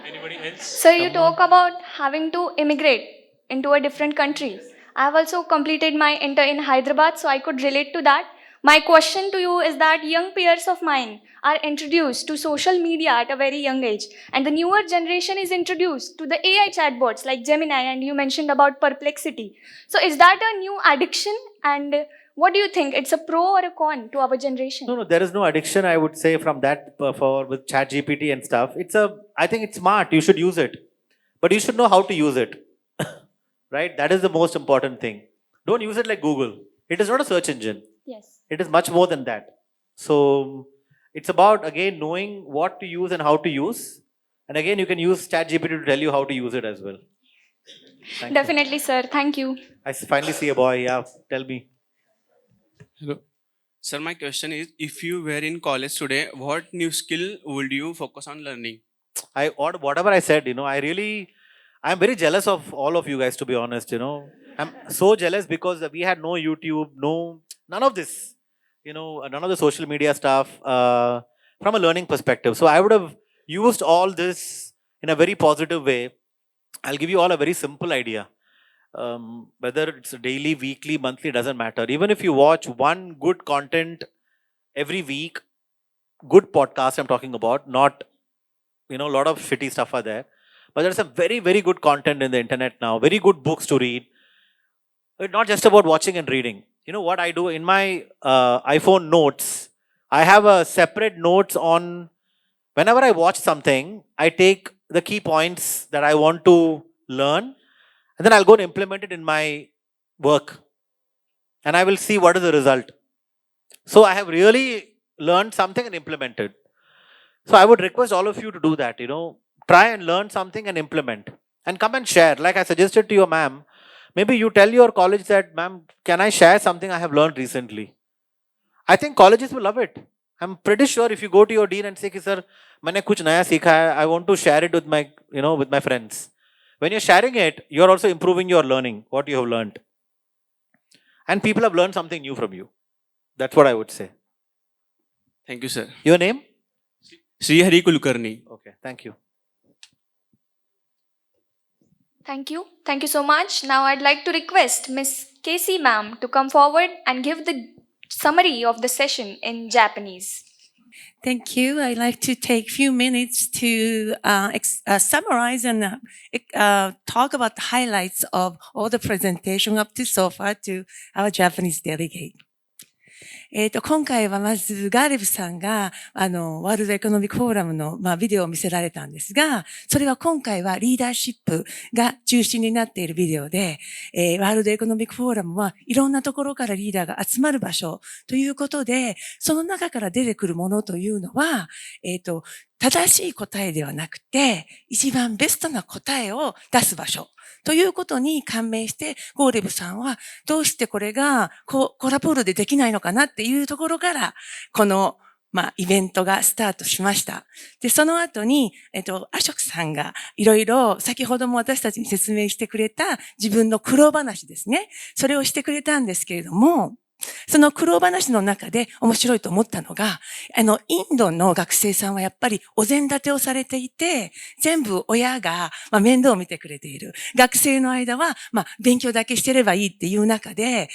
Anybody else? So you talk about having to immigrate into a different country. I have also completed my inter in Hyderabad, so I could relate to that. My question to you is that young peers of mine are introduced to social media at a very young age, and the newer generation is introduced to the AI chatbots like Gemini, and you mentioned about Perplexity. So is that a new addiction, and what do you think? It's a pro or a con to our generation? No, there is no addiction, I would say, from that for with chat GPT and stuff. I think it's smart. You should use it, but you should know how to use it. Right? That is the most important thing. Don't use it like Google. It is not a search engine. Yes. It is much more than that. So it's about, again, knowing what to use and how to use. And again, you can use ChatGPT to tell you how to use it as well. Thank Definitely, sir. Thank you. I finally see a boy. Yeah, tell me. Hello. Sir, my question is, if you were in college today, what new skill would you focus on learning? Whatever I said, I'm very jealous of all of you guys, to be honest. I'm so jealous because we had no YouTube, none of this, none of the social media stuff from a learning perspective. So I would have used all this in a very positive way. I'll give you all a very simple idea. Whether it's daily, weekly, monthly, doesn't matter. Even if you watch one good content every week, good podcast I'm talking about, not, a lot of shitty stuff are there. But there's some very, very good content in the internet now, very good books to read. It's not just about watching and reading. You know what I do in my iPhone notes? I have a separate notes on whenever I watch something, I take the key points that I want to learn and then I'll go and implement it in my work and I will see what is the result. So I have really learned something and implemented. So I would request all of you to do that, try and learn something and implement and come and share. Like I suggested to your ma'am, maybe you tell your college that, ma'am, can I share something I have learned recently? I think colleges will love it. I'm pretty sure if you go to your dean and say, sir, मैंने कुछ नया सीखा है, I want to share it with my friends. When you're sharing it, you're also improving your learning, what you have learned. And people have learned something new from you. That's what I would say. Thank you, sir. Your name? Sri Hari Kulkarni. Okay, thank you. Thank you. Thank you so much. Now I'd like to request Miss Casey ma'am to come forward and give the summary of the session in Japanese. Thank you. I'd like to take a few minutes to summarize and talk about the highlights of all the presentation up to so far to our Japanese delegate. 今回はまずガーレブさんがワールドエコノミックフォーラムのビデオを見せられたんですが、それは今回はリーダーシップが中心になっているビデオで、ワールドエコノミックフォーラムはいろんなところからリーダーが集まる場所ということで、その中から出てくるものというのは、正しい答えではなくて、一番ベストな答えを出す場所ということに感銘して、ゴーレブさんはどうしてこれがコラボールでできないのかなっていうところから、このイベントがスタートしました。で、その後に、アショクさんがいろいろ先ほども私たちに説明してくれた自分の苦労話ですね。それをしてくれたんですけれども、その苦労話の中で面白いと思ったのが、インドの学生さんはやっぱりお膳立てをされていて、全部親が面倒を見てくれている。学生の間は勉強だけしてればいいっていう中で、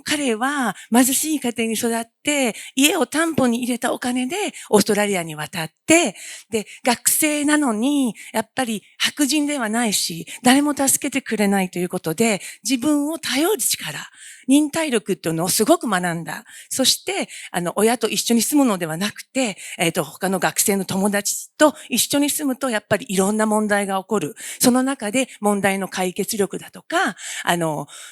彼は貧しい家庭に育って、家を担保に入れたお金でオーストラリアに渡って、で、学生なのに、やっぱり白人ではないし、誰も助けてくれないということで、自分を頼る力、忍耐力っていうのをすごく学んだ。そして、親と一緒に住むのではなくて、他の学生の友達と一緒に住むと、やっぱりいろんな問題が起こる。その中で問題の解決力だとか、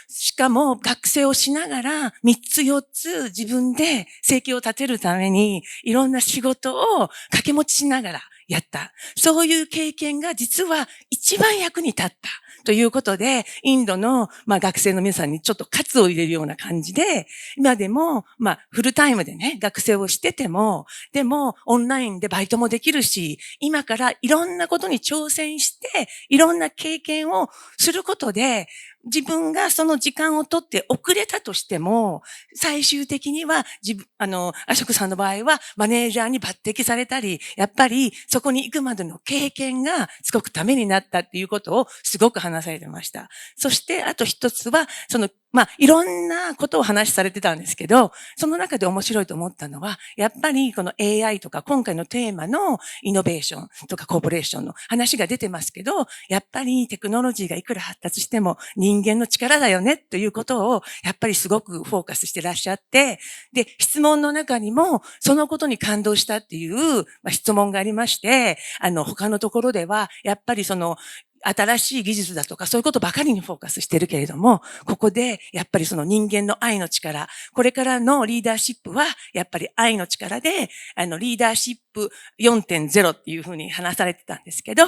しかも学生をしながら、3つ4つ自分で生計を立てるために、いろんな仕事を掛け持ちしながらやった。そういう経験が実は一番役に立った。ということで、インドの、学生の皆さんにちょっと喝を入れるような感じで、今でも、フルタイムでね、学生をしてても、でも、オンラインでバイトもできるし、今からいろんなことに挑戦して、いろんな経験をすることで、自分がその時間をとって遅れたとしても、最終的にはアショクさんの場合はマネージャーに抜擢されたり、やっぱりそこに行くまでの経験がすごくためになったっていうことをすごく話されてました。そしてあと一つは、いろんなことを話されてたんですけど、その中で面白いと思ったのは、やっぱりこの AI とか今回のテーマのイノベーションとかコーポレーションの話が出てますけど、やっぱりテクノロジーがいくら発達しても人間の力だよねということをやっぱりすごくフォーカスしてらっしゃって、で、質問の中にもそのことに感動したっていう質問がありまして、他のところではやっぱり新しい技術だとかそういうことばかりにフォーカスしてるけれども、ここでやっぱりその人間の愛の力、これからのリーダーシップはやっぱり愛の力で、リーダーシップ 4.0 っていうふうに話されてたんですけど、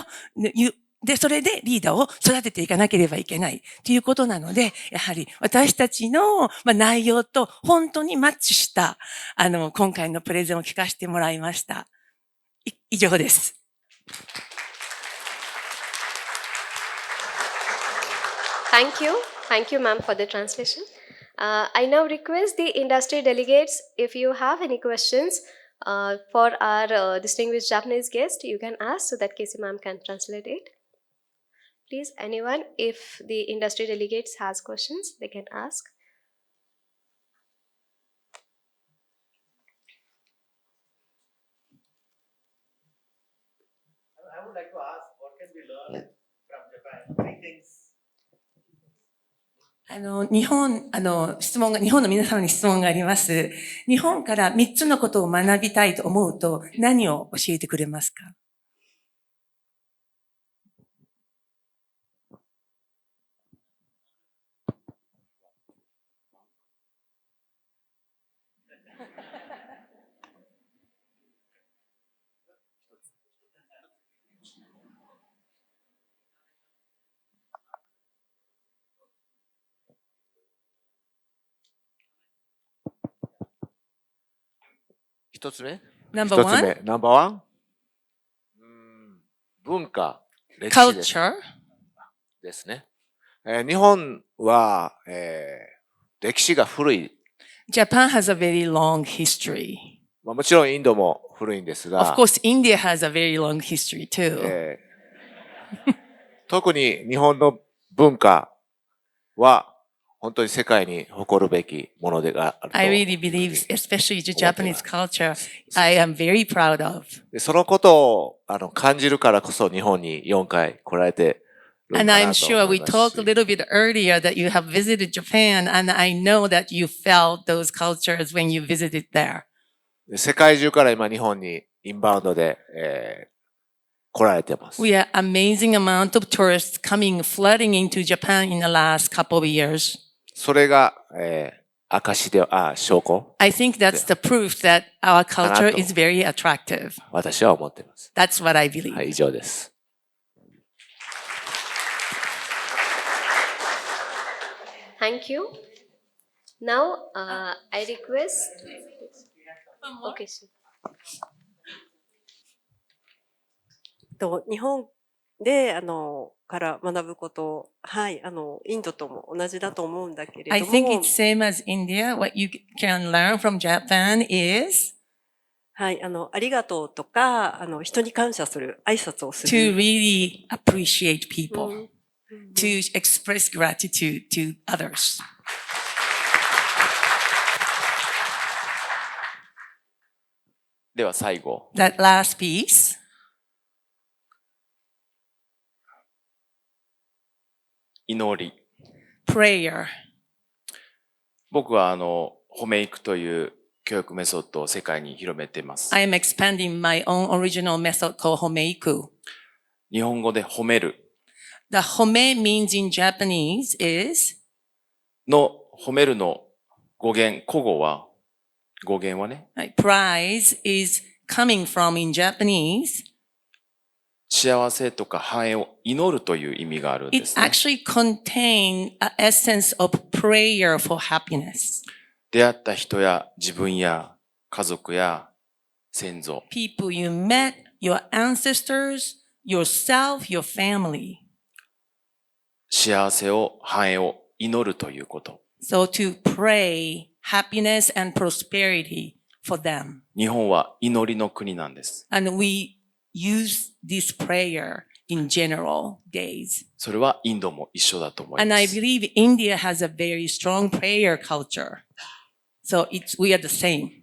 で、それでリーダーを育てていかなければいけないということなので、やはり私たちの内容と本当にマッチした、今回のプレゼンを聞かせてもらいました。以上です。Thank you. Thank you, ma'am, for the translation. I now request the industry delegates, if you have any questions for our distinguished Japanese guest, you can ask so that Casey ma'am can translate it. Please, anyone, if the industry delegates has questions, they can ask. I would like to ask, what can we learn from Japan? Three things. 日本の皆様に質問があります。日本から3つのことを学びたいと思うと何を教えてくれますか？一つ目。Number one. 一つ目。ナンバーワン。文化、歴史です。Culture. ですね。日本は、歴史が古い。Japan has a very long history. もちろんインドも古いんですが。Of course, India has a very long history too. 特に日本の文化は本当に世界に誇るべきものであると。I really believe, especially the Japanese culture, I am very proud of. そのことを感じるからこそ日本に4回来られてる And か I'm なと sure 思い we ます talked a little bit earlier that you have visited Japan, and I know that you felt those cultures when you visited there. 世界中から今日本にインバウンドで、来られてます。We are amazing amount of tourists coming, flooding into Japan in the last couple of years. それが、証で、証拠。I think that's the proof that our culture is very attractive. 私は思っています。That's what I believe. はい、以上です。Thank you. Now, I request. Okay, sir. 日本でから学ぶこと、はい、インドとも同じだと思うんだけれども。I think it's same as India. What you can learn from Japan is はい、ありがとうとか、人に感謝する、挨拶をする。to really appreciate people, to express gratitude to others. では最後。That last piece. 祈り。Prayer. 僕は褒めいくという教育メソッドを世界に広めています。I am expanding my own original method called homeiku. 日本語で褒める。The home means in Japanese is の褒めるの語源、語源はね。Prize is coming from in Japanese. 幸せとか繁栄を祈るという意味があるんで It すね。actually contains an essence of prayer for happiness. 出会った人や自分や家族や先祖。People you met, your ancestors, yourself, your family. 幸せを繁栄を祈るということ。So to pray happiness and prosperity for them. 日本は祈りの国なんです。And we use this prayer in general days. それはインドも一緒だと思います。And I believe India has a very strong prayer culture. So we are the same.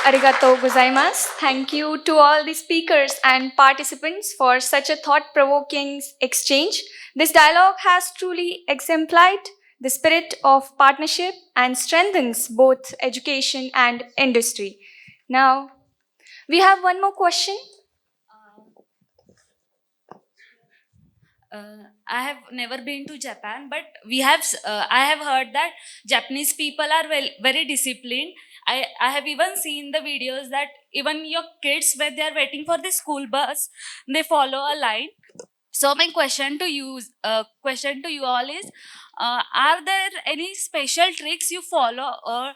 ありがとうございます。Thank you to all the speakers and participants for such a thought-provoking exchange. This dialogue has truly exemplified the spirit of partnership and strengthens both education and industry. Now, we have one more question. I have never been to Japan, but I have heard that Japanese people are very disciplined. I have even seen the videos that even your kids, when they are waiting for the school bus, they follow a line. So my question to you all is, are there any special tricks you follow or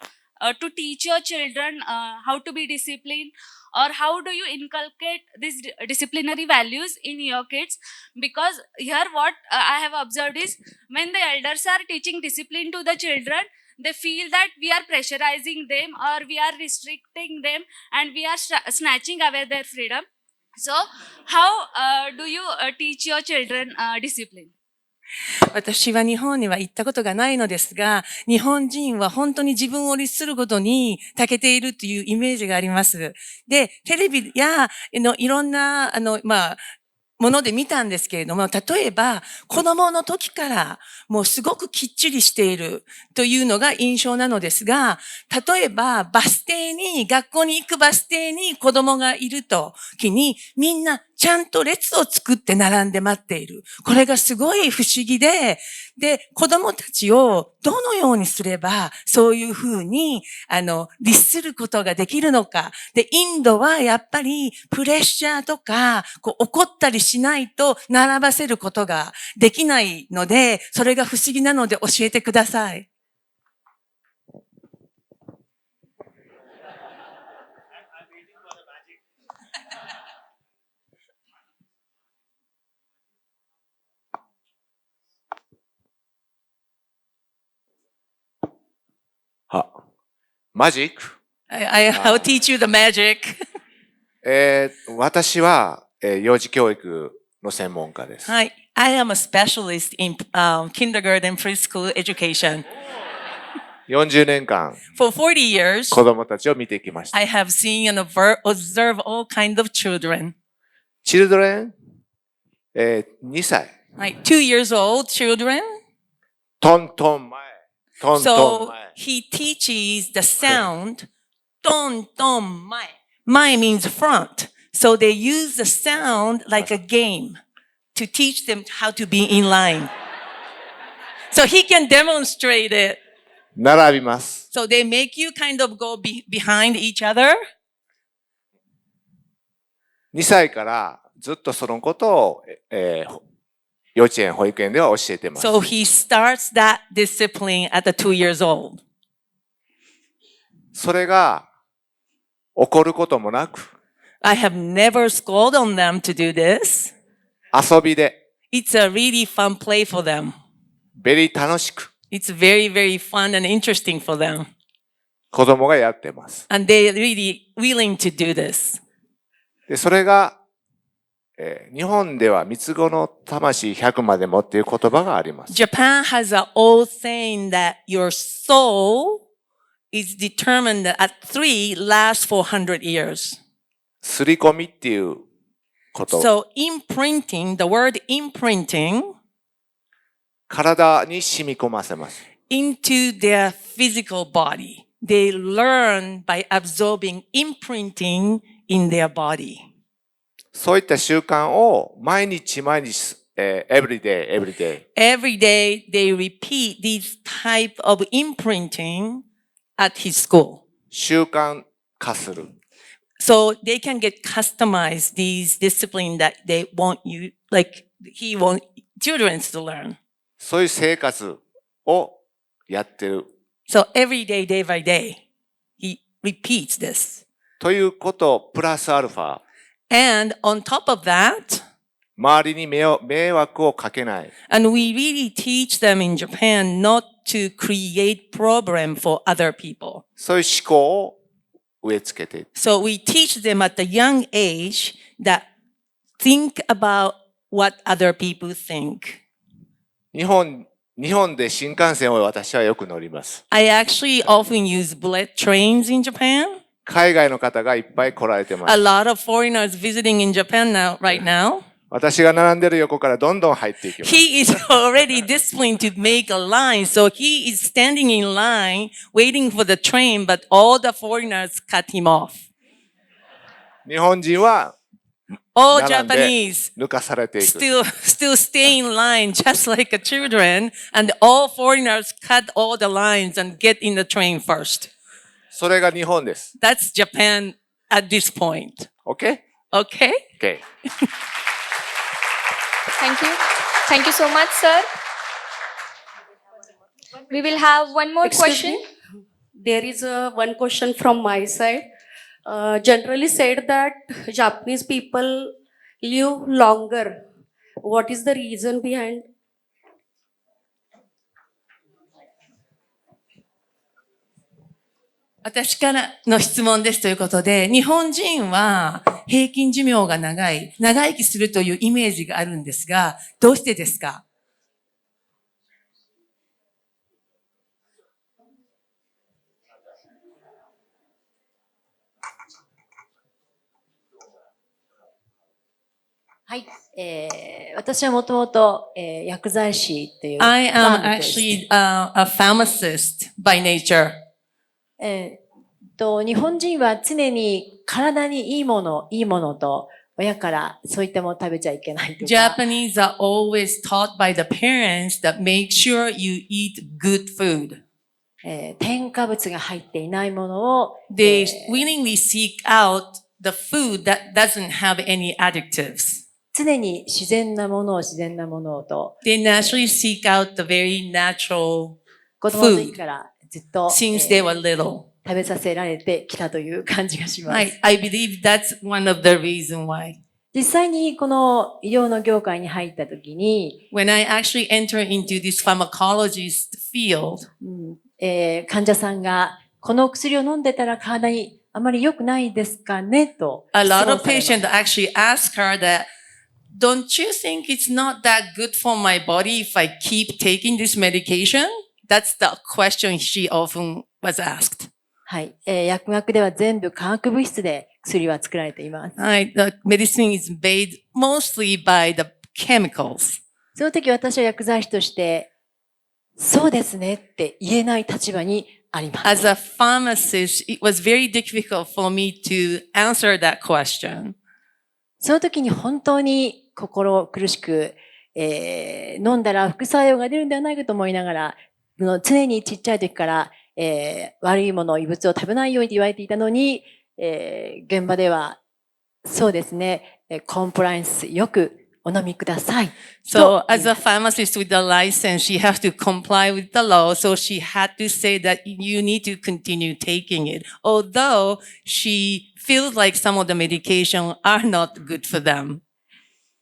to teach your children how to be disciplined, or how do you inculcate these disciplinary values in your kids? Because here what I have observed is, when the elders are teaching discipline to the children, they feel that we are pressurizing them or we are restricting them and we are snatching away their freedom. So, how do you teach your children discipline? 私は日本には行ったことがないのですが、日本人は本当に自分を律することに長けているというイメージがあります。で、テレビやいろんなもので見たんですけれども、例えば子供の時からもうすごくきっちりしているというのが印象なのですが、例えば学校に行くバス停に子供がいるときに、みんなちゃんと列を作って並んで待っている。これがすごい不思議で、子供たちをどのようにすれば、そういうふうに、律することができるのか。で、インドはやっぱりプレッシャーとか、怒ったりしないと並ばせることができないので、それが不思議なので教えてください。マジック I'll teach you the magic. 私は、幼児教育の専門家です。はい。I am a specialist in kindergarten preschool education. 40年間、For 40 years, 子供たちを見てきました。I have seen and observed all kinds of children. Children? 2歳。はい。2 years old children. トントン前。トントン So 前。he teaches the sound ton ton mai. Mai means front. So they use the sound like a game to teach them how to be in line. So he can demonstrate it. 並びます。So they make you kind of go behind each other. 2歳からずっとそのことを、幼稚園、保育園では教えています。So he starts that discipline at the 2 years old. それが怒ることもなく、I have never scolded on them to do this. 遊びで、It's a really fun play for them. ベリー楽しく、It's very, very fun and interesting for them. 子供がやってます。And they're really willing to do this. で、それが、日本では三つ子の魂100までもっていう言葉があります。Japan has an old saying that your soul is determined at 3 lasts for 100 years. すり込みっていうこと。So imprinting, the word imprinting, 体に染み込ませます。into their physical body. They learn by absorbing imprinting in their body. そういった習慣を毎日毎日、every day. Every day they repeat this type of imprinting at his school. 習慣化する。So they can get customized these discipline that they want you, like he want children to learn. そういう生活をやってる。So every day, day by day, he repeats this. ということプラスアルファ。And on top of that, 周りに迷惑をかけない。And we really teach them in Japan not to create problem for other people. そういう思考を植え付けている。So we teach them at a young age that think about what other people think. 日本で新幹線を私はよく乗ります。I actually often use bullet trains in Japan. 海外の方がいっぱい来られてます。A lot of foreigners visiting in Japan right now. 私が並んでる横からどんどん入っていきます。He is already disciplined to make a line, so he is standing in line waiting for the train, but all the foreigners cut him off. 日本人は All 並んで Japanese 抜かされていく。 still stay in line just like a children, and all foreigners cut all the lines and get in the train first. それが日本です。 That's Japan at this point. OK? Okay? OK. Thank you. Thank you so much, sir. We will have one more question. There is one question from my side. Generally said that Japanese people live longer. What is the reason behind? 私からの質問ですということで、日本人は平均寿命が長生きするというイメージがあるんですが、どうしてですか？はい、私はもともと薬剤師という。I am actually a pharmacist by nature. 日本人は常に体にいいものと親からそういったものを食べちゃいけないとか。Japanese are always taught by the parents that make sure you eat good food. 添加物が入っていないものを。They willingly seek out the food that doesn't have any additives. 常に自然なものをと。They naturally seek out the very natural 子供の時 food からずっと、since they were little. 食べさせられてきたという感じがします。I believe that's one of the reasons why. 実際にこの医療の業界に入った時に、When I actually entered into this pharmacologist field, 患者さんがこの薬を飲んでたら体にあまり良くないですかねと。a lot of patients actually ask her that, don't you think it's not that good for my body if I keep taking this medication? That's the question she often was asked. はい、薬学では全部化学物質で薬は作られています。The medicine is made mostly by the chemicals. その時私は薬剤師として、そうですねって言えない立場にあります。As a pharmacist, it was very difficult for me to answer that question. その時に本当に心苦しく、飲んだら副作用が出るんではないかと思いながら、常にちっちゃい時から、悪いもの、異物を食べないようにと言われていたのに、現場ではそうですね、コンプライアンスよくお飲みください。So as a pharmacist with a license, she has to comply with the law. So she had to say that you need to continue taking it, although she feels like some of the medication are not good for them.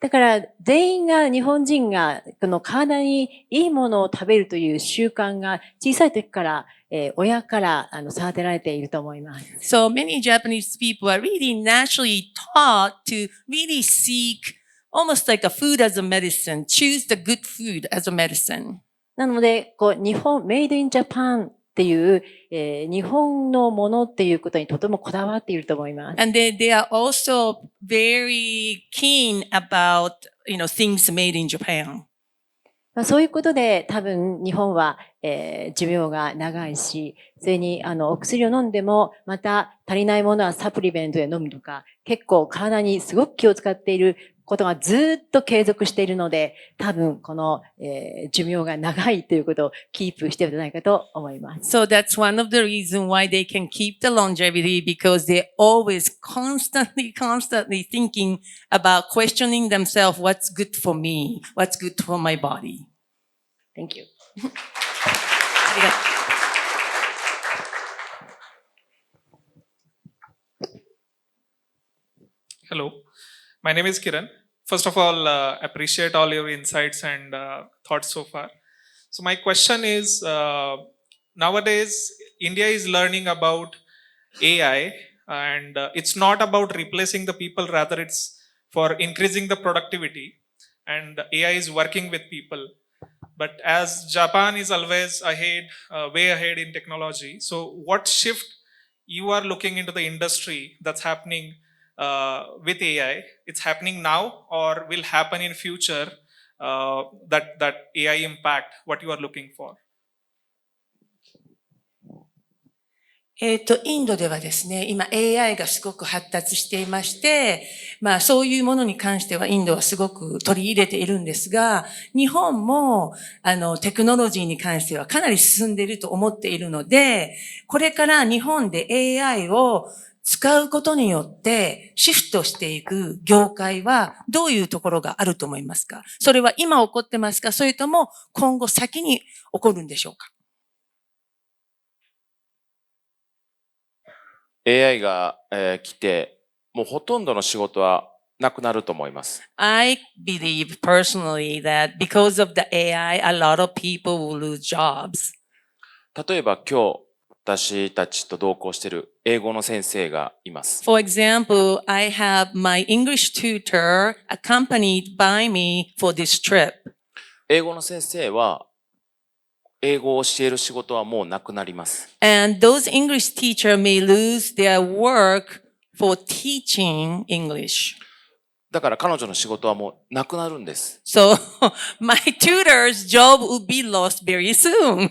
だから全員が日本人がこの体にいいものを食べるという習慣が小さい時から、親から育てられていると思います。So many Japanese people are really naturally taught to really seek almost like a food as a medicine, choose the good food as a medicine. なので、日本、メイドインジャパンっていう、日本のものっていうことにとてもこだわっていると思います。And they are also very keen about, things made in Japan. そういうことで多分日本は、寿命が長いし、それにお薬を飲んでもまた足りないものはサプリメントで飲むとか、結構体にすごく気を使っていることがずっと継続しているので、多分この、寿命が長いということをキープしているんじゃないかと思います。So that's one of the reasons why they can keep the longevity, because they're always constantly thinking about questioning themselves, what's good for me, what's good for my body. Thank you. Hello, my name is Kiran. First of all, appreciate all your insights and thoughts so far. So my question is, nowadays India is learning about AI, and it's not about replacing the people, rather it's for increasing the productivity, and AI is working with people. But as Japan is always ahead, way ahead in technology, so what shift you are looking into the industry that's happening with AI? It's happening now or will happen in future, that AI impact, what you are looking for? インドではですね、今 AI がすごく発達していまして、そういうものに関してはインドはすごく取り入れているんですが、日本もテクノロジーに関してはかなり進んでいると思っているので、これから日本で AI を使うことによってシフトしていく業界はどういうところがあると思いますか？それは今起こってますか？それとも今後先に起こるんでしょうか？ AI が、来て、もうほとんどの仕事はなくなると思います。I believe personally that because of the AI, a lot of people will lose jobs. 例えば今日、私たちと同行している英語の先生がいます。For example, I have my English tutor accompanied by me for this trip. 英語の先生は、英語を教える仕事はもうなくなります。And those English teacher may lose their work for teaching English. だから彼女の仕事はもうなくなるんです。So, my tutor's job will be lost very soon.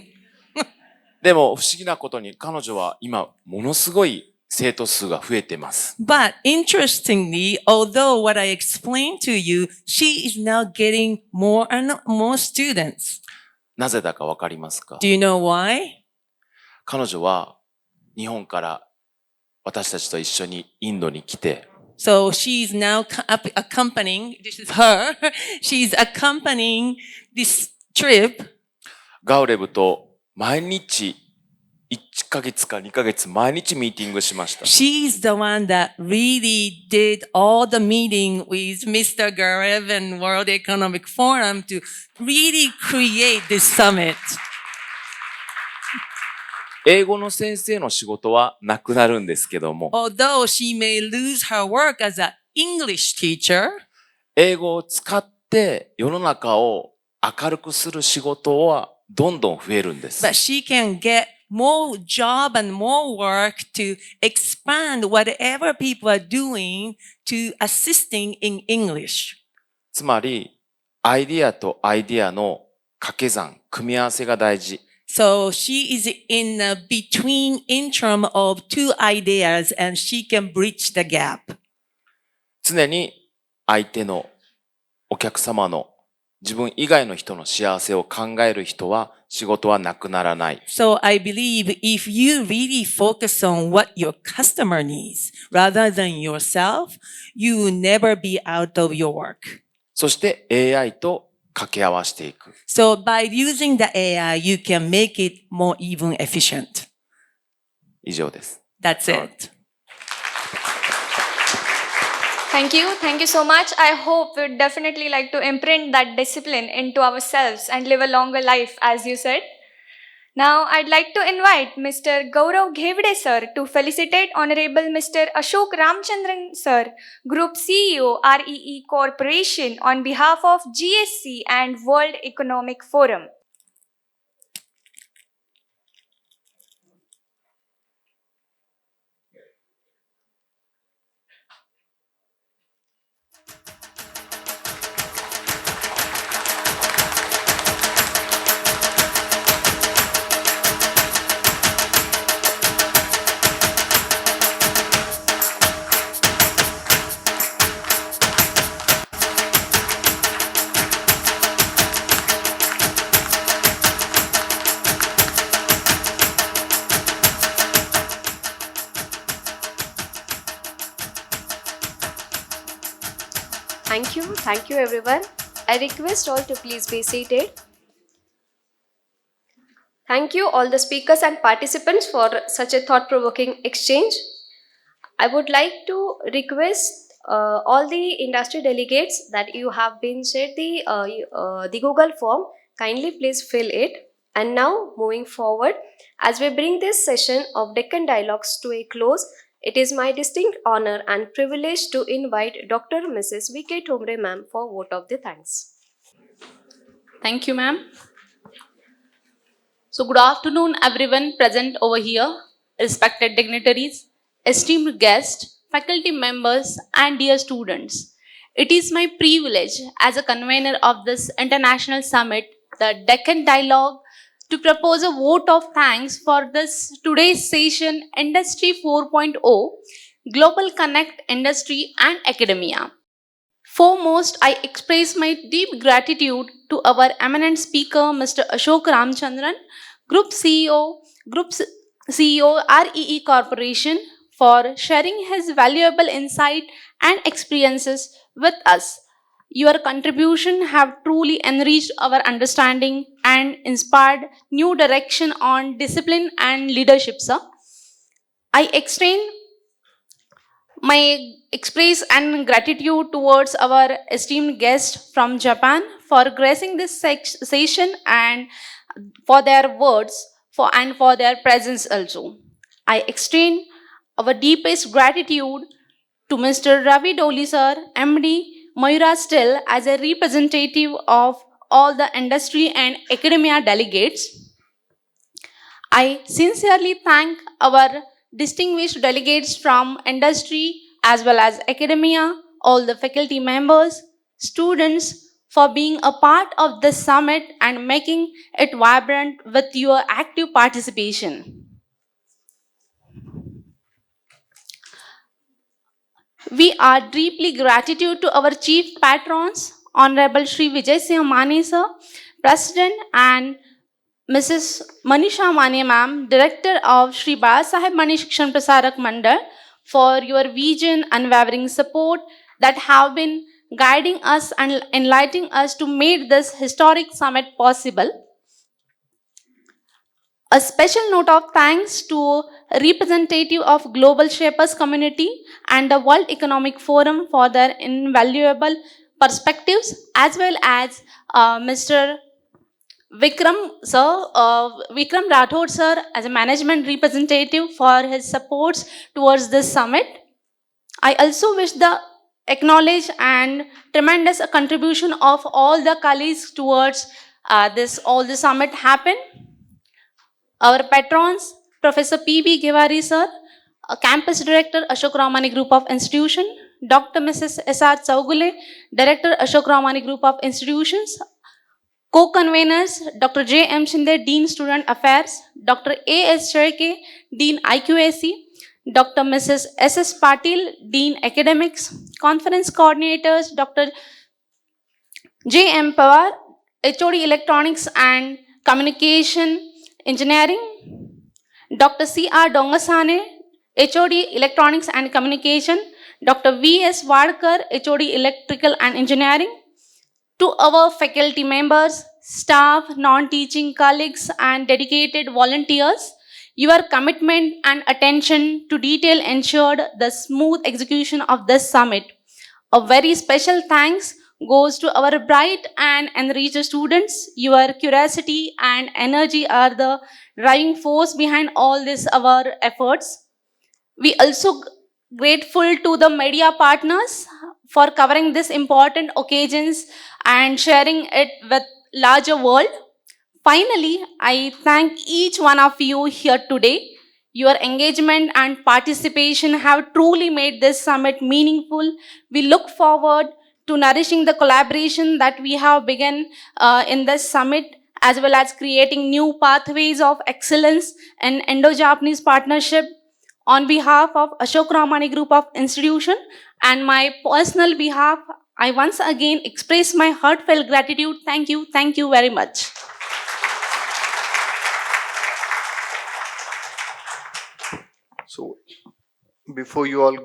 でも不思議なことに彼女は今ものすごい生徒数が増えています。But interestingly, although what I explained to you, she is now getting more and more students. なぜだかわかりますか？ Do you know why? 彼女は日本から私たちと一緒にインドに来て、So she's now accompanying, this is her, she's accompanying this trip. ガウレブと毎日1ヶ月か2ヶ月毎日ミーティングしました。She's the one that really did all the meeting with Mr. Garev and World Economic Forum to really create this summit. 英語の先生の仕事はなくなるんですけども、 Although she may lose her work as an English teacher, 英語を使って世の中を明るくする仕事はどんどん増えるんです。but she can get more job and more work to expand whatever people are doing to assisting in English. つまり、アイディアとアイディアの掛け算、組み合わせが大事。So she is in a between interim of two ideas and she can bridge the gap. 常に相手のお客様の自分以外の人の幸せを考える人は仕事はなくならない。So I believe if you really focus on what your customer needs rather than yourself, you will never be out of your work. そして AI と掛け合わせていく。So by using the AI, you can make it more even efficient. 以上です。That's it. Thank you. Thank you so much. I hope we'd definitely like to imprint that discipline into ourselves and live a longer life, as you said. Now, I'd like to invite Mr. Gaurav Ghevde sir to felicitate Honorable Mr. Ashok Ramchandran sir, Group CEO, REE Corporation, on behalf of GSC and World Economic Forum. Thank you everyone. I request all to please be seated. Thank you all the speakers and participants for such a thought-provoking exchange. I would like to request all the industry delegates that you have been shared the Google form. Kindly please fill it. And now moving forward, as we bring this session of Deccan Dialogues to a close, it is my distinct honor and privilege to invite Dr. Mrs. V.K. Thomre ma'am for vote of the thanks. Thank you, ma'am. So, good afternoon, everyone present over here, respected dignitaries, esteemed guests, faculty members, and dear students. It is my privilege as a convener of this international summit, the Deccan Dialogue, to propose a vote of thanks for this today's session Industry 4.0 Global Connect Industry and Academia. Foremost, I express my deep gratitude to our eminent speaker, Mr. Ashok Ramchandran, Group CEO, CEO, REE Corporation, for sharing his valuable insight and experiences with us. Your contribution have truly enriched our understanding and inspired new direction on discipline and leadership, sir. I extend my express and gratitude towards our esteemed guest from Japan for gracing this session and for their words and for their presence also. I extend our deepest gratitude to Mr. Ravi Doli sir, MD, Mayura Still, as a representative of all the industry and academia delegates. I sincerely thank our distinguished delegates from industry as well as academia, all the faculty members, students for being a part of this summit and making it vibrant with your active participation. We are deeply gratitude to our chief patrons, Honorable Shri Vijay Singh Mani sir, President, and Mrs. Manisha Mane ma'am, Director of Shri Bala Saheb Mani Shikshan Prasarak Mandal, for your vision, unwavering support that have been guiding us and enlightening us to make this historic summit possible. A special note of thanks to representative of Global Shapers community and the World Economic Forum for their invaluable perspectives, as well as Mr. Vikram Rathod sir as a management representative for his supports towards this summit. I also wish the acknowledge and tremendous contribution of all the colleagues towards all the summit happen. Our patrons, Professor P.B. Givari sir, Campus Director, Ashok Ramani Group of Institution, Dr. Mrs. S.R. Chaugule, Director, Ashok Ramani Group of Institutions, co-conveners, Dr. J. M. Shinde, Dean Student Affairs, Dr. A. S. Sherke, Dean IQAC, Dr. Mrs. S. S. Patil, Dean Academics, conference coordinators, Dr. J. M. Pawar, HOD Electronics and Communication Engineering, Dr. C. R. Dongasane, HOD Electronics and Communication, Dr. V. S. Wadkar, HOD Electrical and Engineering, to our faculty members, staff, non-teaching colleagues, and dedicated volunteers, your commitment and attention to detail ensured the smooth execution of this summit. A very special thanks goes to our bright and enriched students. Your curiosity and energy are the driving force behind all this our efforts. We also grateful to the media partners for covering this important occasions and sharing it with larger world. Finally, I thank each one of you here today. Your engagement and participation have truly made this summit meaningful. We look forward to nourishing the collaboration that we have begun in this summit, as well as creating new pathways of excellence in Indo-Japanese partnership. On behalf of Ashok Ramani Group of Institution and my personal behalf, I once again express my heartfelt gratitude. Thank you very much. So before you all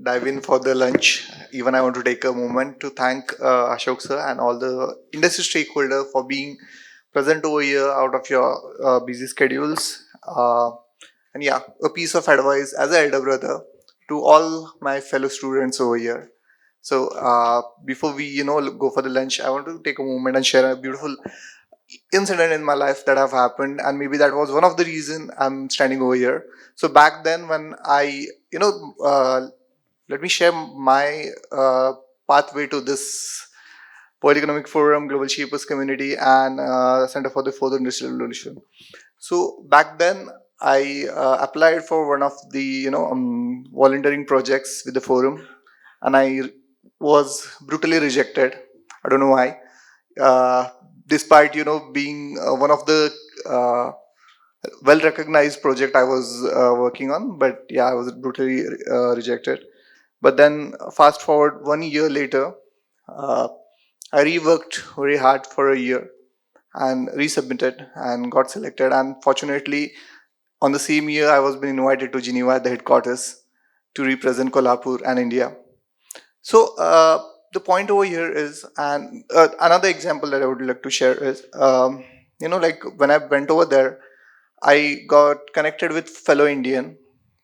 dive in for the lunch, even I want to take a moment to thank Ashok sir and all the industry stakeholders for being present over here out of your busy schedules. And yeah, a piece of advice as an elder brother to all my fellow students over here. So before we go for the lunch, I want to take a moment and share a beautiful incident in my life that have happened, and maybe that was one of the reason I'm standing over here. So back then when I let me share my pathway to this World Economic Forum, Global Shapers Community, and Center for the Fourth Industrial Revolution. So back then I applied for one of the volunteering projects with the forum, and I was brutally rejected. I don't know why. Despite being one of the well recognized project I was working on, but yeah, I was brutally rejected. But then fast forward 1 year later, I reworked very hard for a year and resubmitted and got selected. And fortunately, on the same year, I was being invited to Geneva at the headquarters to represent Kolhapur and India. So the point over here is, and another example that I would like to share is, like when I went over there, I got connected with fellow Indian,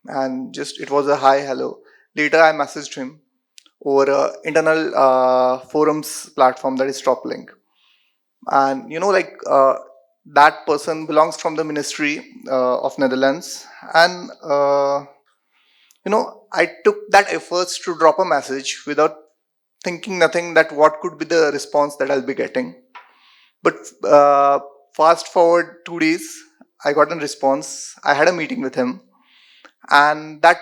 and just it was a hi hello. Later, I messaged him over a internal forums platform that is Toplink, and that person belongs from the Ministry of Netherlands, and I took that efforts to drop a message without thinking nothing that what could be the response that I'll be getting. But fast forward 2 days, I got a response. I had a meeting with him, and that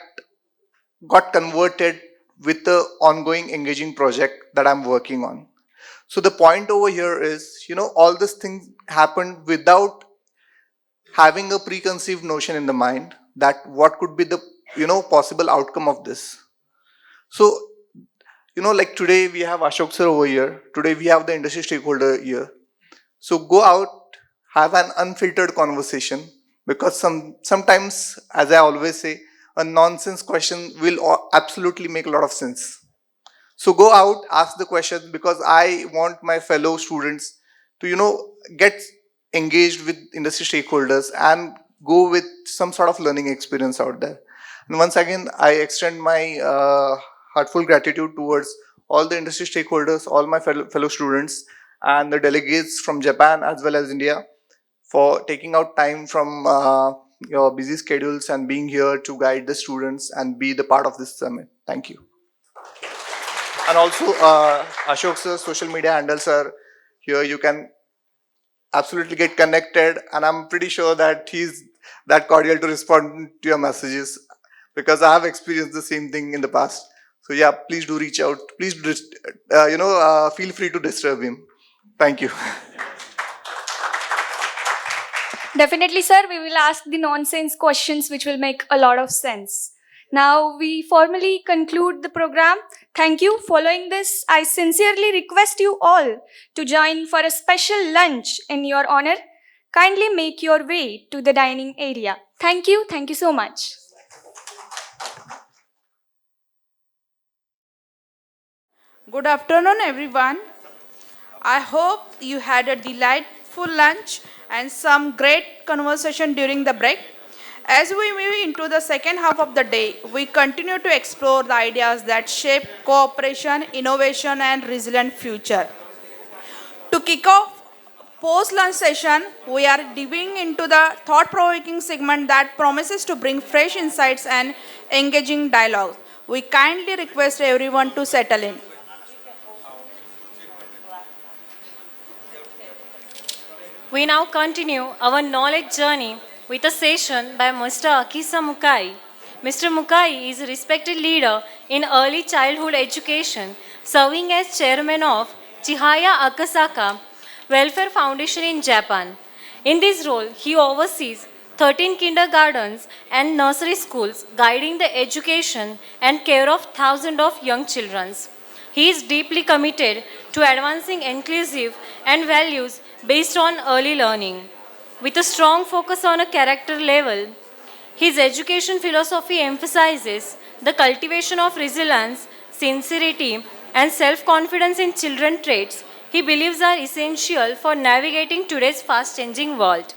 got converted with the ongoing engaging project that I'm working on. So the point over here is, all these things happened without having a preconceived notion in the mind that what could be the possible outcome of this. So like today we have Ashok sir over here. Today we have the industry stakeholder here. So go out, have an unfiltered conversation, because sometimes, as I always say, a nonsense question will absolutely make a lot of sense. So go out, ask the question, because I want my fellow students to get engaged with industry stakeholders and go with some sort of learning experience out there. And once again, I extend my heartful gratitude towards all the industry stakeholders, all my fellow students, and the delegates from Japan as well as India for taking out time from your busy schedules and being here to guide the students and be the part of this summit. Thank you. And also, Ashok sir's social media handles are here. You can absolutely get connected, and I'm pretty sure that he's that cordial to respond to your messages, because I have experienced the same thing in the past. So yeah, please do reach out. Please, feel free to disturb him. Thank you. Definitely, sir, we will ask the nonsense questions which will make a lot of sense. Now we formally conclude the program. Thank you. Following this, I sincerely request you all to join for a special lunch in your honor. Kindly make your way to the dining area. Thank you. Thank you so much. Good afternoon, everyone. I hope you had a delightful lunch and some great conversation during the break. As we move into the second half of the day, we continue to explore the ideas that shape cooperation, innovation, and resilient future. To kick off post-lunch session, we are diving into the thought-provoking segment that promises to bring fresh insights and engaging dialogue. We kindly request everyone to settle in. We now continue our knowledge journey with a session by Mr. Akisa Mukai. Mr. Mukai is a respected leader in early childhood education, serving as chairman of Chihaya Akasaka Welfare Foundation in Japan. In this role, he oversees 13 kindergartens and nursery schools, guiding the education and care of thousands of young children. He is deeply committed to advancing inclusive and values based on early learning. With a strong focus on a character level, his education philosophy emphasizes the cultivation of resilience, sincerity, and self-confidence in children traits he believes are essential for navigating today's fast-changing world.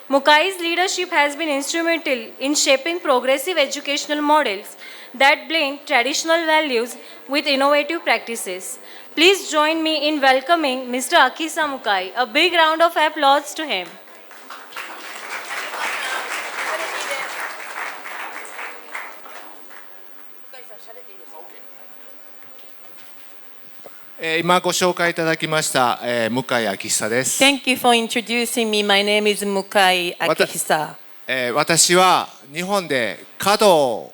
Mukai's leadership has been instrumental in shaping progressive educational models that blend traditional values with innovative practices. Please join me in welcoming Mr. Akisa Mukai. A big round of applause to him. Thank you for introducing me. My name is Mukai Akihisa. 私は日本で華道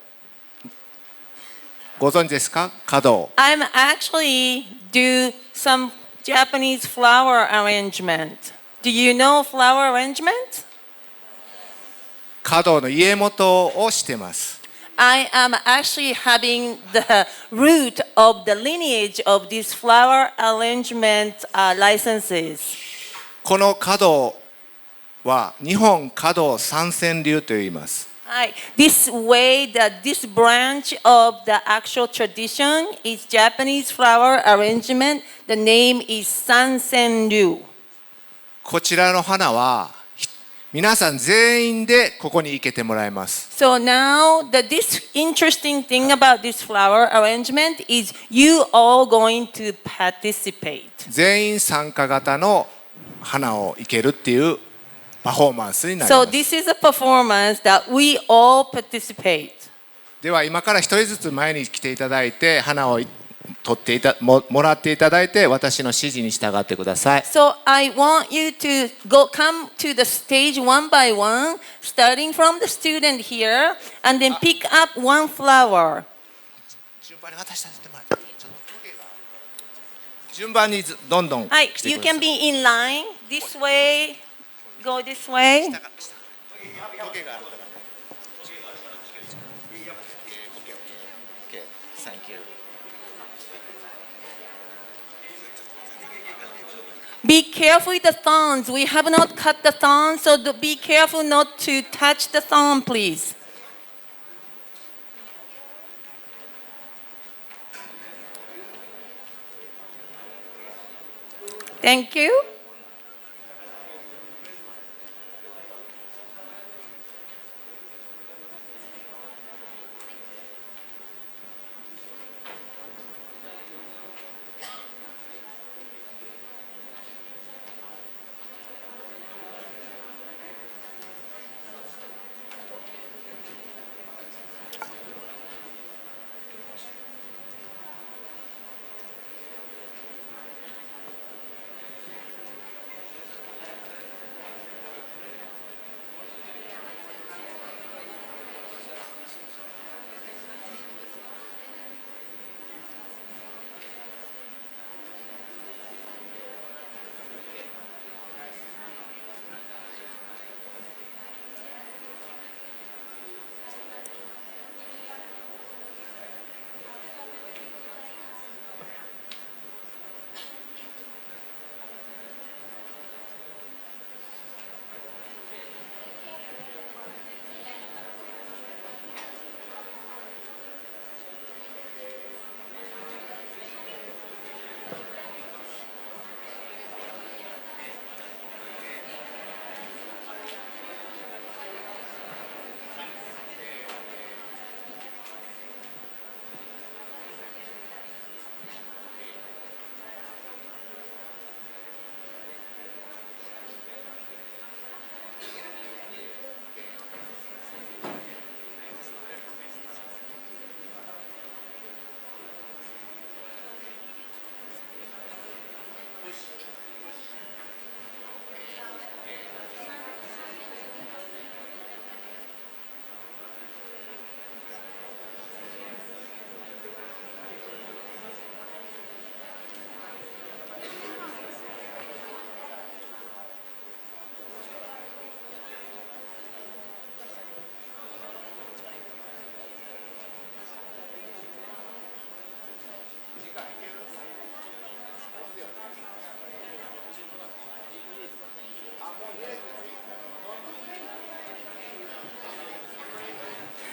ご存知ですか？華道。I'm actually do some Japanese flower arrangement. Do you know flower arrangement? 角の家元をしてます。I am actually having the root of the lineage of these flower arrangement licenses. この角は日本角三川流と言います。This way, this branch of the actual tradition is Japanese flower arrangement. The name is Sansenryu. こちらの花は皆さん全員でここに生けてもらいます。So now, this interesting thing about this flower arrangement is you all going to participate. 全員参加型の花を生けるっていうパフォーマンスになりま So す。 this is a performance that we all participate. では今から一人ずつ前に来ていただいて花をもらっていただいて私の指示に従ってください。 So I want you to come to the stage one by one, starting from the student here, and then pick up one flower. 順番にどんどん来て You くださ can い。 be in line this way, go this way. Thank you. Be careful with the thorns. We have not cut the thorns, so be careful not to touch the thorn, please. Thank you.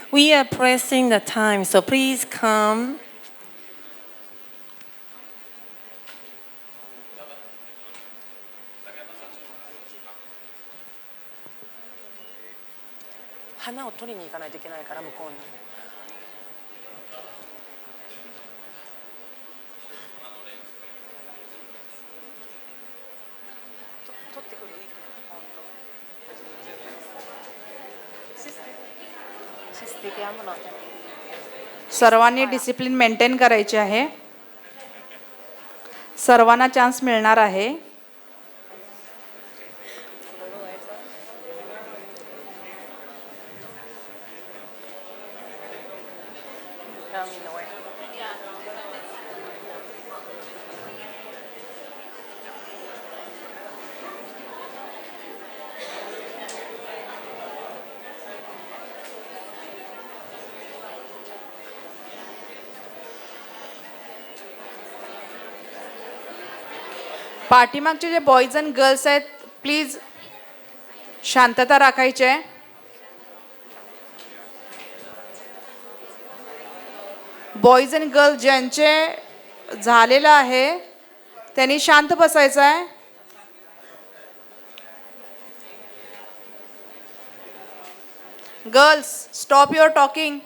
We are pressing the time, so please come. सर्वांनी discipline maintain करायचे आहे. सर्वांना chance मिळणार आहे. पाठीमागचे जे boys and girls आहेत please शांतता राखायची आहे. Boys and girls ज्यांचे झालेलं आहे त्यांनी शांत बसायचं आहे. Girls stop your talking.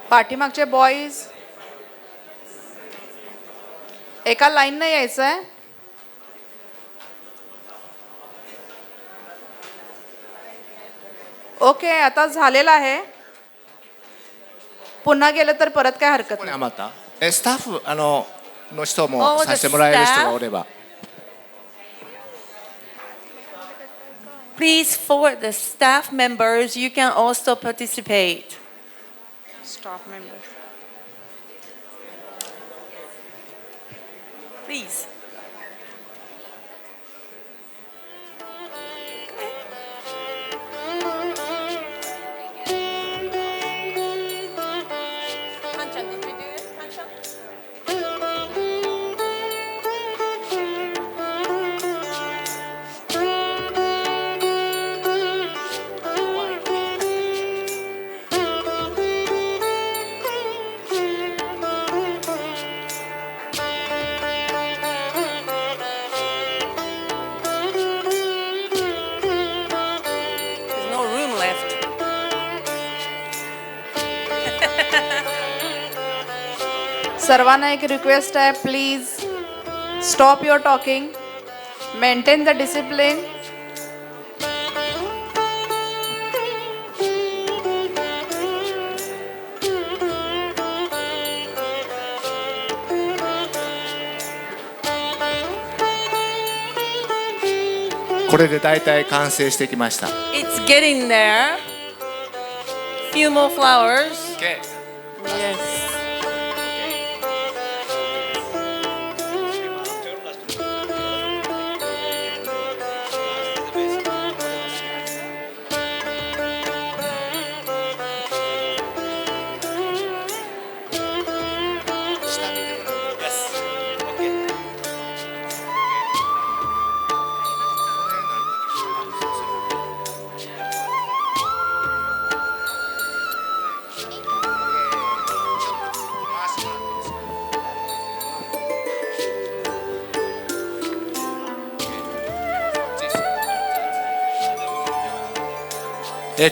पाठीमागचे बॉईज एका लाईनने यायचं आहे. ओके आता झालेलं आहे. पुन्हा गेलं तर परत काय हरकत नाही. またスタッフの人もさせてもらえる人がおれば。Please, for the staff members, you can also participate. Staff members. Please. Kanchan, did you do it, Kanchan? There's no room left. सर्वांना एक रिक्वेस्ट आहे please stop your talking. Maintain the डिसिप्लिन.これで大体完成してきました。 It's getting there. Few more flowers. Okay. Yes. Okay.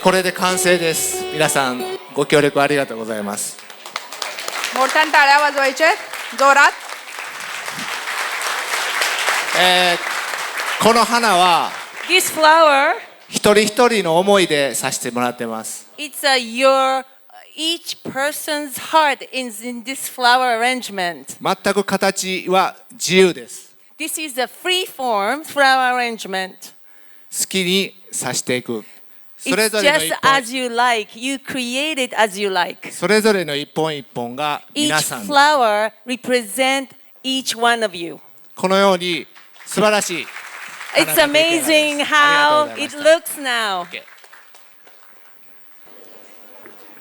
これで完成です。皆さんご協力ありがとうございます。 मोठ्याने टाळ्या वाजवायचे जोरात. この花は This flower, 一人一人の思いでさせてもらってます。 it's each person's heart is in this flower arrangement. 全く形は自由です。 This is a free form flower arrangement. 好きにさしていく。そ It's れぞれの just 一本 as you like. You create it as you like. それぞれの一本一本が Each 皆さん flower represent each one of you. このように素晴らしい It's amazing how it looks now.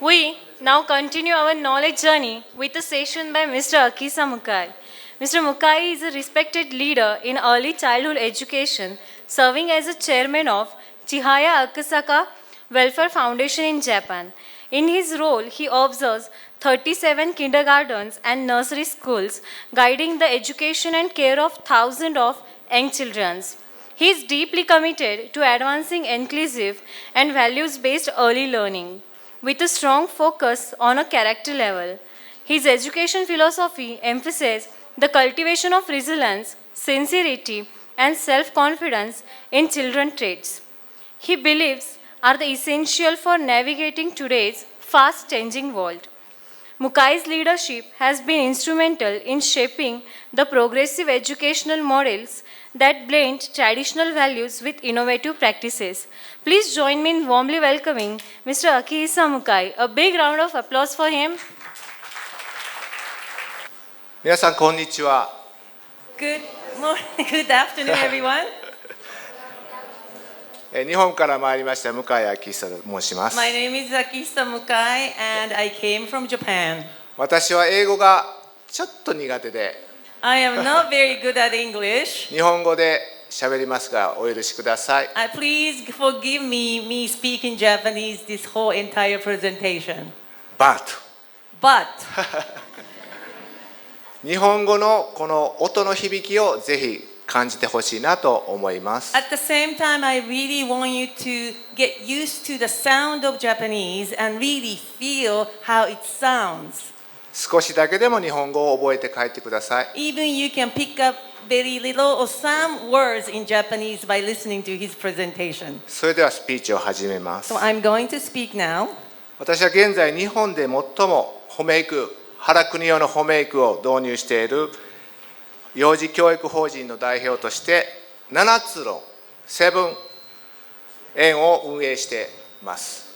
We now continue our knowledge journey with a session by Mr. Akisa Mukai. Mr. Mukai is a respected leader in early childhood education, serving as a chairman of Chihaya Akasaka Welfare Foundation in Japan. In his role, he observes 37 kindergartens and nursery schools, guiding the education and care of thousands of young children. He is deeply committed to advancing inclusive and values-based early learning, with a strong focus on a character level. His education philosophy emphasizes the cultivation of resilience, sincerity, and self-confidence in children traits. He believes are the essential for navigating today's fast-changing world. Mukai's leadership has been instrumental in shaping the progressive educational models that blend traditional values with innovative practices. Please join me in warmly welcoming Mr. Akihisa Mukai. A big round of applause for him. 皆さんこんにちは。 Good morning, good afternoon, everyone. 日本から参りました向井明久と申します。 My name is Akihisa Mukai, and I came from Japan. 私は英語がちょっと苦手で、 I am not very good at English. 日本語で喋りますがお許しください。 Please forgive me speaking Japanese this whole entire presentation. But 日本語のこの音の響きをぜひ感じてほしいなと思います。 At the same time, I really want you to get used to the sound of Japanese and really feel how it sounds. 少しだけでも日本語を覚えて帰ってください。 Even you can pick up very little or some words in Japanese by listening to his presentation. それではスピーチを始めます。 So I'm going to speak now. 私は現在日本で最もホメイク、原国用のホメイクを導入している幼児教育法人の代表として7つのセブン園を運営しています。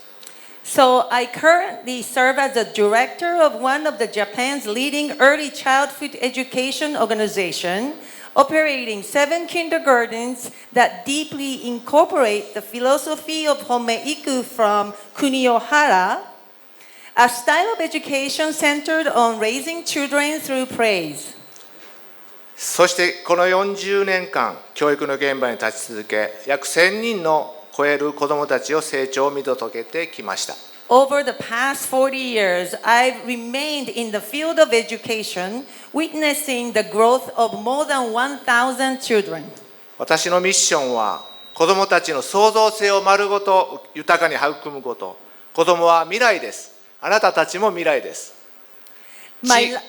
So I currently serve as a director of one of the Japan's leading early childhood education organization, operating 7 kindergartens that deeply incorporate the philosophy of Homeiku from Kuniohara, a style of education centered on raising children through praise. そしてこの40年間教育の現場に立ち続け、約1000人の超える子どもたちを成長を見届けてきました。 Over the past 40 years, I've remained in the field of education, witnessing the growth of more than 1,000 children. 私のミッションは子どもたちの創造性を丸ごと豊かに育むこと。子どもは未来です。あなたたちも未来です。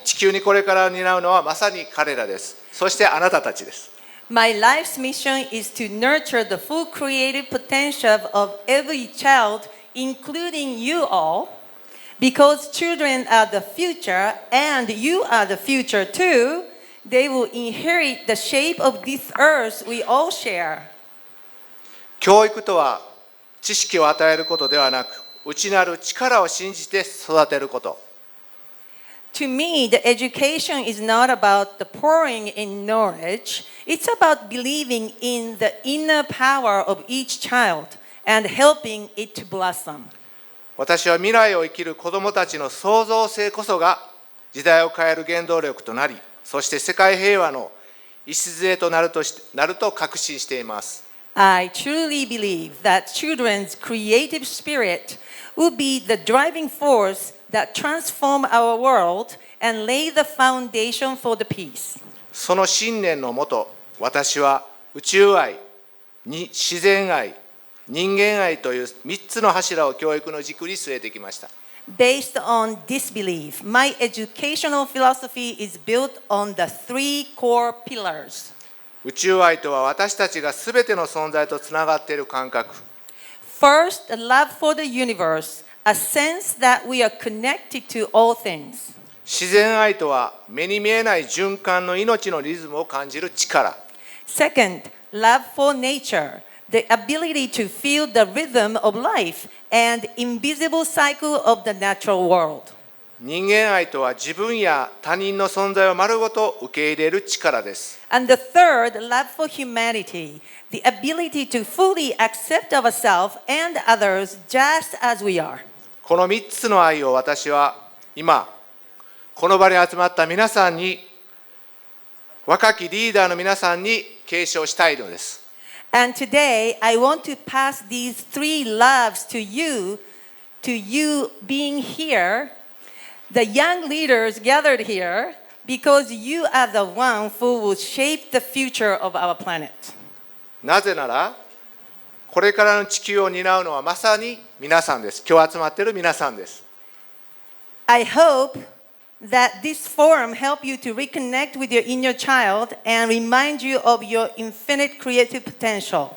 地球にこれから担うのはまさに彼らです。そしてあなたたちです。 My life's mission is to nurture the full creative potential of every child, including you all, because children are the future and you are the future too. They will inherit the shape of this earth we all share. 教育とは知識を与えることではなく、内なる力を信じて育てること。 To me, the education is not about the pouring in knowledge. It's about believing in the inner power of each child and helping it to blossom. 私は未来を生きる子どもたちの創造性こそが時代を変える原動力となり、そして世界平和の礎となると確信しています。 I truly believe that children's creative spirit will be the driving force that transform our world and lay the foundation for the peace. その信念のもと、私は宇宙愛、自然愛、人間愛という3つの柱を教育の軸に据えてきました。 Based on this belief, my educational philosophy is built on the 3 core pillars. 宇宙愛とは私たちがすべての存在とつながっている感覚。 First, the love for the universe, a sense that we are connected to all things. 自然愛とは目に見えない循環の命のリズムを感じる力。 Second, love for nature, the ability to feel the rhythm of life and invisible cycle of the natural world. 人間愛とは自分や他人の存在を丸ごと受け入れる力です。 And the third, love for humanity, the ability to fully accept ourselves and others just as we are. この3つの愛を私は今、この場に集まった皆さんに、若きリーダーの皆さんに継承したいのです。And today, I want to pass these 3 loves to you being here, the young leaders gathered here, because you are the one who will shape the future of our planet. なぜなら、これからの地球を担うのはまさに皆さんです。今日集まっている皆さんです。I hope that this forum help you to reconnect with your inner child and remind you of your infinite creative potential.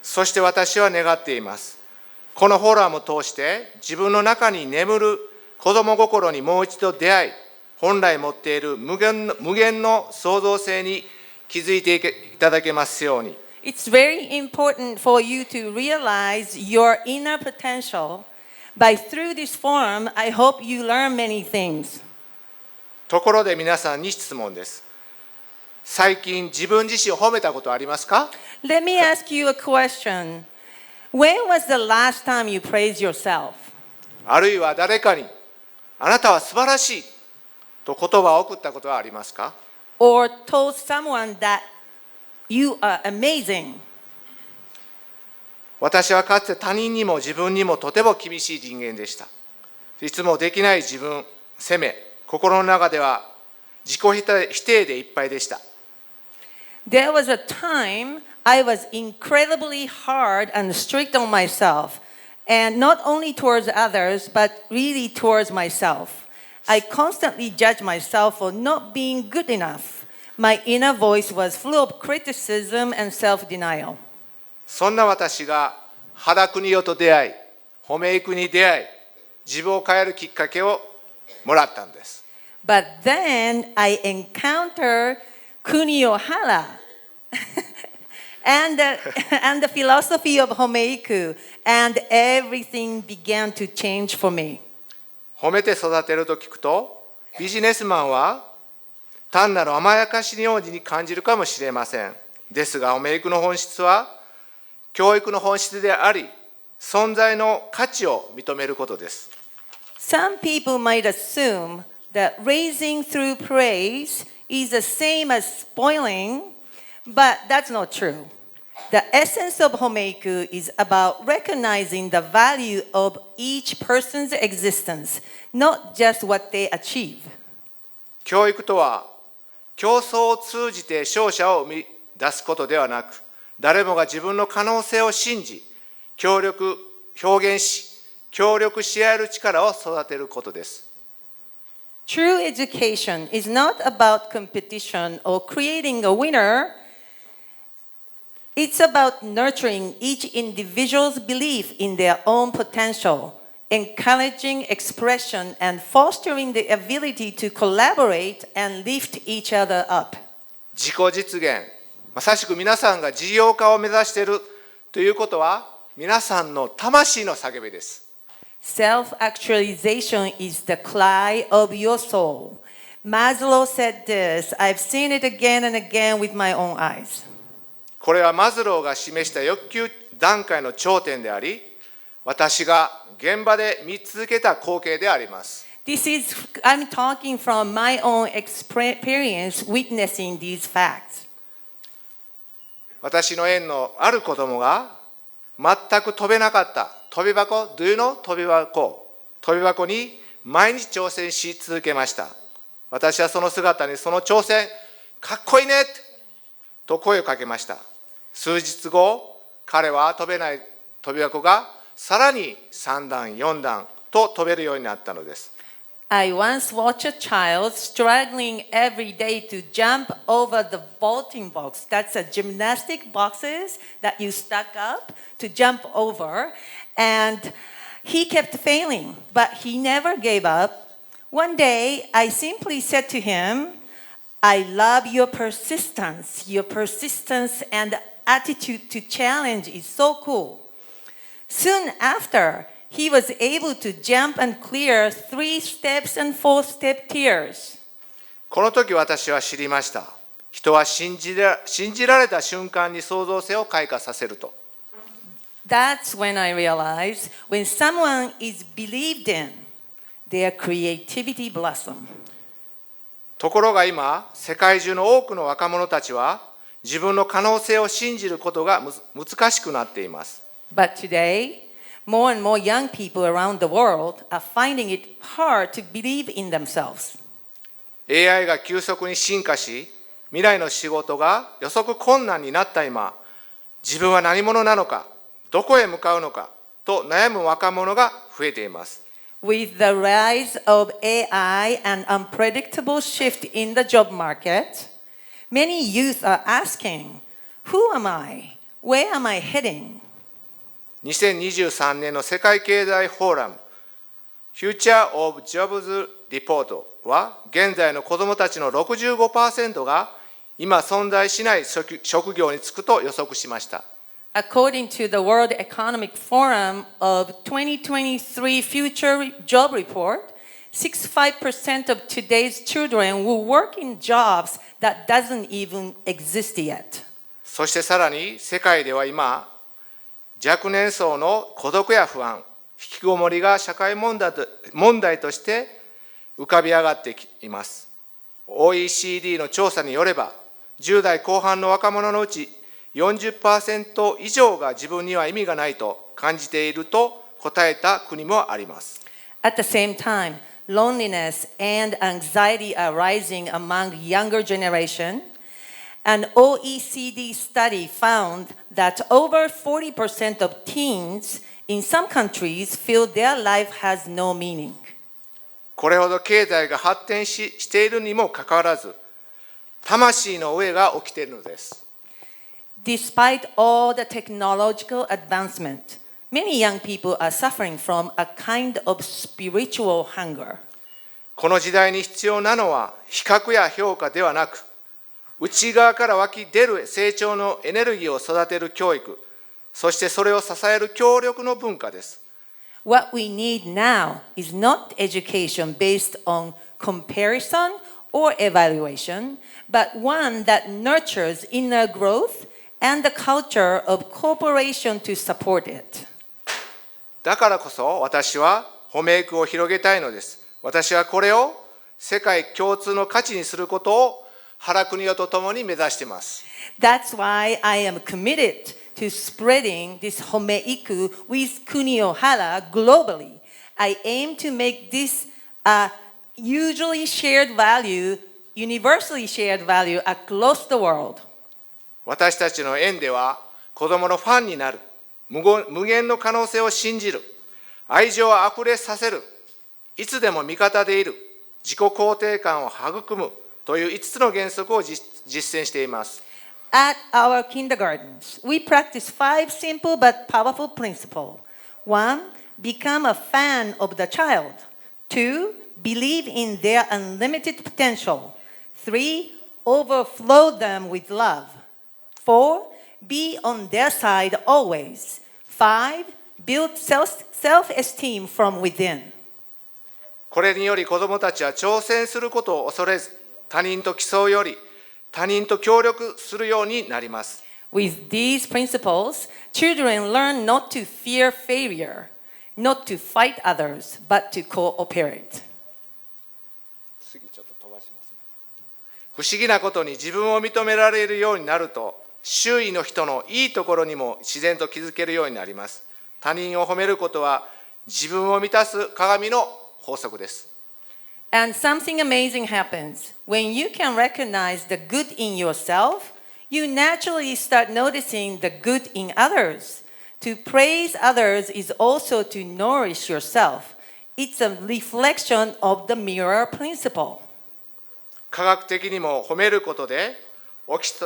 そして私は願っています。このフォーラムを通して自分の中に眠る子供心にもう一度出会い、本来持っている無限の創造性に気づいていただけますように。It's very important for you to realize your inner potential. By through this forum, I hope you learn many things. ところで皆さんに質問です。最近自分自身を褒めたことありますか？ Let me ask you a question. When was the last time you praised yourself? あるいは誰かに、あなたは素晴らしいと言葉を送ったことはありますか？ Or told someone that you are amazing? 私はかつて他人にも自分にもとても厳しい人間でした。いつもできない自分、責め、心の中では自己否定でいっぱいでした。There was a time I was incredibly hard and strict on myself, and not only towards others, but really towards myself. I constantly judged myself for not being good enough. My inner voice was full of criticism and self-denial. そんな私が肌国代と出会い、褒め育に出会い、自分を変えるきっかけをもらったんです。But then I encountered Kunio-hara and the philosophy of Homeiku, and everything began to change for me. 褒めて育てると聞くと、ビジネスマンは単なる甘やかしのように感じるかもしれません。ですが、褒め育の本質は教育の本質であり、存在の価値を認めることです。Some people might assume that raising through praise is the same as spoiling, but that's not true. The essence of Homeiku is about recognizing the value of each person's existence, not just what they achieve. 教育とは、競争を通じて勝者を生み出すことではなく、誰もが自分の可能性を信じ、表現し、協力し合える力を育てることです。True education is not about competition or creating a winner. It's about nurturing each individual's belief in their own potential, encouraging expression, and fostering the ability to collaborate and lift each other up. 自己実現、まさしく皆さんが事業家を目指しているということは、皆さんの魂の叫びです。Self-actualization is the cry of your soul. Maslow said this. I've seen it again and again with my own eyes. これはマズローが示した欲求段階の頂点であり、私が現場で見続けた光景であります。I'm talking from my own experience witnessing these facts. 私の園のある子供が全く飛べなかった飛び箱、Do you know? 飛び箱に毎日挑戦し続けました。私はその姿にその挑戦、かっこいいねと声をかけました。数日後、彼は飛べない飛び箱がさらに3段、4段と飛べるようになったのです。I once watched a child struggling every day to jump over the vaulting box. That's a gymnastic boxes that you stack up to jump over. And he kept failing, but he never gave up. One day, I simply said to him, I love your persistence. Your persistence and attitude to challenge is so cool. Soon after, he was able to jump and clear 3 steps and 4-step tiers. この時私は知りました。人は信じられた瞬間に創造性を開花させると。That's when I realized when someone is believed in, their creativity blossom. ところが今、世界中の多くの若者たちは自分の可能性を信じることが難しくなっています。But today, more and more young people around the world are finding it hard to believe in themselves. AI が急速に進化し、未来の仕事が予測困難になった今、自分は何者なのか、どこへ向かうのかと悩む若者が増えています。With the rise of AI and unpredictable shift in the job market, many youth are asking, who am I? Where am I heading? 2023年の世界経済フォーラム Future of Jobs Report は、現在の子どもたちの 65% が今存在しない職業に就くと予測しました。According to the World Economic Forum of 2023 Future Job Report, 65% of today's children will work in jobs that doesn't even exist yet. そしてさらに世界では今、若年層の孤独や不安、引きこもりが社会問題として浮かび上がっています。OECD の調査によれば、10代後半の若者のうち 40% 以上が自分には意味がないと感じていると答えた国もあります。At the same time, loneliness and anxiety are rising among younger generation. An OECD study found that over 40% of teens in some countries feel their life has no meaning. これほど経済が発展しているにもかかわらず、魂の飢えが起きているのです。Despite all the technological advancement, many young people are suffering from a kind of spiritual hunger. この時代に必要なのは比較や評価ではなく、内側から湧き出る成長のエネルギーを育てる教育、そしてそれを支える協力の文化です。What we need now is not education based on comparison or evaluation, but one that nurtures inner growth and the culture of cooperation to support it. だからこそ私は褒め育を広げたいのです。私はこれを世界共通の価値にすることを原邦夫と共に目指しています。That's why I am committed to spreading this homeiku with Kunio Hara globally. I aim to make this a usually shared value, universally shared value across the world. 私たちの縁では子どものファンになる、無限の可能性を信じる、愛情をあふれさせる、いつでも味方でいる、自己肯定感を育むという5つの原則を実践しています。At our kindergartens, we practice 5 simple but powerful principles. 1. Become a fan of the child. 2. Believe in their unlimited potential. 3. Overflow them with love. 4. Be on their side always. 5. Build self-esteem from within. これにより子どもたちは挑戦することを恐れず、他人と競うより他人と協力するようになります。With these principles, children learn not to fear failure, not to fight others, but to cooperate. 不思議なことに自分を認められるようになると、周囲の人のいいところにも自然と気づけるようになります。他人を褒めることは自分を満たす鏡の法則です。And something amazing happens. When you can recognize the good in yourself, you naturally start noticing the good in others. To praise others is also to nourish yourself. It's a reflection of the mirror principle. 科学的にも褒めることでオキシ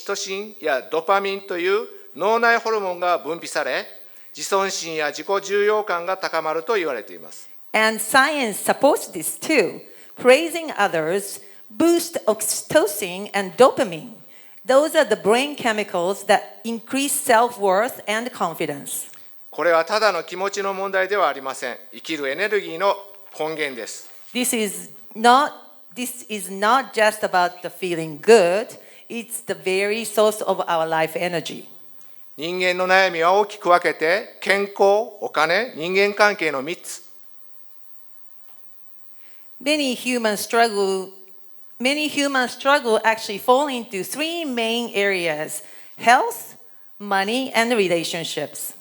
トシンやドパミンという脳内ホルモンが分泌され、自尊心や自己重要感が高まると言われています。And science supports this too. Praising others boosts oxytocin and dopamine. Those are the brain chemicals that increase self-worth and confidence. これはただの気持ちの問題ではありません。生きるエネルギーの根源です。This is not just about the feeling good. It's the very source of our life energy. 人間の悩みは大きく分けて、健康、お金、人間関係の3つ。Many humans struggle actually fall into 3 main areas: health, money, and relationships.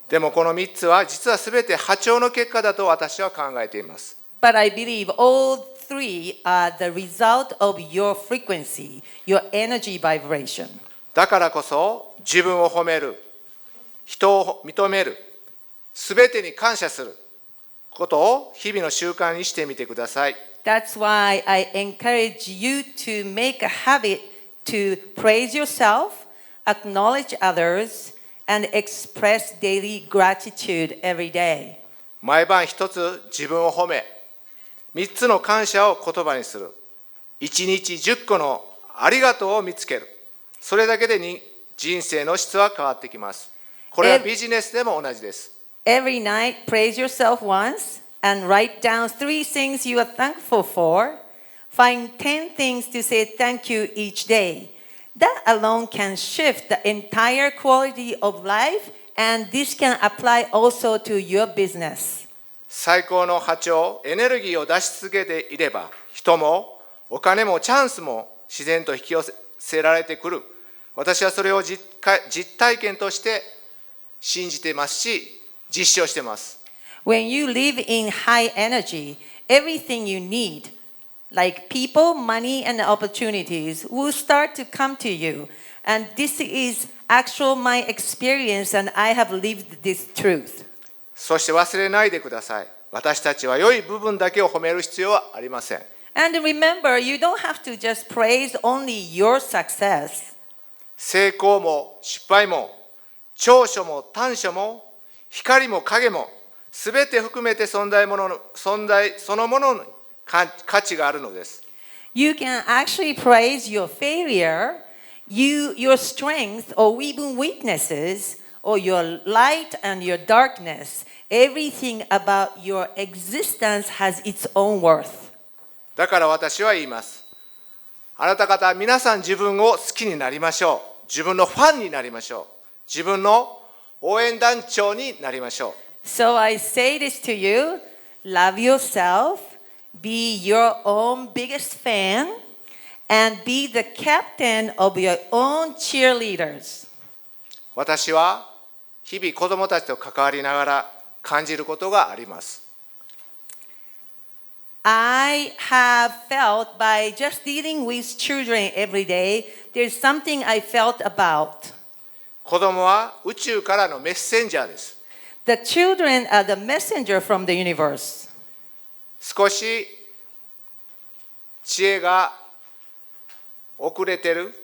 でもこの3つは実はすべて波長の結果だと私は考えています。But I believe all 3 are the result of your frequency, your energy vibration. だからこそ自分を褒める、人を認める、すべてに感謝することを日々の習慣にしてみてください。That's why I encourage you to make a habit to praise yourself, acknowledge others, and express daily gratitude every day. 毎晩一つ自分を褒め、3つの感謝を言葉にする。1日10個のありがとうを見つける。それだけで人生の質は変わってきます。これはビジネスでも同じです。Every night, praise yourself once and write down 3 things you are thankful for. Find 10 things to say thank you each day. That alone can shift the entire quality of life, and this can apply also to your business. 最高の波長、エネルギーを出し続けていれば、人もお金もチャンスも自然と引き寄せられてくる。私はそれを実体験として信じていますし、実証しています。When you live in high energy, everything you need, like people, money, and opportunities, will start to come to you. And this is actual my experience, and I have lived this truth. そして忘れないでください。私たちは良い部分だけを褒める必要はありません。And remember, you don't have to just praise only your success. 成功も失敗も長所も短所も光も影もすべて含めて存在そのものに価値があるのです。You can actually praise your failure, your strength, or even weaknesses, or your light and your darkness. Everything about your existence has its own worth. だから私は言います。あなた方皆さん自分を好きになりましょう。自分のファンになりましょう。自分の応援団長になりましょう。So I say this to you, love yourself, be your own biggest fan, and be the captain of your own cheerleaders. 私は日々子どもたちと関わりながら感じることがあります。I have felt by just dealing with children every day, there's something I felt about. 子どもは宇宙からのメッセンジャーです。The children are the messenger from the universe. 少し知恵が遅れている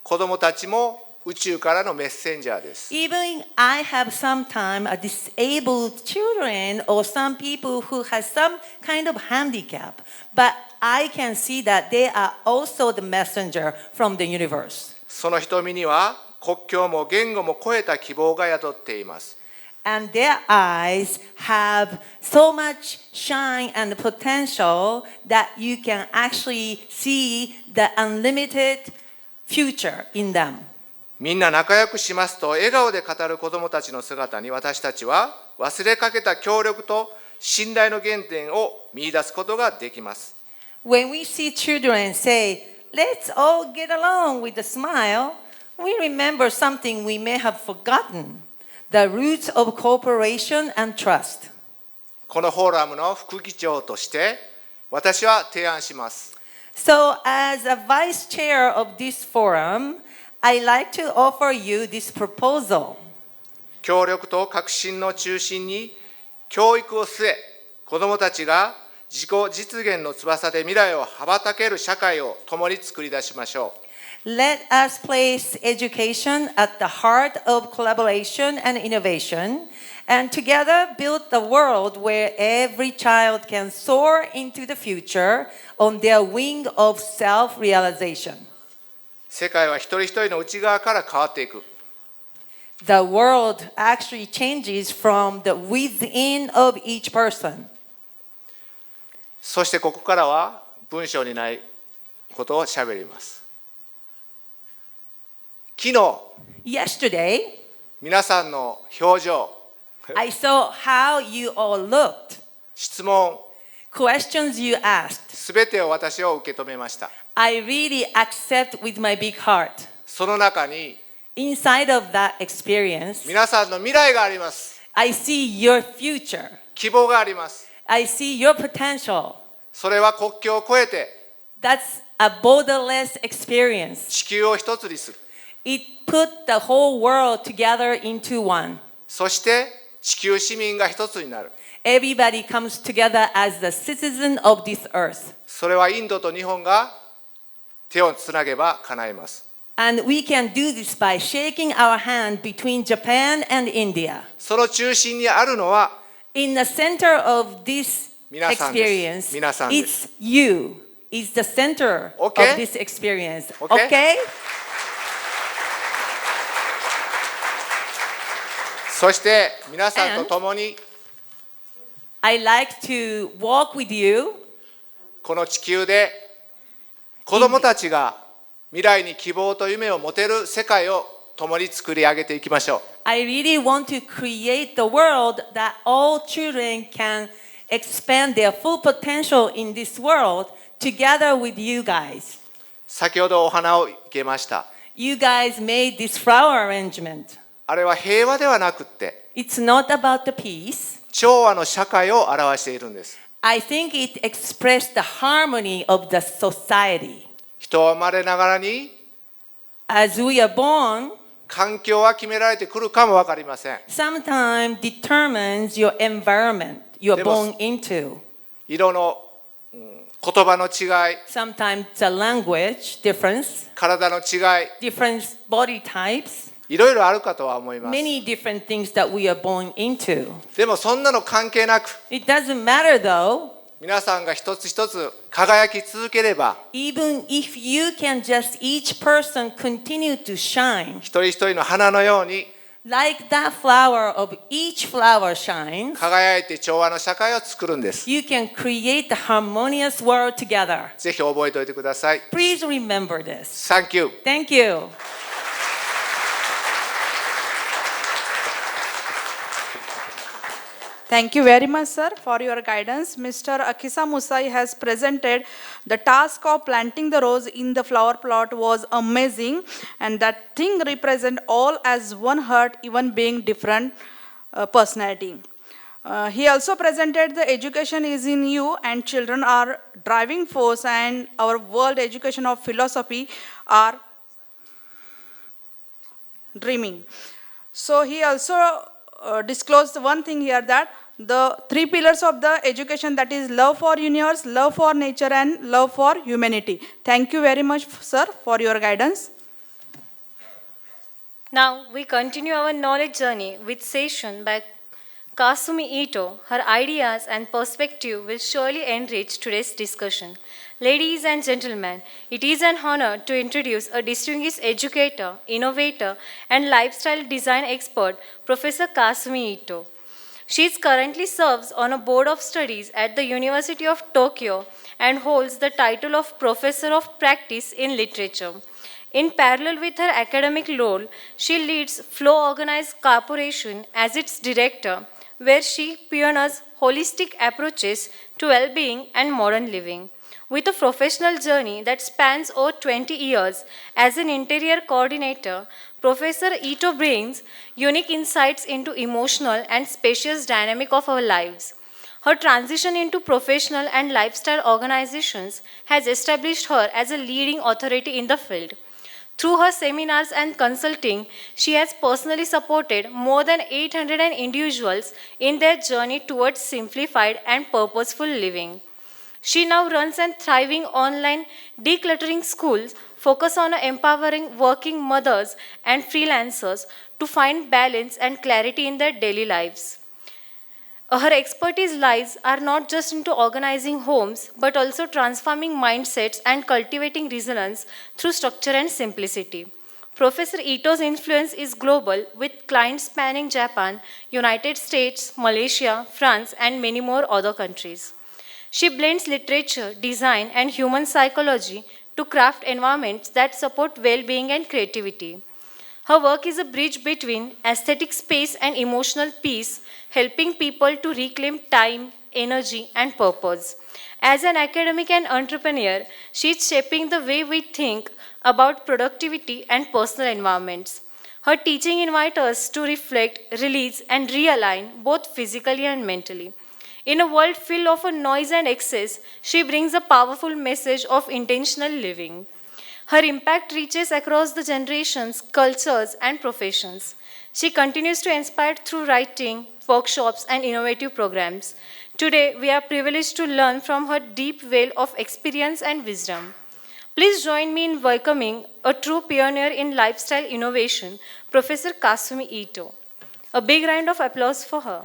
子どもたちも宇宙からのメッセンジャーです。Even I have sometimes a disabled children or some people who has some kind of handicap, but I can see that they are also the messenger from the universe. その瞳には国境も言語も超えた希望が宿っています。And their eyes have so much shine and potential that you can actually see the unlimited future in them. みんな仲良くしますと笑顔で語る子どもたちの姿に私たちは忘れかけた協力と信頼の原点を見出すことができます。When we see children say, let's all get along with a smile, we remember something we may have forgotten, the roots of cooperation and trust. このフォーラムの副議長として私は提案します。So as a vice chair of this forum, I'd like to offer you this proposal. 協力と革新の中心に教育を据え、子どもたちが自己実現の翼で未来を羽ばたける社会を共に作り出しましょう。Let us place education at the heart of collaboration and innovation, and together build the world where every child can soar into the future on their wing of self-realization. 世界は一人一人の内側から変わっていく。The world actually changes from the within of each person. そしてここからは文章にないことをしゃべります。昨日、Yesterday, 皆さんの表情、I saw how you all looked. 質問、Questions you asked. すべてを私は受け止めました。I really accept with my big heart. その中に Inside of that experience, 皆さんの未来があります。I see your future. 希望があります。I see your potential. それは国境を越えて That's a borderless experience. 地球を一つにする。It put the whole world together into one. そして地球市民が一つになる。Everybody comes together as the citizen of this earth. それはインドと日本が手をつなげば叶います。And we can do this by shaking our hand between Japan and India. その中心にあるのは in the center of this 皆さんです。 experience, 皆さんです。 it's you. Is the center Okay? of this experience. Okay? Okay? そして皆さんと共に I like to walk with you この地球で子供たちが未来に希望と夢を持てる世界を共に作り上げていきましょう。 I really want to create the world that all children can expand their full potential in this world together with you guys. 先ほどお花を生けました。 You guys made this flower arrangement. あれは平和ではなくって It's not about the peace. 調和の社会を表しているんです。 I think it expressed the harmony of the society. 人は生まれながらに As we are born, 環境は決められてくるかもわかりません。 sometimes determines your environment you're でも born into. 色の、言葉の違い、 Sometimes the language difference, 体の違い、 different body types, いろいろあるかとは思います。 many different things that we are born into. でもそんなの関係なく、 It doesn't matter though, 皆さんが一つ一つ輝き続ければ、 even if you can just each person continue to shine, 一人一人の花のように like that flower of each flower shines, 輝いて調和の社会を作るんです。 you can create the harmonious world together. ぜひ覚えておいてください。 Please remember this. Thank you. Thank you. Thank you very much, sir, for your guidance. Mr. Akisa Musai has presented the task of planting the rose in the flower plot was amazing, and that thing represent all as one heart, even being different personality. He also presented the education is in you and children are driving force, and our world education of philosophy are dreaming. So he also disclosed one thing here, that the three pillars of the education, that is love for universe, love for nature and love for humanity. Thank you very much, sir, for your guidance. Now we continue our knowledge journey with session by Kasumi Ito. Her ideas and perspective will surely enrich today's discussion. Ladies and gentlemen, it is an honor to introduce a distinguished educator, innovator, and lifestyle design expert, Professor Kasumi Ito. She currently serves on a board of studies at the University of Tokyo and holds the title of Professor of Practice in Literature. In parallel with her academic role, she leads Flow Organized Corporation as its director, where she pioneers holistic approaches to well-being and modern living. With a professional journey that spans over 20 years as an interior coordinator, Professor Ito brings unique insights into emotional and spacious dynamic of our lives. Her transition into professional and lifestyle organizations has established her as a leading authority in the field. Through her seminars and consulting, she has personally supported more than 800 individuals in their journey towards simplified and purposeful living. She now runs a thriving online decluttering school focused on empowering working mothers and freelancers to find balance and clarity in their daily lives. Her expertise lies are not just into organizing homes, but also transforming mindsets and cultivating resilience through structure and simplicity. Professor Ito's influence is global, with clients spanning Japan, United States, Malaysia, France, and many more other countries. She blends literature, design, and human psychology to craft environments that support well-being and creativity. Her work is a bridge between aesthetic space and emotional peace, helping people to reclaim time, energy, and purpose. As an academic and entrepreneur, she is shaping the way we think about productivity and personal environments. Her teaching invites us to reflect, release, and realign both physically and mentally. In a world filled of noise and excess, she brings a powerful message of intentional living. Her impact reaches across the generations, cultures, and professions. She continues to inspire through writing, workshops, and innovative programs. Today, we are privileged to learn from her deep well of experience and wisdom. Please join me in welcoming a true pioneer in lifestyle innovation, Professor Kasumi Ito. A big round of applause for her.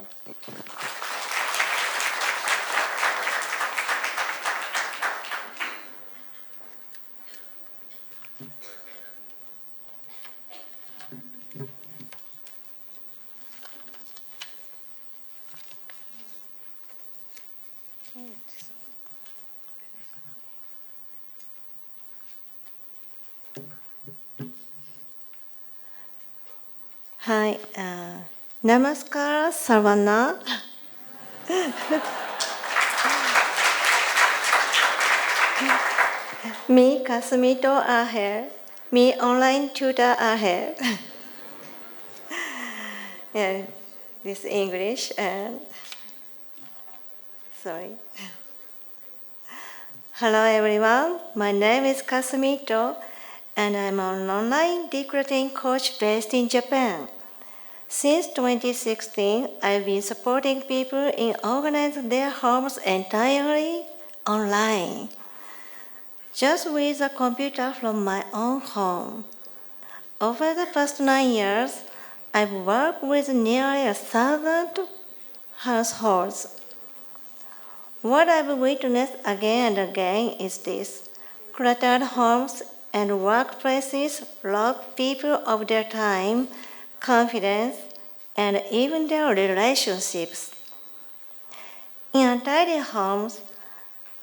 Hi, Namaskar, Savannah. Me, Kasumito are here. Me, online tutor are here. Yeah, this English. Sorry. Hello, everyone. My name is Kasumito, and I'm an online decluttering coach based in Japan. Since 2016, I've been supporting people in organizing their homes entirely online, just with a computer from my own home. Over the past 9 years, I've worked with nearly 1,000 households. What I've witnessed again and again is this: cluttered homes and workplaces rob people of their time, confidence, and even their relationships. In untidy homes,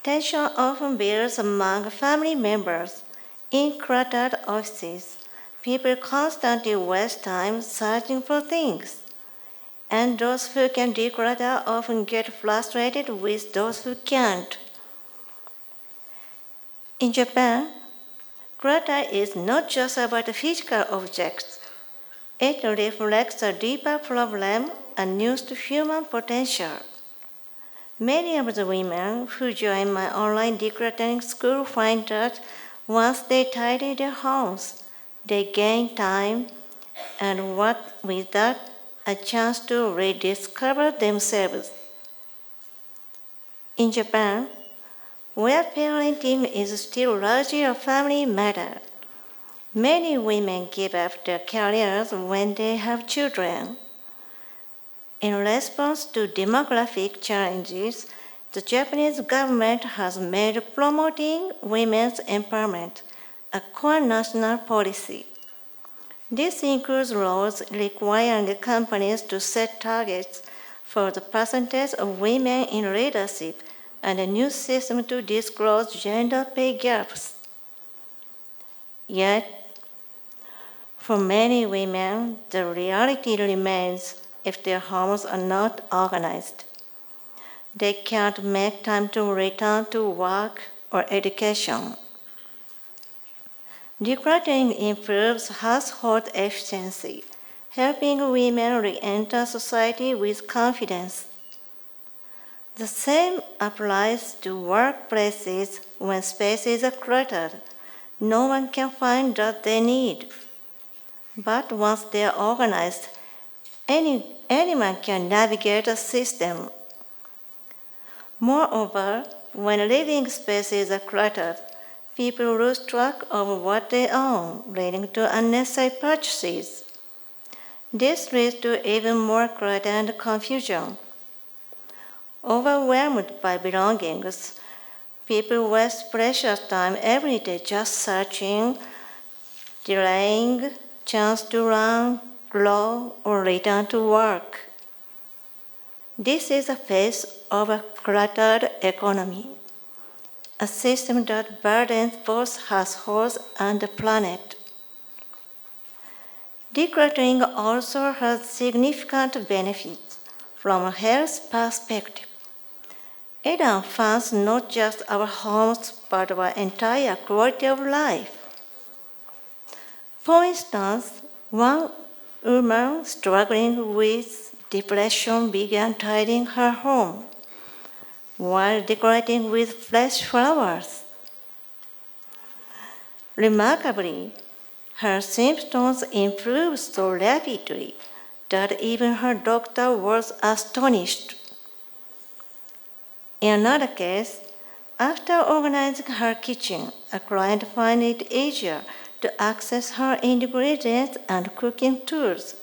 tension often builds among family members. In cluttered offices, people constantly waste time searching for things. And those who can declutter often get frustrated with those who can't. In Japan, clutter is not just about physical objects. It reflects a deeper problem unused human potential. Many of the women who join my online decluttering school find that once they tidy their homes, they gain time and with that, a chance to rediscover themselves. In Japan, where parenting is still largely a family matter, many women give up their careers when they have children. In response to demographic challenges, the Japanese government has made promoting women's empowerment a core national policy. This includes laws requiring companies to set targets for the percentage of women in leadership and a new system to disclose gender pay gaps. Yet, for many women, the reality remains if their homes are not organized. They can't make time to return to work or education. Decluttering improves household efficiency, helping women re-enter society with confidence. The same applies to workplaces when spaces are cluttered. No one can find what they need. But once they are organized, anyone can navigate a system. Moreover, when living spaces are cluttered, people lose track of what they own, leading to unnecessary purchases. This leads to even more clutter and confusion. Overwhelmed by belongings, people waste precious time every day just searching, delaying chance to run, grow, or return to work. This is a phase of a cluttered economy, a system that burdens both households and the planet. Decluttering also has significant benefits from a health perspective. It enhances not just our homes but our entire quality of life. For instance, one woman struggling with depression began tidying her home while decorating with fresh flowers. Remarkably, her symptoms improved so rapidly that even her doctor was astonished. In another case, after organizing her kitchen, a client found it easier to access her ingredients and cooking tools.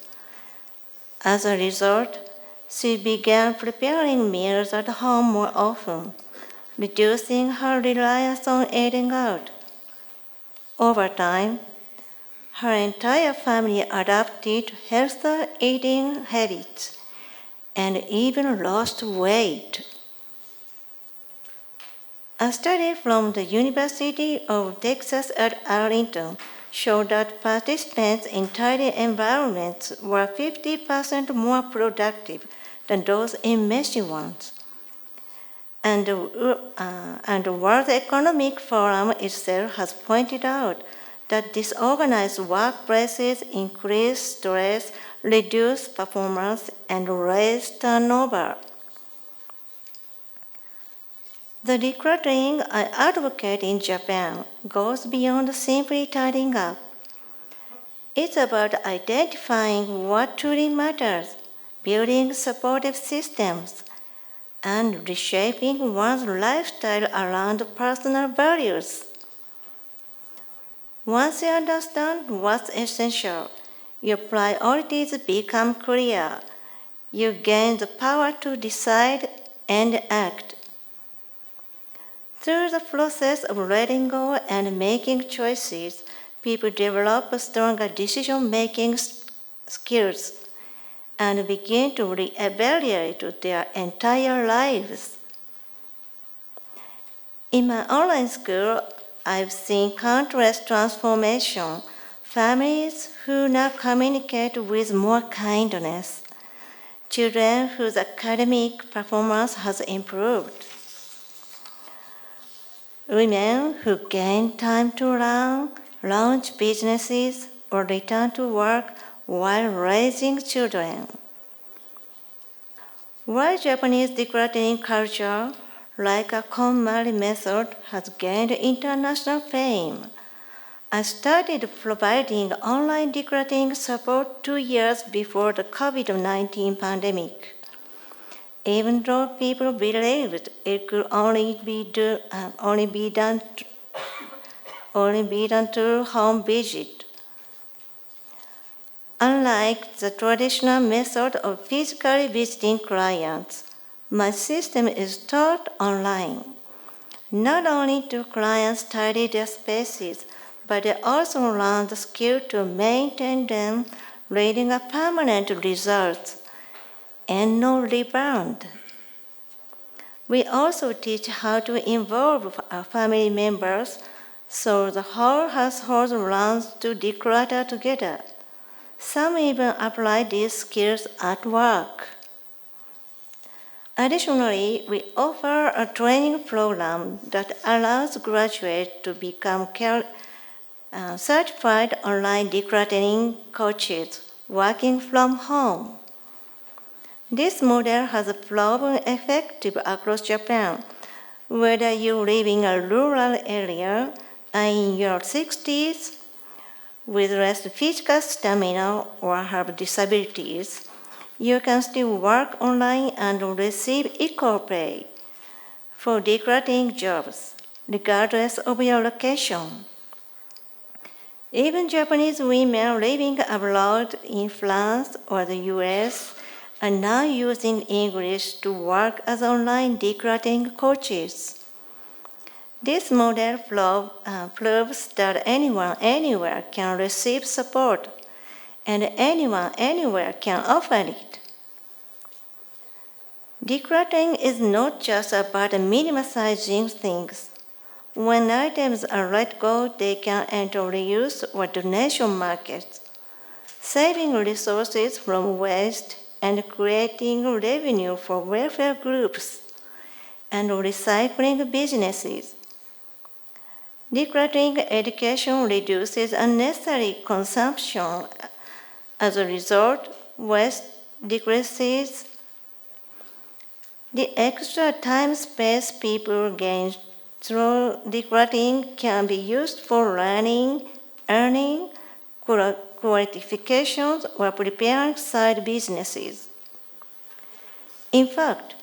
As a result, she began preparing meals at home more often, reducing her reliance on eating out. Over time, her entire family adopted healthier eating habits and even lost weight. A study from the University of Texas at Arlington show that participants in tidy environments were 50% more productive than those in messy ones. And the World Economic Forum itself has pointed out that disorganized workplaces increase stress, reduce performance, and raise turnover. The decluttering I advocate in Japan goes beyond simply tidying up. It's about identifying what truly matters, building supportive systems, and reshaping one's lifestyle around personal values. Once you understand what's essential, your priorities become clear. You gain the power to decide and act. Through the process of letting go and making choices, people develop stronger decision-making skills and begin to reevaluate their entire lives. In my online school, I've seen countless transformations, families who now communicate with more kindness, children whose academic performance has improved, women who gain time to learn, launch businesses, or return to work while raising children. While Japanese decluttering culture, like a KonMari method, has gained international fame, I started providing online decluttering support 2 years before the COVID-19 pandemic. Even though people believed it could only be done through home visit. Unlike the traditional method of physically visiting clients, my system is taught online. Not only do clients tidy their spaces, but they also learn the skill to maintain them, leading a permanent result and no rebound. We also teach how to involve our family members so the whole household learns to declutter together. Some even apply these skills at work. Additionally, we offer a training program that allows graduates to become certified online decluttering coaches working from home. This model has proven effective across Japan, whether you live in a rural area and in your 60s, with less physical stamina or have disabilities, you can still work online and receive equal pay for decluttering jobs, regardless of your location. Even Japanese women living abroad in France or the US are now using English to work as online decluttering coaches. This model proves that anyone anywhere can receive support, and anyone anywhere can offer it. Decluttering is not just about minimizing things. When items are let go, they can enter reuse or donation markets, saving resources from waste and creating revenue for welfare groups and recycling businesses. Decluttering education reduces unnecessary consumption. As a result, waste decreases. The extra time space people gain through decluttering can be used for learning, earning, qualifications, or preparing side businesses. In fact,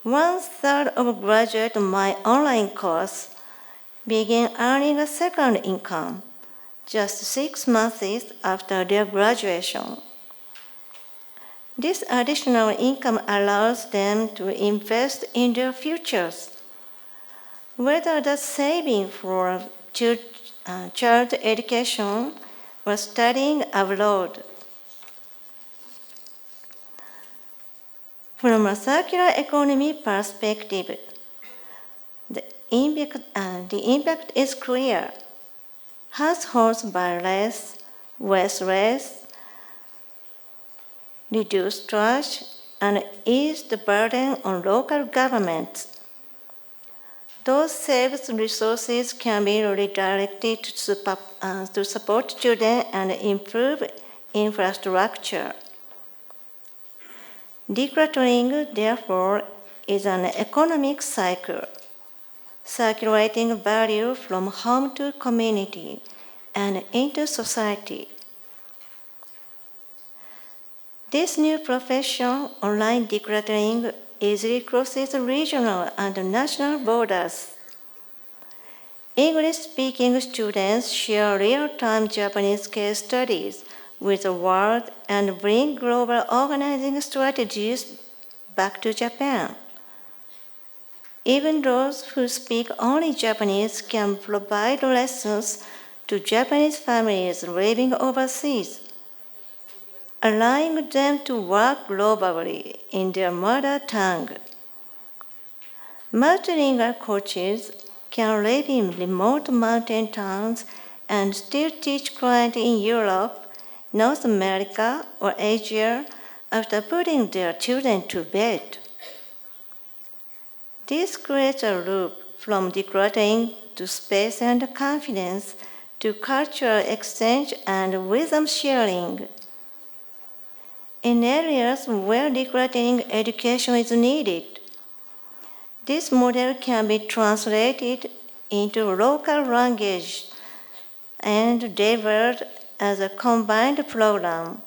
1/3 of graduates of my online course began earning a second income just 6 months after their graduation. This additional income allows them to invest in their futures, whether that's saving for child education or studying abroad. From a circular economy perspective, the impact is clear. households buy less, waste less, reduce trash, and ease the burden on local governments. Those saved resources can be redirected to support children and improve infrastructure. Decluttering, therefore, is an economic cycle, circulating value from home to community and into society. This new profession, online decluttering, easily crosses regional and national borders. English-speaking students share real-time Japanese case studies with the world and bring global organizing strategies back to Japan. Even those who speak only Japanese can provide lessons to Japanese families living overseas, allowing them to work globally in their mother tongue. Multilingual coaches can live in remote mountain towns and still teach clients in Europe, North America, or Asia after putting their children to bed. This creates a loop from decluttering to space and confidence to cultural exchange and wisdom sharing. In areas where decluttering education is needed, this model can be translated into local language and delivered as a combined program.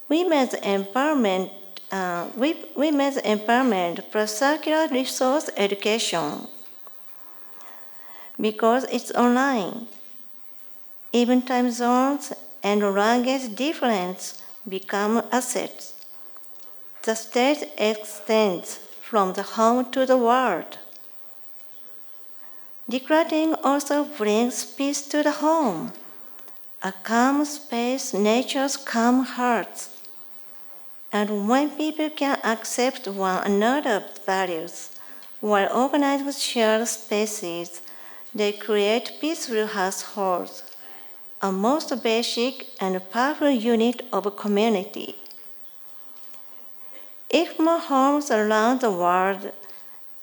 Women's empowerment plus circular resource education. Because it's online, even time zones and language difference become assets. The stage extends from the home to the world. Decluttering also brings peace to the home, a calm space, nature's calm hearts. And when people can accept one another's values while organizing shared spaces, they create peaceful households, a most basic and powerful unit of community. If more homes around the world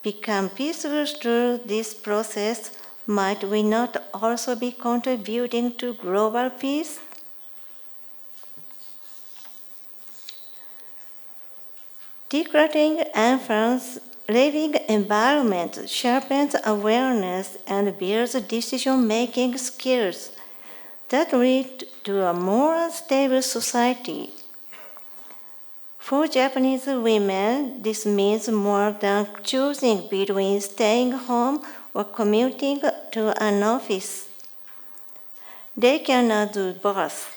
become peaceful through this process, might we not also be contributing to global peace? Decluttering influences living environment, sharpens awareness, and builds decision-making skills that lead to a more stable society. For Japanese women, this means more than choosing between staying home or commuting to an office. They can now do both,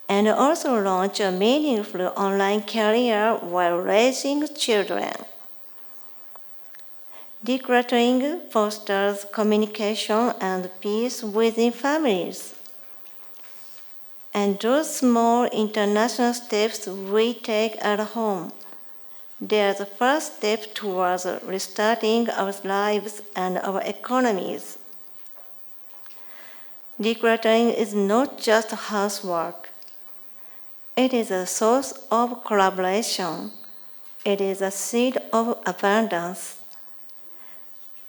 and also launch a meaningful online career while raising children. Decluttering fosters communication and peace within families. And those small international steps we take at home, they are the first step towards restarting our lives and our economies. Decluttering is not just housework. It is a source of collaboration. It is a seed of abundance.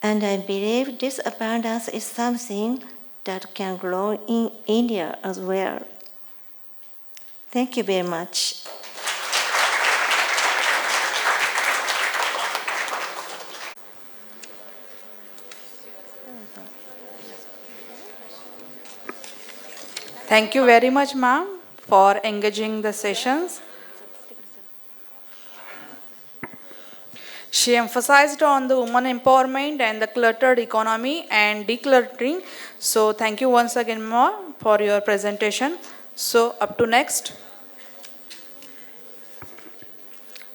And I believe this abundance is something that can grow in India as well. Thank you very much. Thank you very much, ma'am, for engaging the sessions. She emphasized on the woman empowerment and the cluttered economy and decluttering. So thank you once again, ma'am, for your presentation. So up to next.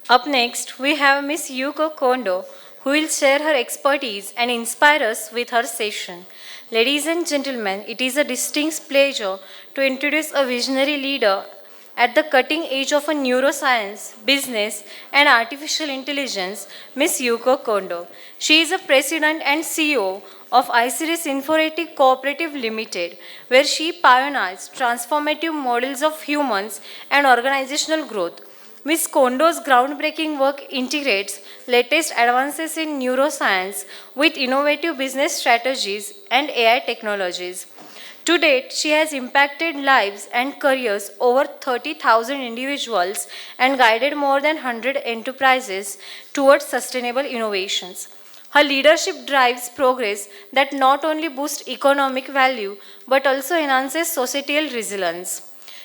Up next, we have Miss Yuko Kondo, who will share her expertise and inspire us with her session. Ladies and gentlemen, it is a distinct pleasure to introduce a visionary leader at the cutting edge of a neuroscience, business, and artificial intelligence, Ms. Yuko Kondo. She is a president and CEO of iSeries Informatic Cooperative Limited, where she pioneers transformative models of humans and organizational growth. Ms. Kondo's groundbreaking work integrates latest advances in neuroscience with innovative business strategies and AI technologies. To date, she has impacted lives and careers over 30,000 individuals and guided more than 100 enterprises towards sustainable innovations. Her leadership drives progress that not only boosts economic value but also enhances societal resilience.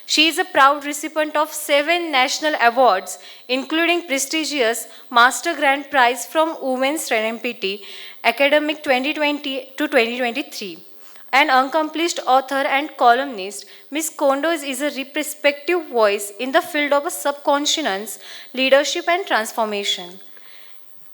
She is a proud recipient of 7 national awards, including prestigious Master Grand Prize from Women's Serendipity Academic 2020 to 2023. An accomplished author and columnist, Ms. Kondo is a representative voice in the field of subconscious leadership and transformation.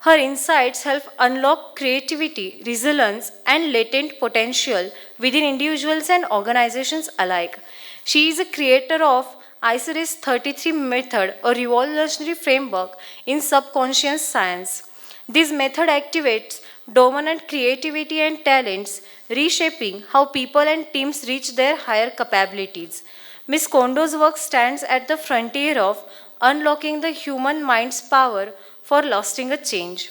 Her insights help unlock creativity, resilience, and latent potential within individuals and organizations alike. She is a creator of iSeries 33 method, a revolutionary framework in subconscious science. This method activates dominant creativity and talents, reshaping how people and teams reach their higher capabilities. Ms. Kondo's work stands at the frontier of unlocking the human mind's power for lasting a change.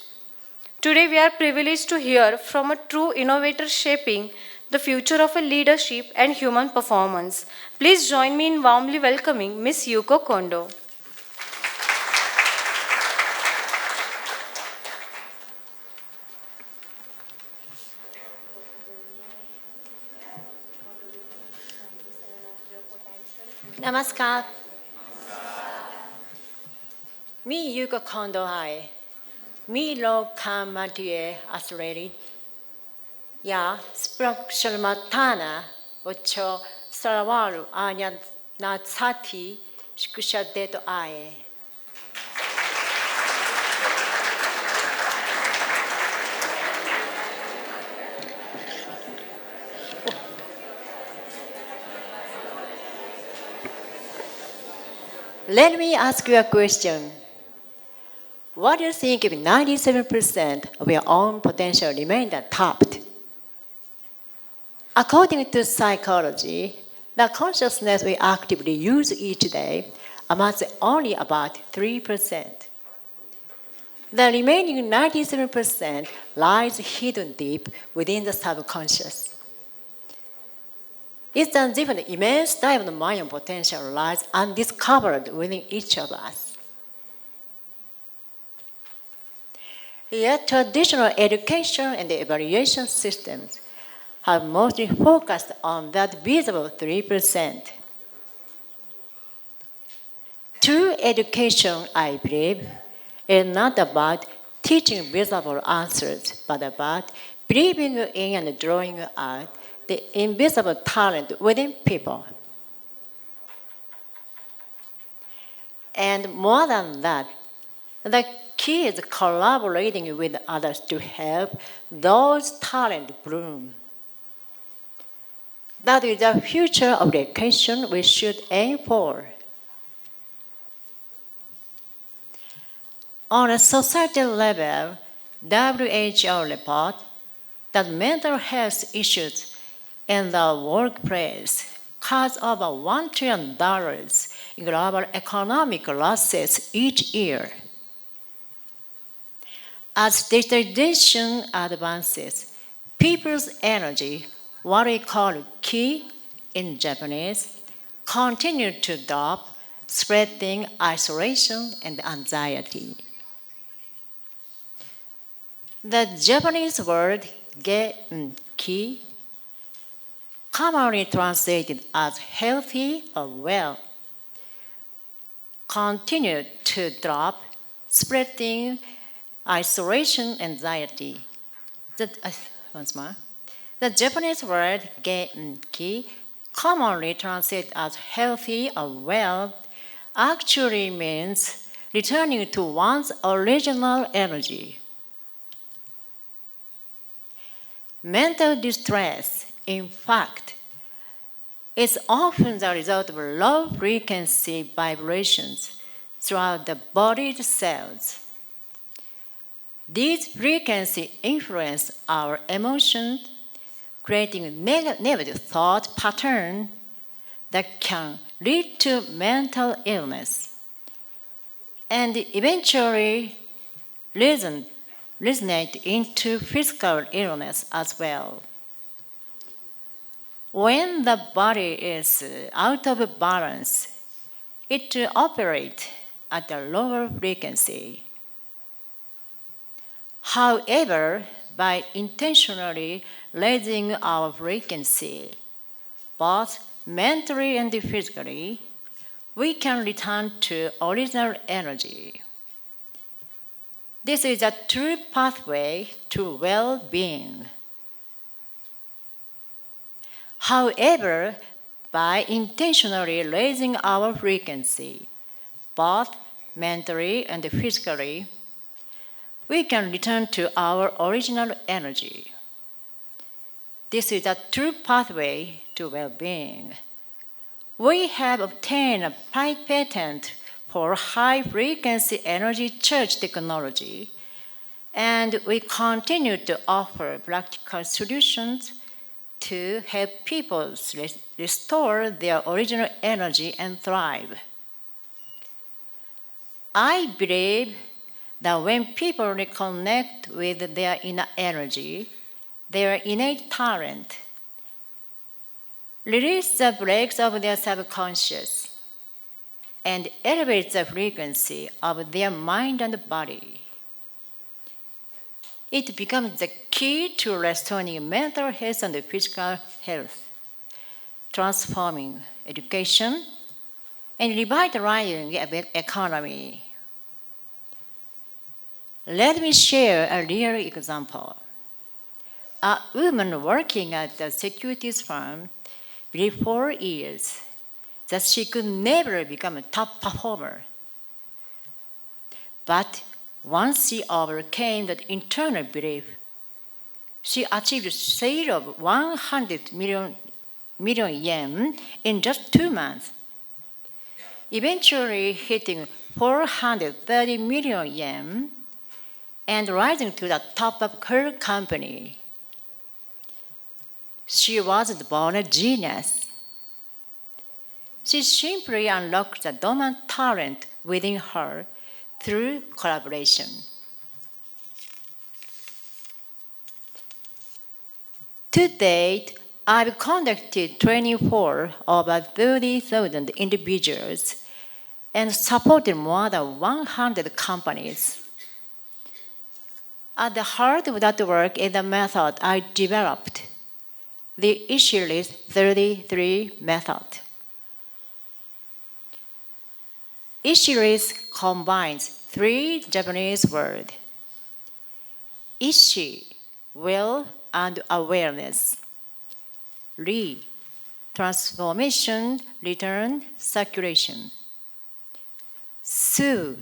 Today, we are privileged to hear from a true innovator shaping the future of a leadership and human performance. Please join me in warmly welcoming Ms. Yuko Kondo. Namaskar. Me Yuko Kondo hai. Me lo kamatue asreli. Ya sprokshalamatana ocho sarawaru anya natsati shkushadeto ae. Let me ask you a question. What do you think if 97% of your own potential remained untapped? According to psychology, the consciousness we actively use each day amounts to only about 3%. The remaining 97% lies hidden deep within the subconscious. It's as if an immense dive of mind potential lies undiscovered within each of us. Yet traditional education and evaluation systems have mostly focused on that visible 3%. True education, I believe, is not about teaching visible answers, but about believing in and drawing out the invisible talent within people. And more than that, the key is collaborating with others to help those talents bloom. That is the future of education we should aim for. On a societal level, WHO report that mental health issues in the workplace cause over $1 trillion in global economic losses each year. As digitalization advances, people's energy, what we call ki in Japanese, continue to drop, spreading isolation and anxiety. The Japanese word genki, commonly translated as healthy or well, continue to drop, spreading isolation, anxiety. Once more. The Japanese word genki, commonly translated as healthy or well, actually means returning to one's original energy. Mental distress, in fact, is often the result of low frequency vibrations throughout the body's cells. These frequencies influence our emotions, creating a negative thought pattern that can lead to mental illness and eventually resonate into physical illness as well. When the body is out of balance, it operates at a lower frequency. However, by intentionally raising our frequency, both mentally and physically, we can return to original energy. This is a true pathway to well-being. However, by intentionally raising our frequency, both mentally and physically, we can return to our original energy. This is a true pathway to well-being. We have obtained a patent for high-frequency energy charge technology, and we continue to offer practical solutions to help people restore their original energy and thrive. I believe that when people reconnect with their inner energy, their innate talent, release the brakes of their subconscious, and elevate the frequency of their mind and body, it becomes the key to restoring mental health and physical health, transforming education, and revitalizing the economy. Let me share a real example. A woman working at a securities firm believed for years that she could never become a top performer. But once she overcame that internal belief, she achieved a sale of 100 million yen in just 2 months, eventually hitting 430 million yen and rising to the top of her company. She wasn't born a genius. She simply unlocked the dormant talent within her through collaboration. To date, I've conducted training for over 30,000 individuals and supported more than 100 companies. At the heart of that work is the method I developed, the issue list 33 method. Issue list combines 3 Japanese words: ishi, will, and awareness. Ri, transformation, return, circulation. Su,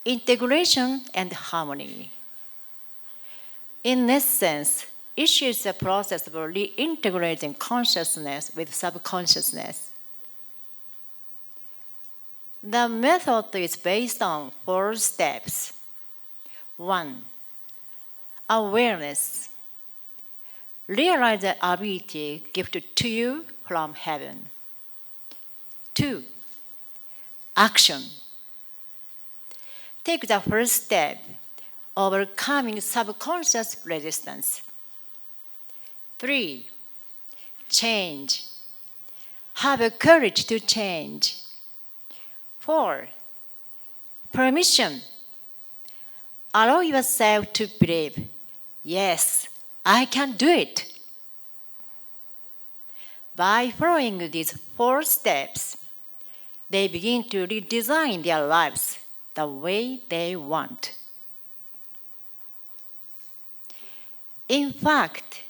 integration and harmony. In essence, issue is a process of reintegrating consciousness with subconsciousness. The method is based on 4 steps. 1. Awareness. Realize the ability gifted to you from heaven. 2. Action. Take the first step, overcoming subconscious resistance. 3. Change. Have the courage to change. 4. Permission. Allow yourself to believe, yes, I can do it. By following these 4 steps, they begin to redesign their lives the way they want. In fact,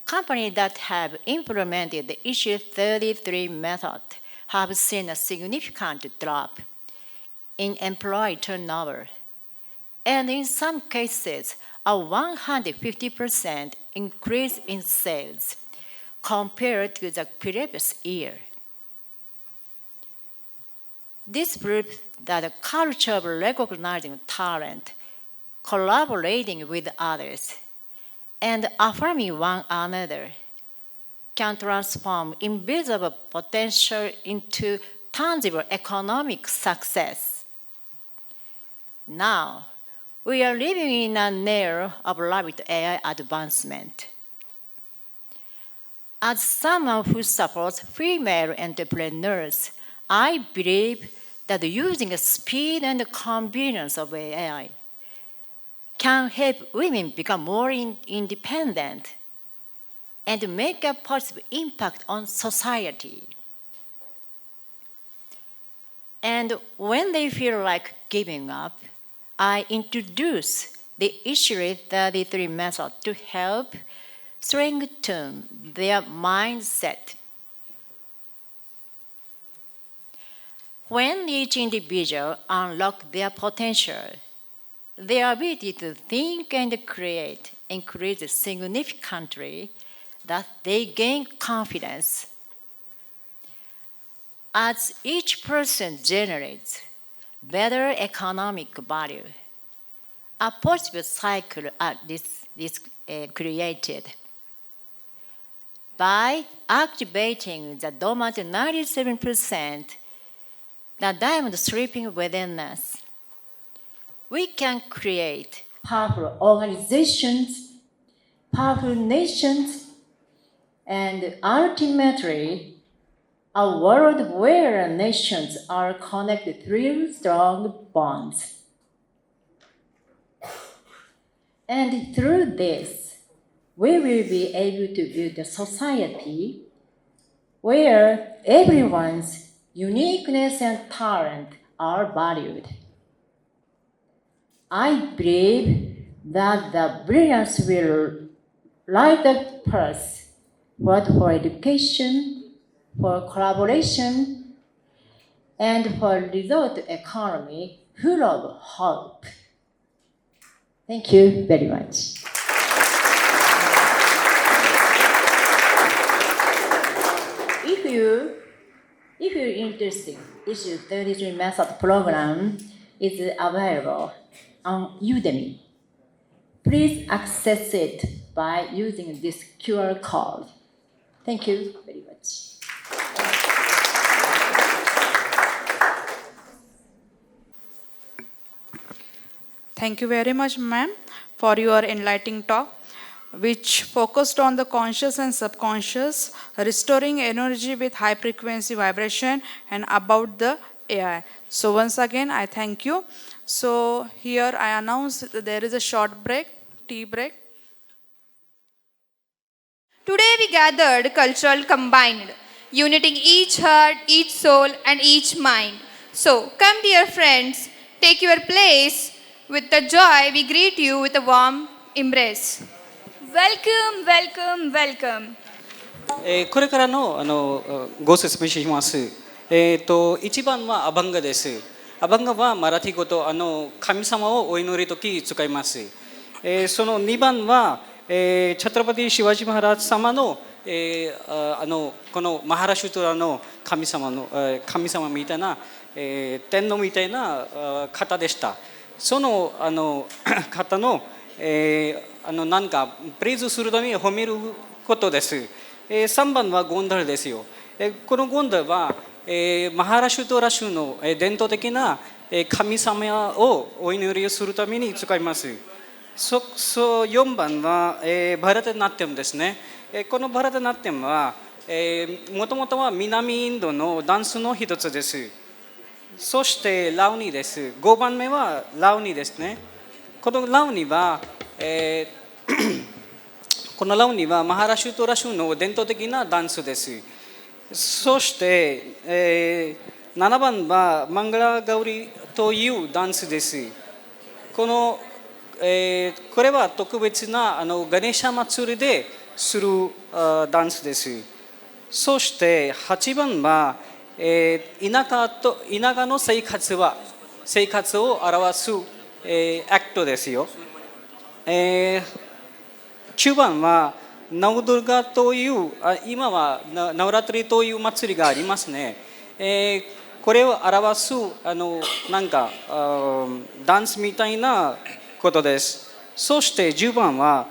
companies that have implemented the issue 33 method have seen a significant drop in employee turnover, and in some cases, a 150% increase in sales compared to the previous year. This proves that the culture of recognizing talent, collaborating with others, and affirming one another can transform invisible potential into tangible economic success. Now, we are living in an era of rapid AI advancement. As someone who supports female entrepreneurs, I believe that using the speed and the convenience of AI can help women become more independent and make a positive impact on society. And when they feel like giving up, I introduce the issue 33 method to help strengthen their mindset. When each individual unlocks their potential, their ability to think and create increases significantly, that they gain confidence. As each person generates better economic value, a positive cycle is created. By activating the dormant 97%, the diamond sleeping within us, we can create powerful organizations, powerful nations, and ultimately a world where nations are connected through strong bonds. And through this, we will be able to build a society where everyone's uniqueness and talent are valued. I believe that the brilliance will light the path for education, for collaboration, and for result economy full of hope. Thank you very much. If you're interested, issue 33 method program is available on Udemy. Please access it by using this QR code. Thank you very much. Thank you very much, ma'am, for your enlightening talk, which focused on the conscious and subconscious, restoring energy with high frequency vibration, and about the AI. So once again, I thank you. So here I announce that there is a short break, tea break. Today we gathered cultural combined, uniting each heart, each soul, and each mind. So come, dear friends, take your place. With the joy, we greet you with a warm embrace. Welcome, welcome, welcome. これからのご説明します。1番はアバンガです。アバンガはマラティ語と神様をお祈りとき使います。その2番はチャトラパティ・シワジ・マハラジ様のこのマハラシュトラの神様みたいな天皇みたいな方でした。その方の何かプレイズするために褒めることです。3番はゴンダルですよ。このゴンダルはマハラシュトラ州の伝統的な神様をお祈りをするために使います。4番はバラタナティムですね。このバラタナティムはもともとは南インドのダンスの一つです。そしてラウニです。5番目はラウニですね。このラウニはマハラシュトラ州の伝統的なダンスです。そして、7番はマンガラガウリというダンスです。これは特別なガネシャ祭りでするダンスです。そして8番は田舎の生活を表すアクトですよ。9番はナオドルガという今はナウラトリという祭りがありますね。これを表すなんかダンスみたいなことです。そして10番は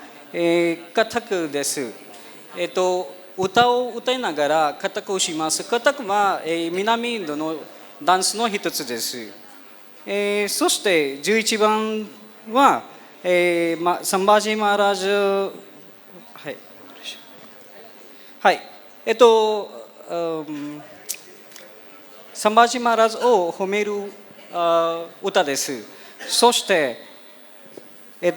カタクです。歌を歌いながらカタクをします。カタクは南インドのダンスの一つです。そして11番はサンバジーマーラージュ、はい、はい、サンバジーマーラージュを褒める歌です。そしてイ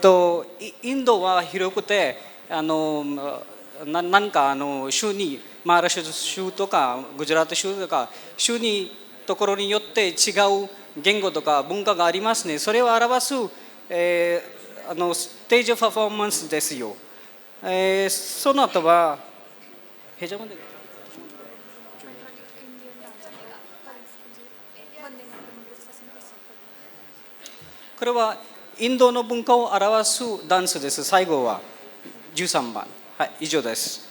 ンドは広くてなんか州にマーラシュ州とかグジャラート州とか州にところによって違う言語とか文化がありますね。それを表す、ステージパフォーマンスですよ。その後はこれはインドの文化を表すダンスです。最後は13番。はい、以上です。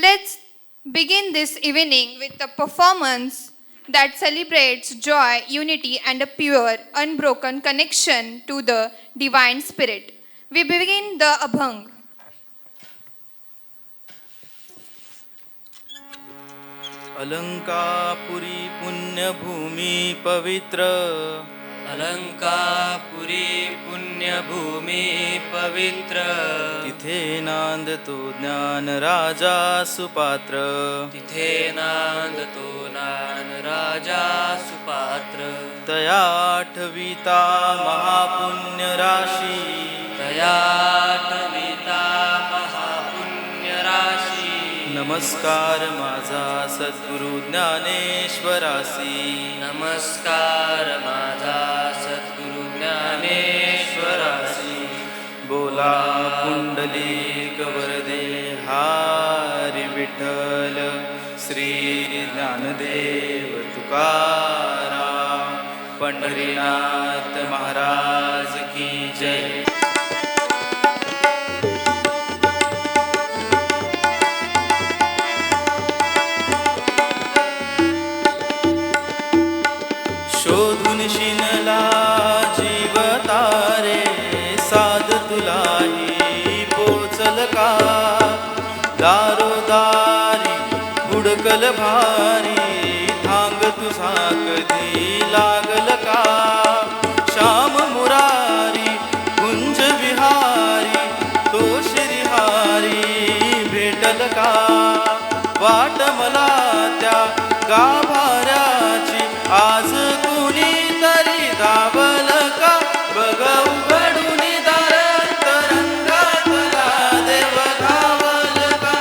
Let's begin this evening with a performance that celebrates joy, unity, and a pure, unbroken connection to the Divine Spirit. We begin the Abhang. Alankapuri पुण्यभूमी पवित्र अलंकापुरी पुण्यभूमी पवित्र तिथे नांदतो ज्ञान राजा सुपात्र तिथे नांदतो ज्ञान राजा सुपात्र तया आठविता महापुण्य राशी तया आठविता महापुण्य राशी नमस्कार माझा सद्गुरु ज्ञानेश्वरासी नमस्कार माझा सद्गुरु ज्ञानेश्वरासी बोला पुंडलिक वरदे हारी विठ्ठल श्री ज्ञानदेव तुकाराम पंढरीनाथ महाराज की जय. शोधून शिनला जीव तारे साध तुलाही पोचल का दारोदारी हुडकल भारी थांग तुझा कधी लागल का श्याम मुरारी कुंज विहारी तो श्रीहारी भेटल का वाट मला त्या गाभाऱ्याची आज कुणी तरी धावल का बघ उघडून दार तरंगातला देव धावल का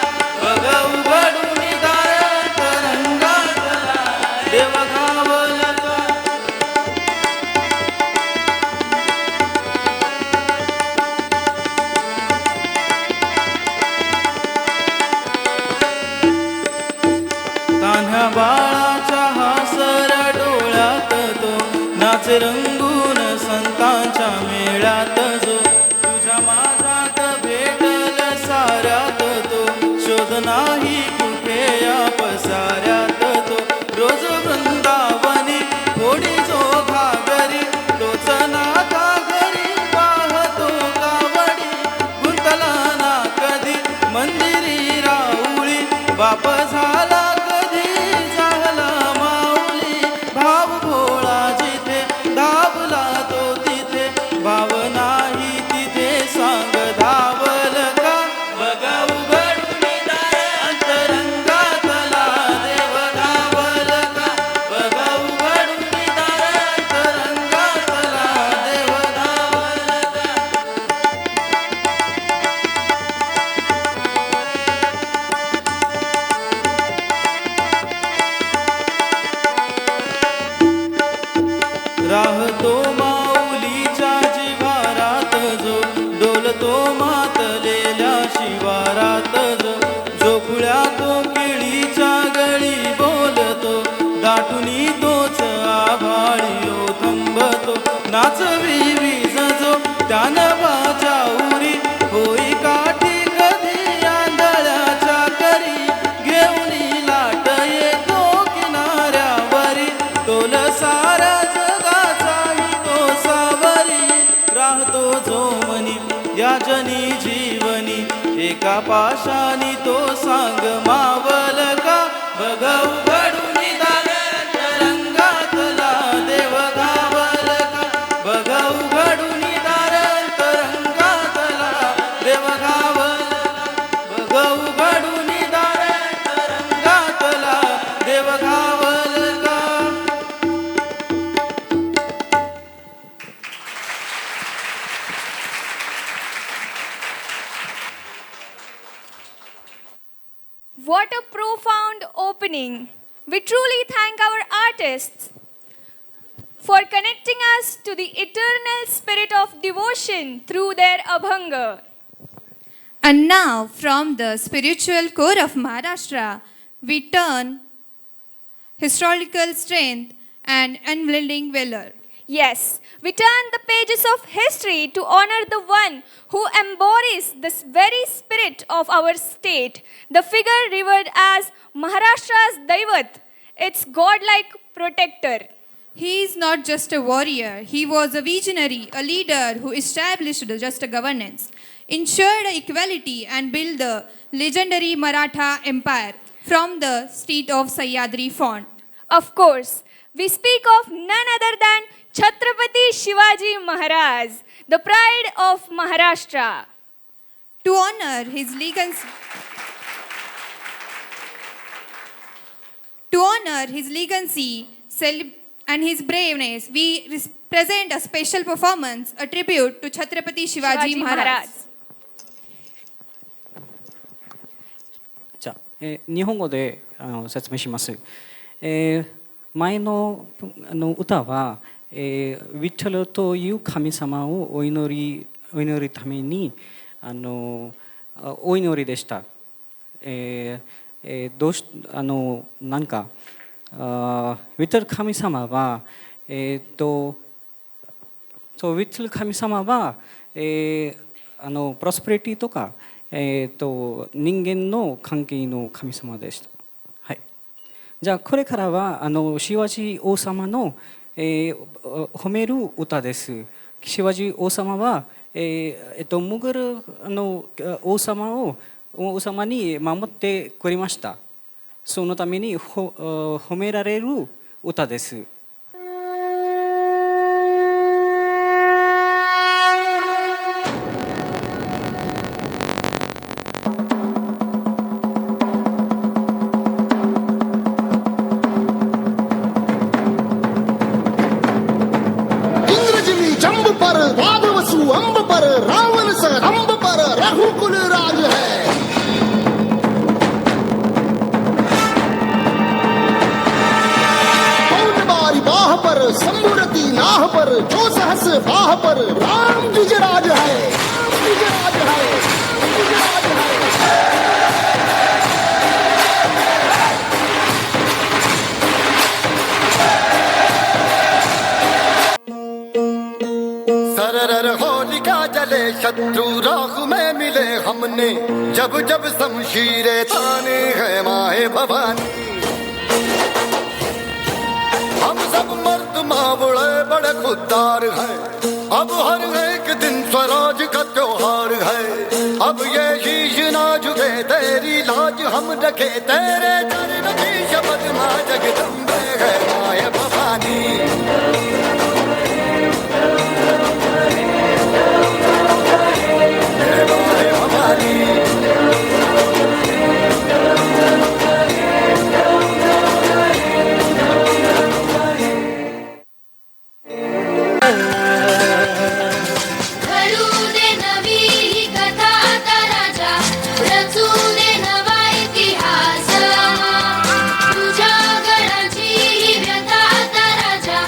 बघ उघडून दार तरंगातला देव धावल का. तान्ह्या बाळाच्या हासऱ्या डोळ्यात तो नाच रंगून संतांच्या मेळ्यात जो तुझ्या माझ्यात भेटल साऱ्यात तो शोध नाही कुठे या पसाऱ्यात तो रोज वृंदावनी थोडी जो घागरी तोच नाथा घरी पाहतो कावडी गुंतला ना कधी मंदिरी राऊळी बाप झाला राहतो माऊलीच्या जिवारात जो डोलतो मातलेल्या शिवारात जो जोखुळ्या तो केळीच्या गळी बोलतो दाटुनी तोच आभाळी ओ थंबतो नाचवी वीज जो त्यानं बाजा उरी होई काठी कधी आंधळ्याच्या करी घेऊन लाट येतो किनाऱ्यावरी तोल सारा जगाचाही तो सावरी राहतो जो मनी या जनी जीवनी एका पाशानी तो सांग मावल का बघ उघडून दार तरंगातला देव गावल का बघ उघडून दार तरंगातला देव गावल बघ उघडून दार तरंगातला देव गावल का. What a profound opening. We truly thank our artists for connecting us to the eternal spirit of devotion through their abhanga. And now, from the spiritual core of Maharashtra, we turn historical strength and unwielding valor. Yes, we turn the pages of history to honor the one who embodies this very spirit of our state, the figure revered as Maharashtra's Daivat, its godlike protector. He is not just a warrior, he was a visionary, a leader who established just governance, ensured equality, and built the legendary Maratha Empire from the state of Sahyadri font. Of course, we speak of none other than Chhatrapati Shivaji Maharaj, the pride of Maharashtra. To honor his legacy, and his braveness, we present a special performance, a tribute to Chhatrapati Shivaji Maharaj. じゃあ、日本語で説明します。前の歌は、ウィットルという神様をお祈るためにお祈りでした。なんかウィットル神様はウィットル神様はプロスペリティとか人間の関係の神様でした。はい。じゃあこれからはシワジ王様の褒める歌です。シワジ王様はモグル王様に守ってくれました。そのために褒められる歌です。शत्रु राख में मिले हमने जब जब शमशीरें ताने हैं माए भवानी हम सब मर्द मावड़े बड़े खुददार हैं अब हर एक दिन स्वराज का त्योहार है अब ये शीश ना झुके तेरी लाज हम रखे तेरे चरण की शपथ मां जगदम्बे है माए भवानी तुझ्या गणाची ही व्यथा आता राजा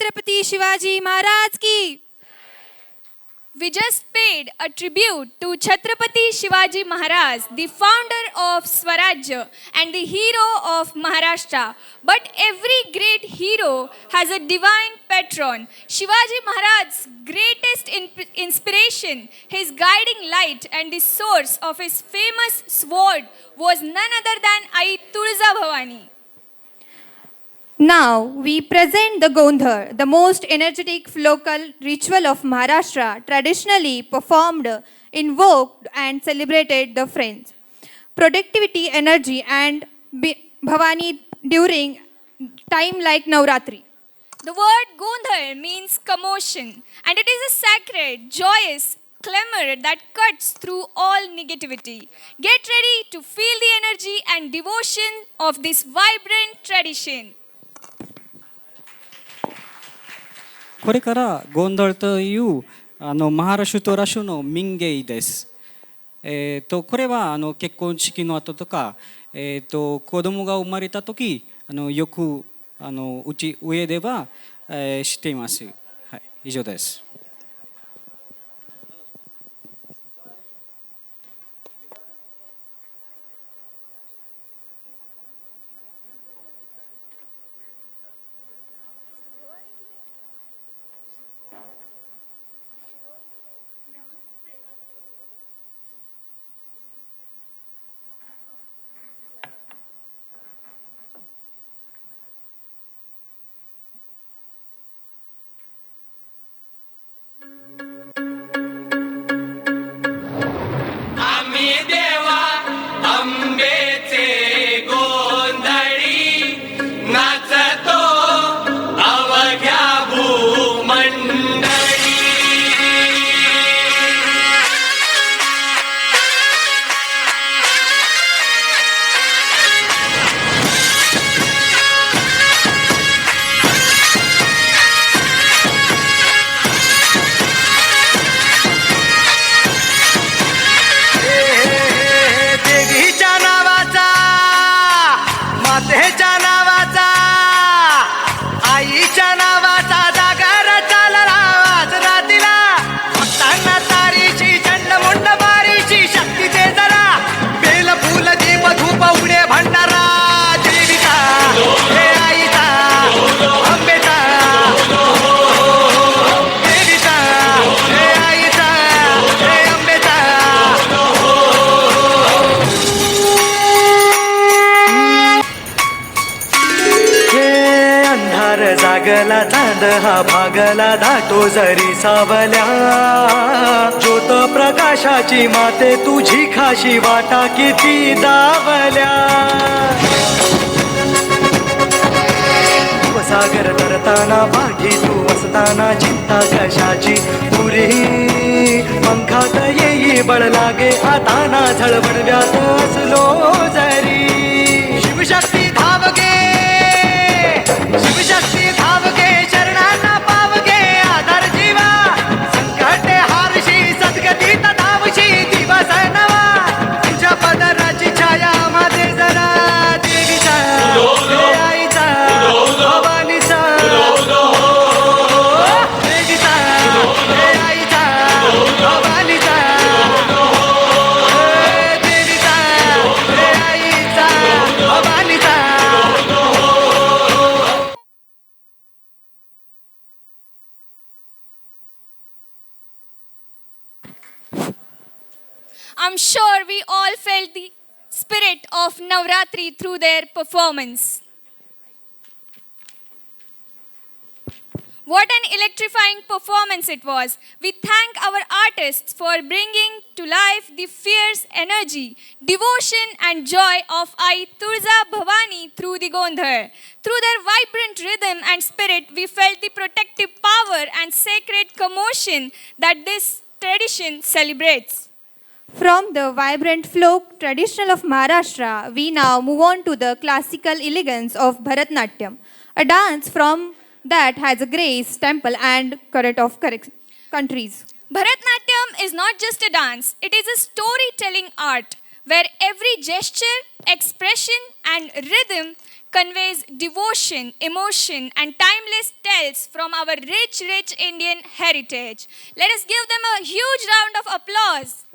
Chhatrapati Shivaji Maharaj ki. We just paid a tribute to Chhatrapati Shivaji Maharaj, the founder of Swarajya and the hero of Maharashtra. But every great hero has a divine patron. Shivaji Maharaj's greatest inspiration, his guiding light and the source of his famous sword was none other than Ai Tulza Bhavani. Now we present the Gondhar, the most energetic local ritual of Maharashtra, traditionally performed, invoked and celebrated the friends. Productivity, energy and Bhavani during time like Navratri. The word Gondhar means commotion, and it is a sacred, joyous clamor that cuts through all negativity. Get ready to feel the energy and devotion of this vibrant tradition. これからゴンドルというマハラシュトラシュの民芸です。これは結婚式の後とか、子供が生まれた時よくうち上では、しています。はい、以上です。जागला चांद हा भागला दाटो जरी सावल्या ज्योत प्रकाशाची माते तुझी खाशी वाटा किती दावल्या सागर तरताना पाठी तू असताना चिंता कशाची पुरी पंखात येई बळ लागे हाताना झळवडव्यात असलो जरी शिवशक्ती धावगे शिवशक्ती धावगे चरणांना पावगे आधार जीवा संकटे हारशी सद्गतीत धावशी दिवस नवा तुझ्या पदराची छाया मध्ये जरा देवीचा आईचा भवानीचा देवीचा आईचा भवानीचा देवीचा आईचा भवानीचा I'm sure we all felt the spirit of Navratri through their performance. What an electrifying performance it was. We thank our artists for bringing to life the fierce energy, devotion and joy of Ai Tulza Bhavani through the Gondhar. Through their vibrant rhythm and spirit, we felt the protective power and sacred commotion that this tradition celebrates. From the vibrant folk traditional of Maharashtra, we now move on to the classical elegance of Bharatnatyam, a dance from that has a grace, temple and current of countries. Bharatnatyam is not just a dance, it is a storytelling art where every gesture, expression and rhythm conveys devotion, emotion, and timeless tales from our rich, rich Indian heritage. Let us give them a huge round of applause.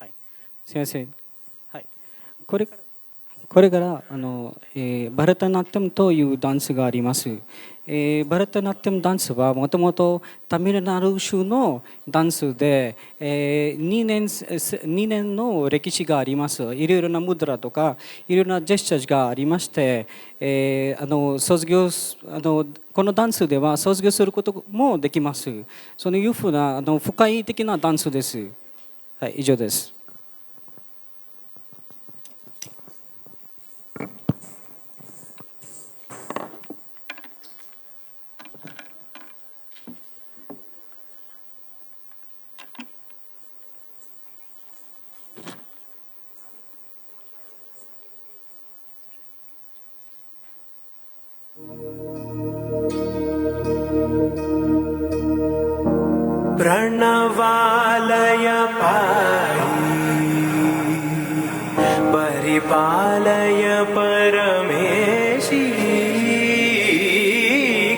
Hi. すみません。はい。これからバラタナティムというダンスがあります。バラタナティムダンスはもともとタミルナル州のダンスで、2年の歴史があります。いろいろなムドラとかいろいろなジェスチャーがありまして、卒業このダンスでは卒業することもできます。そういうふうな深い的なダンスです。はい、以上です。प्रणवालय पाहि परिपालय परमेशी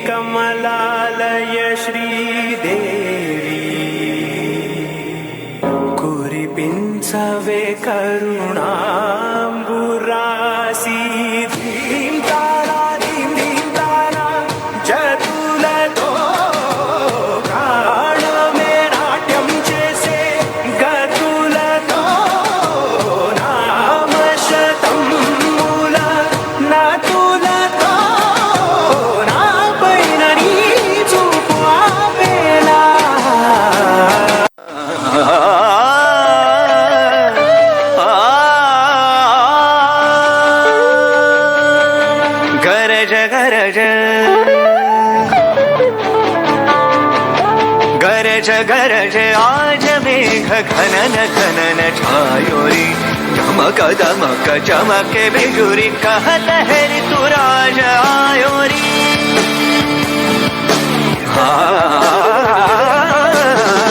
कमलालय श्रीदेवी कुरिपिंचवे करुणाम्बुरासी धीं तारा धीं धीं तारा जतुलतो गरज आज मेघ घनन घनन छायोरी धमक दमक चमके बिजुरी कहत है ऋतुराज आयोरी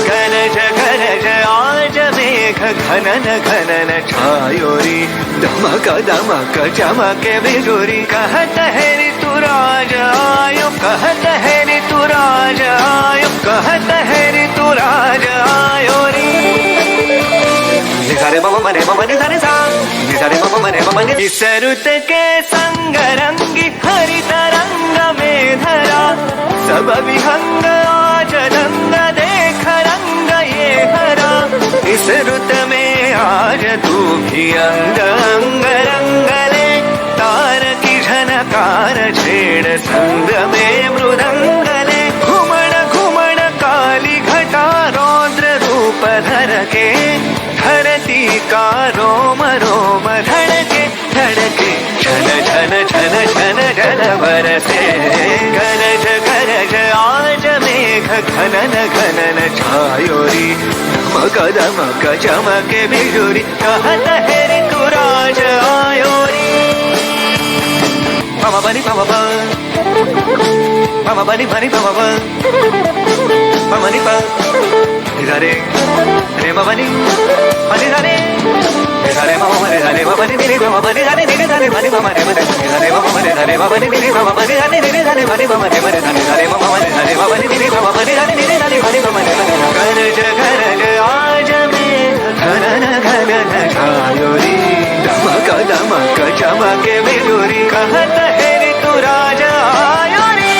गरज गरज आज मेघ घनन घनन छायोरी धमक दमक चमके बिजुरी कहत है ऋतुराज आयो कहत है ऋतुराज आयो कहत है ऋतुराज आयो रे निसारे मम मने मम निसारे सा निसारे मम मने मम इस रुत के संग रंगी हरित रंग में धरा सब विहंग आज रंग देख रंग ये हरा इस रुत में आज तू भी अंग अंग रंग ले तार की झनकार छेड़ संग में मृदंग ले घुमण घुमण काली घटा रौद्र रूप धर के धरती का रोम रोम धड़के धड़के झन झन झन झन झन बरसे गरज गरज आज मेघ घनन घनन छायोरी धमक दमक चमके बिजुरी कहत है ऋतुराज आयोरी Mama bunny, mama bun. Mama bunny, bunny, mama bun. Mama bunny, bun. Nidare, re mama bunny, bunny dare. Nidare mama bunny, dare mama bunny, nidare mama bunny, dare nidare bunny mama re bunny. Nidare mama bunny, dare mama bunny, nidare mama bunny, dare nidare bunny mama re bunny. Nidare mama bunny, dare mama bunny, nidare mama bunny, dare nidare bunny mama re bunny. गरज गरज आज में घनन घनन छायोरी धमक धमक चमके बिजुरी कहत है ऋतुराज आयो रे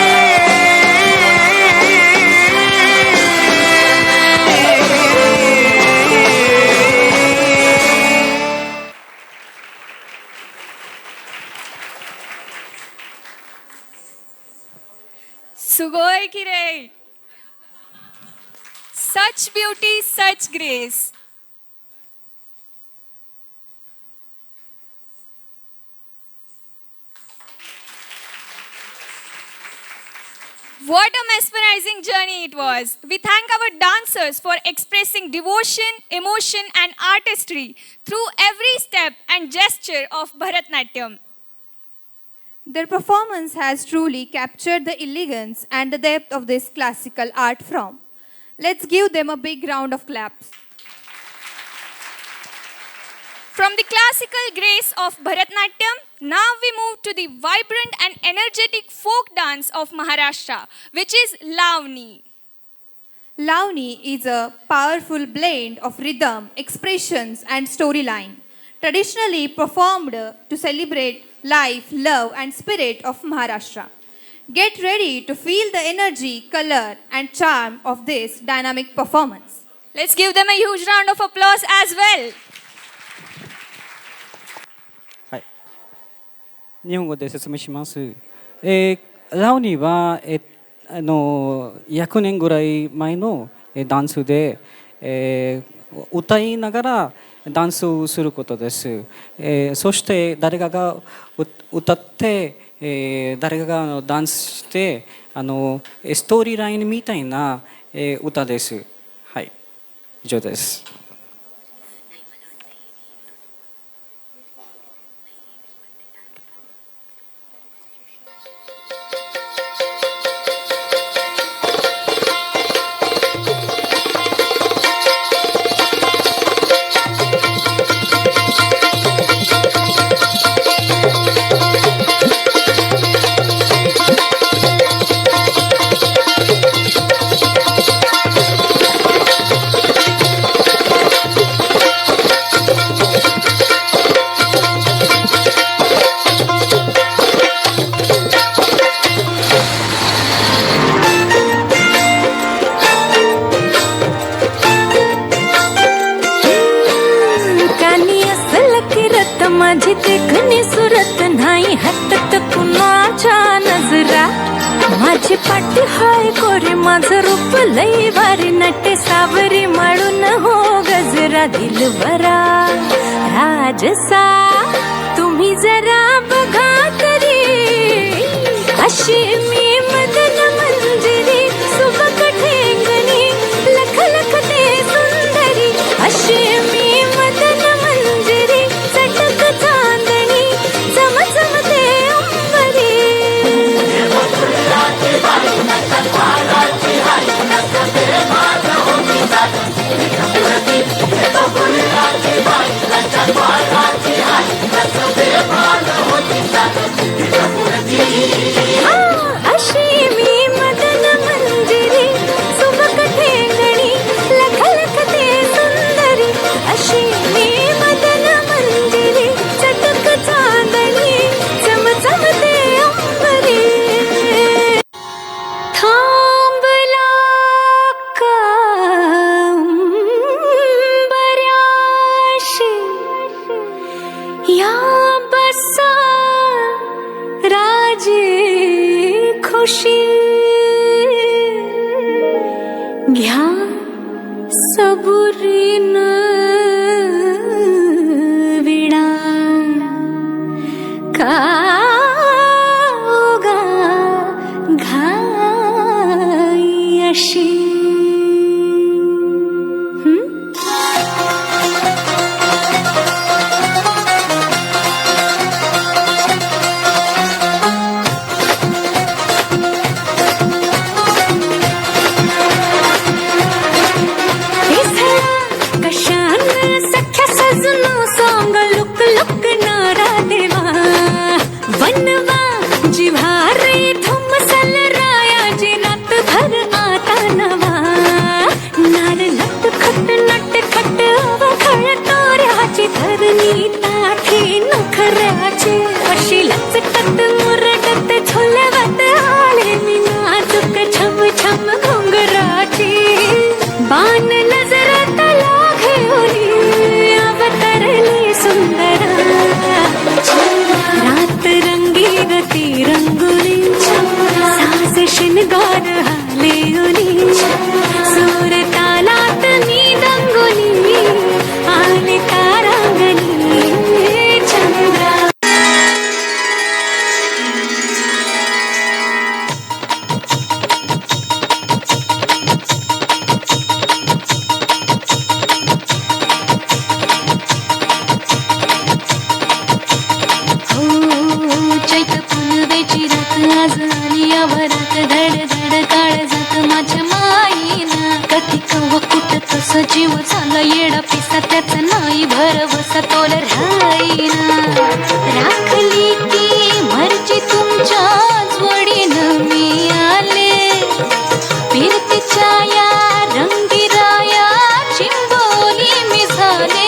Sugoi Kirei. Such beauty, such grace. What a mesmerizing journey it was. We thank our dancers for expressing devotion, emotion, and artistry through every step and gesture of Bharatnatyam. Their performance has truly captured the elegance and the depth of this classical art form. Let's give them a big round of claps. From the classical grace of Bharatnatyam, now we move to the vibrant and energetic folk dance of Maharashtra, which is Lavani. Lavani is a powerful blend of rhythm, expressions, and storyline, traditionally performed to celebrate life, love, and spirit of Maharashtra. Get ready to feel the energy, color, and charm of this dynamic performance. Let's give them a huge round of applause as well. 日本語で説明します。ラオニは、100年ぐらい前のダンスで、歌いながらダンスをすることです。そして誰かが歌って、誰かがダンスして、ストーリーラインみたいな、歌です。はい、以上です。माझी देखणी सुरत नाही हटत कुणाच्या नजरा माझी पाठी हाय कोरे माझं रूप लई वारी नटे सावरी माळून हो गजरा दिलवरा राजसा तुम्ही जरा बघा तरी अशी मी मदन मंजिरी सुबक ठेंगणी लख लख ते सुंदरी अशी मी मदन मंजिरी चटक चांदणी चम चम ते अंबरी अशी मी मदन मंजिरी सुबक ठेंगणी लख लख ते सुंदरी अशी मी मदन मंजिरी चटक चांदणी चम चम ते अंबरी थांबला का अंबऱ्याशी या बसा राजे खुशी घ्या सबुरीन विडा का ओगा घाई अशी आई भरवसा तोल राहीना राखली की मर्जी तुमच्या जोडीनं मी आले फिरतीच्या या रंगी राया चिंबोली मी झाले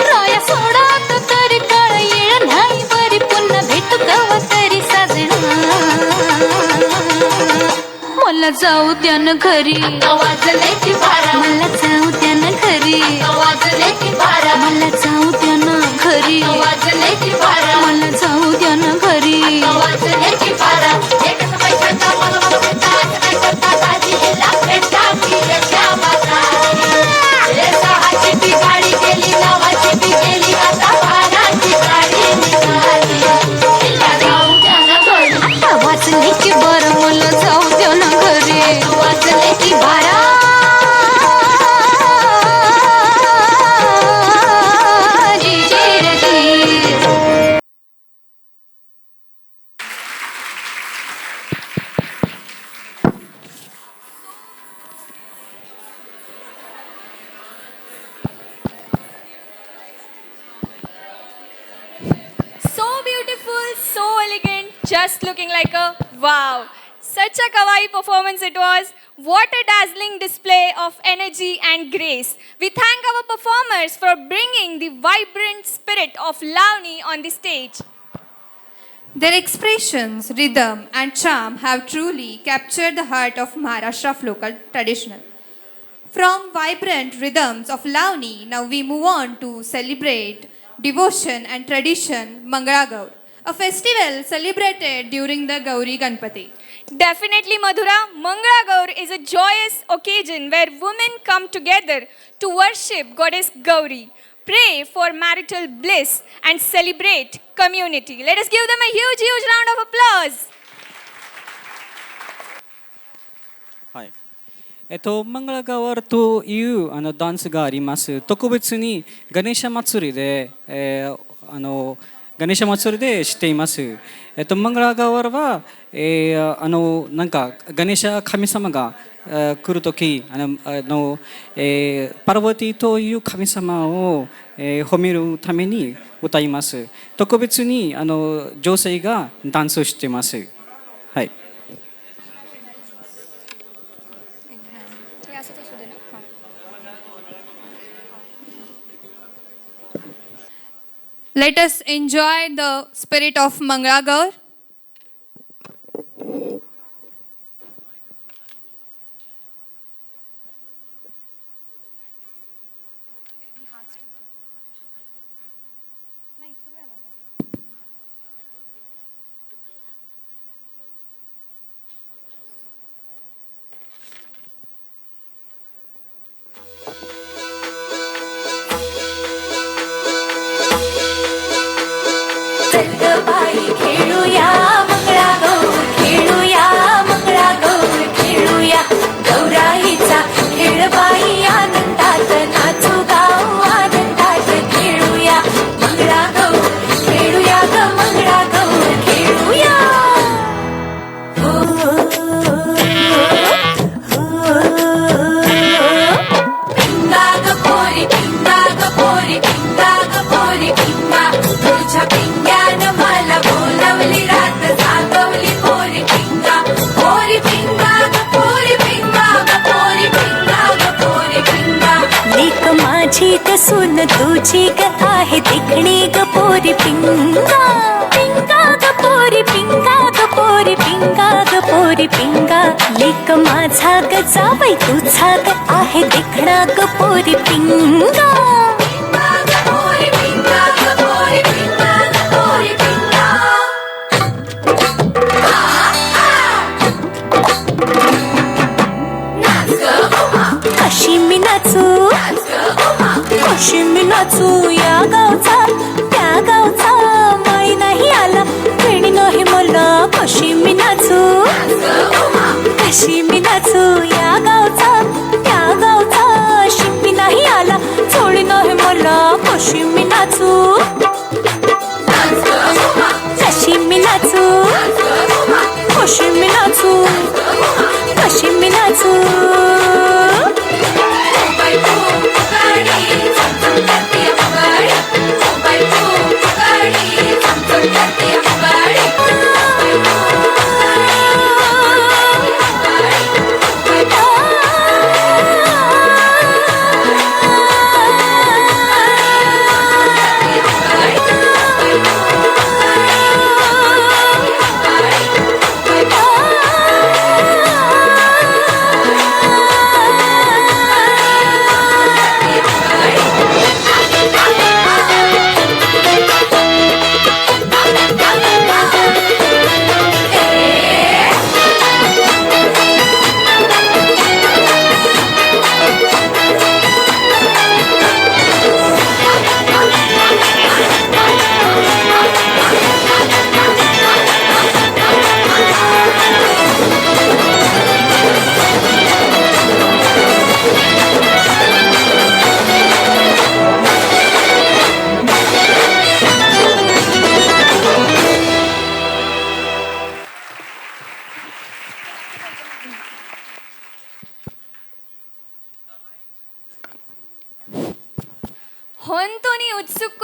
राया सोडात तरी काळ येळ नाही बरी पुन्हा भेटू कवा तरी साजना मला जाऊ द्या ना घरी वाजले की बारा मला जाऊ द्या ना घरी वाजले की बारा मला जाऊ द्या ना घरी वाजले की बारा मला जाऊ द्या ना घरी वाजले की बारा एकच पैशाचा मला काय करता दाजी हिला भेटा फिरच्या बाता हे सहाची ती गाडी गेली नावाची ती गेली आता भाराची गाडी निघाली हिला जाऊ द्या ना घरी वाजले की बारा मला जाऊ द्या ना घरी वाजले की बारा जी जी रे जी So beautiful, so elegant, just looking like a wow. Such a kawaii performance it was. What a dazzling display of energy and grace. We thank our performers for bringing the vibrant spirit of Lavani on the stage. Their expressions, rhythm, and charm have truly captured the heart of Maharashtra local traditional. From vibrant rhythms of Lavani, now we move on to celebrate devotion and tradition Mangala Gaur, a festival celebrated during the Gauri Ganpati. Definitely, Madhura, Mangala Gaur is a joyous occasion where women come together to worship Goddess Gauri, pray for marital bliss, and celebrate community. Let us give them a huge, huge round of applause. はい。マンガラガワルというダンスがあります。特別にガネーシャ祭りで、ガネーシャ祭りでしています。マンガラガワルは、なんかガネーシャ神様が来るとき、パラヴァティという神様を、褒めるために歌います。特別に女性がダンスしています。はい。Let us enjoy the spirit of Mangala Gaur. खेळूया Mangala गौर खेळूया मंगळा गौर खेळूया गौराईचा खेळ by आनंदात नाचू गाऊ आनंदात खेळूया मंगळा गौर खेळूया ग मंगळा गौर खेळूया पिंगा ग पोरी पिंगा ग पोरी पिंगा ग पोरी पिंगा तुझ्या पिंग्यानं मला बोलावली रात जागवली पोरी पिंगा ग पोरी पिंगा ग पोरी पिंगा ग पोरी पिंगा लेक माझी ग सून तुझी ग आहे देखणी ग पोरी पिंगा पिंगा ग पोरी पिंगा ग पोरी पिंगा ग पोरी पिंगा लेक माझा ग जावई तुझा ग आहे देखणा ग पोरी पिंगा कशी मी नाचू या गावचा त्या गावचा माळी नाही आला खेळणी नाही मला कशी मी नाचू या गावचा त्या गावचा शिंपी नाही आला चोळी नाही मला कशी मी नाचू कशी मी नाचू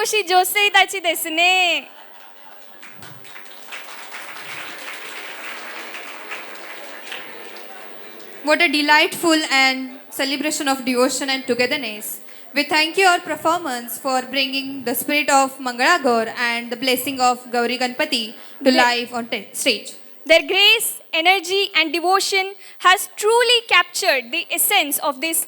खुशी जोसे इताची देसने. What a delightful and celebration of devotion and togetherness. We thank your performance for bringing the spirit of Mangalagor and the blessing of Gauri Ganpati to life on stage. Their grace, energy, and devotion has truly captured the essence of this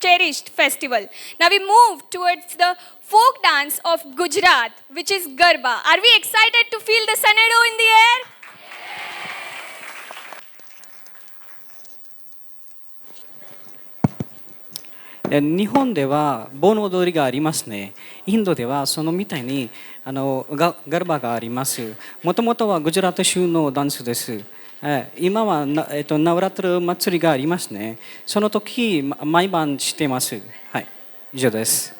cherished festival. Now we move towards the folk dance of Gujarat, which is Garba. Are we excited to feel the Sanado in the air?日本では盆踊りがありますね。インドではそのみたいにガルバがあります。もともとはグジャラート州のダンスです。今はナブラトル祭りがありますね。その時毎晩してます。はい、以上です。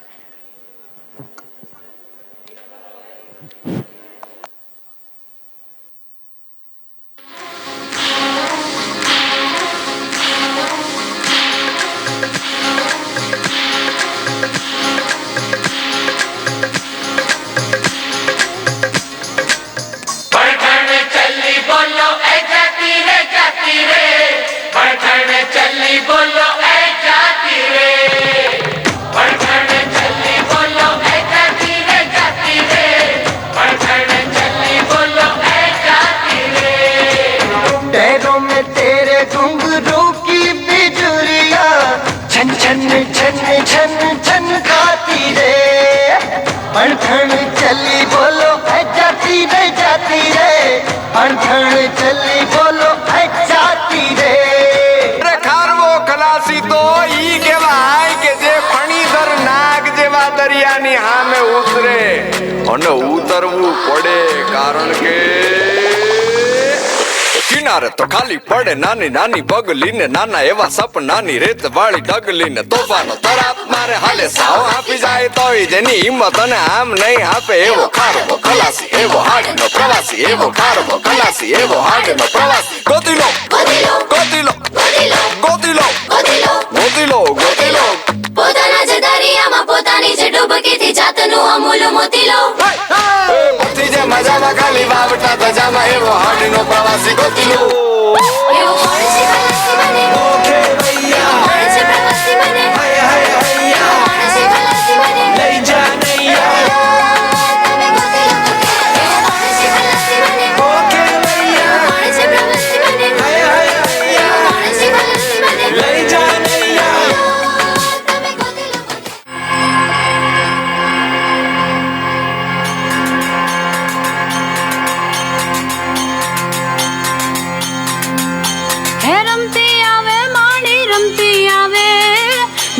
દરિયાની સામે ઉતરે અને ઉતરવું પડે કારણ કે કિનારે તો ખાલી પડે નાની નાની પગલીને નાના એવા સપનાની રેત વાળી ડગલીને તોફાનો તરાપ મારે હાલે સાવ આપી જાય તોય જેની હિંમત અને આમ નહીં આપે એવો ખારવો ખલાસી એવો હાડનો પ્રવાસી એવો ખારવો ખલાસી એવો હાડનો પ્રવાસી ગોતીલો ગોતીલો ગોતીલો ગોતીલો ગોતીલો ગોતીલો પોતાના જ દરિયામાં પોતાની જ ડૂબકીથી જાતનું અમૂલ મોતી લો. મોતી જે મજામાં ખાલી વાવટા ધજામાં એવો હાડનો પ્રવાસી ગોતીલો. એવો કોણ છે ખલાસી મને? ઓકે ભૈયા. કોણ છે પ્રવાસી મને? હાય હાય હૈયા. કોણ છે ખલાસી મને? લઈ જા નૈયા. તમે ગોતીલો એવો કોણ છે ખલાસી મને? ઓકે ભૈયા. કોણ છે પ્રવાસી મને? હાય હાય હૈયા. કોણ છે ખલાસી મને? લઈ જા નૈયા.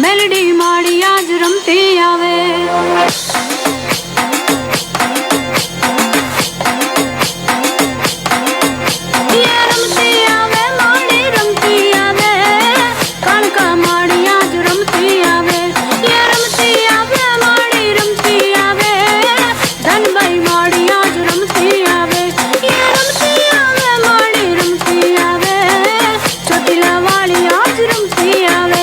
મેલડી માડી આજ રમતી આવે રમતી આવે માડી રમતી આવે કાણકા માડી આજ રમતી આવે રમતી આવે માડી રમતી આવે ધનભાઈ માડી આજ રમતી આવે રમતી આવે માડી રમતી આવે ચોટીલા વાળી આજ રમતી આવે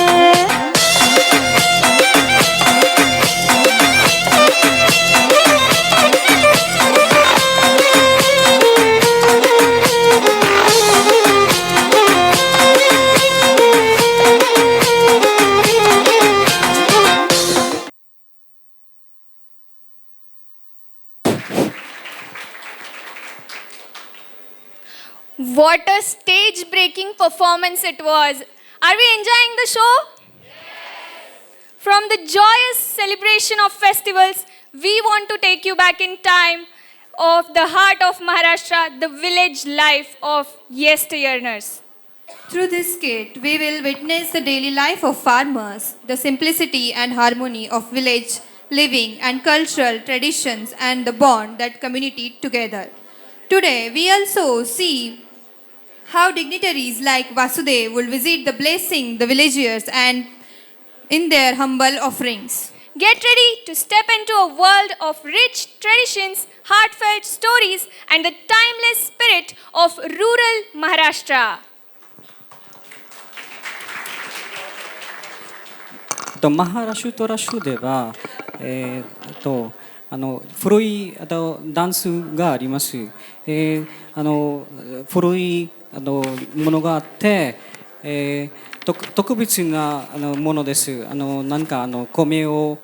What a stage-breaking performance it was. Are we enjoying the show? From the joyous celebration of festivals, we want to take you back in time of the heart of Maharashtra, the village life of yesteryears. Through this skit, we will witness the daily life of farmers, the simplicity and harmony of village living and cultural traditions and the bond that community together. Today, we also see how dignitaries like Vasudev will visit the blessing the villagers and in their humble offerings. Get ready to step into a world of rich traditions, heartfelt stories, and the timeless spirit of rural Maharashtra. Maharashtra では、古いダンスがあります。古いものがあって、特別なものです。なんか米を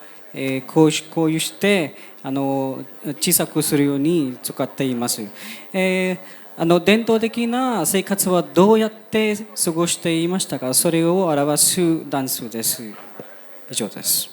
こうして小さくするように使っています。伝統的な生活はどうやって過ごしていましたか。それを表すダンスです。以上です。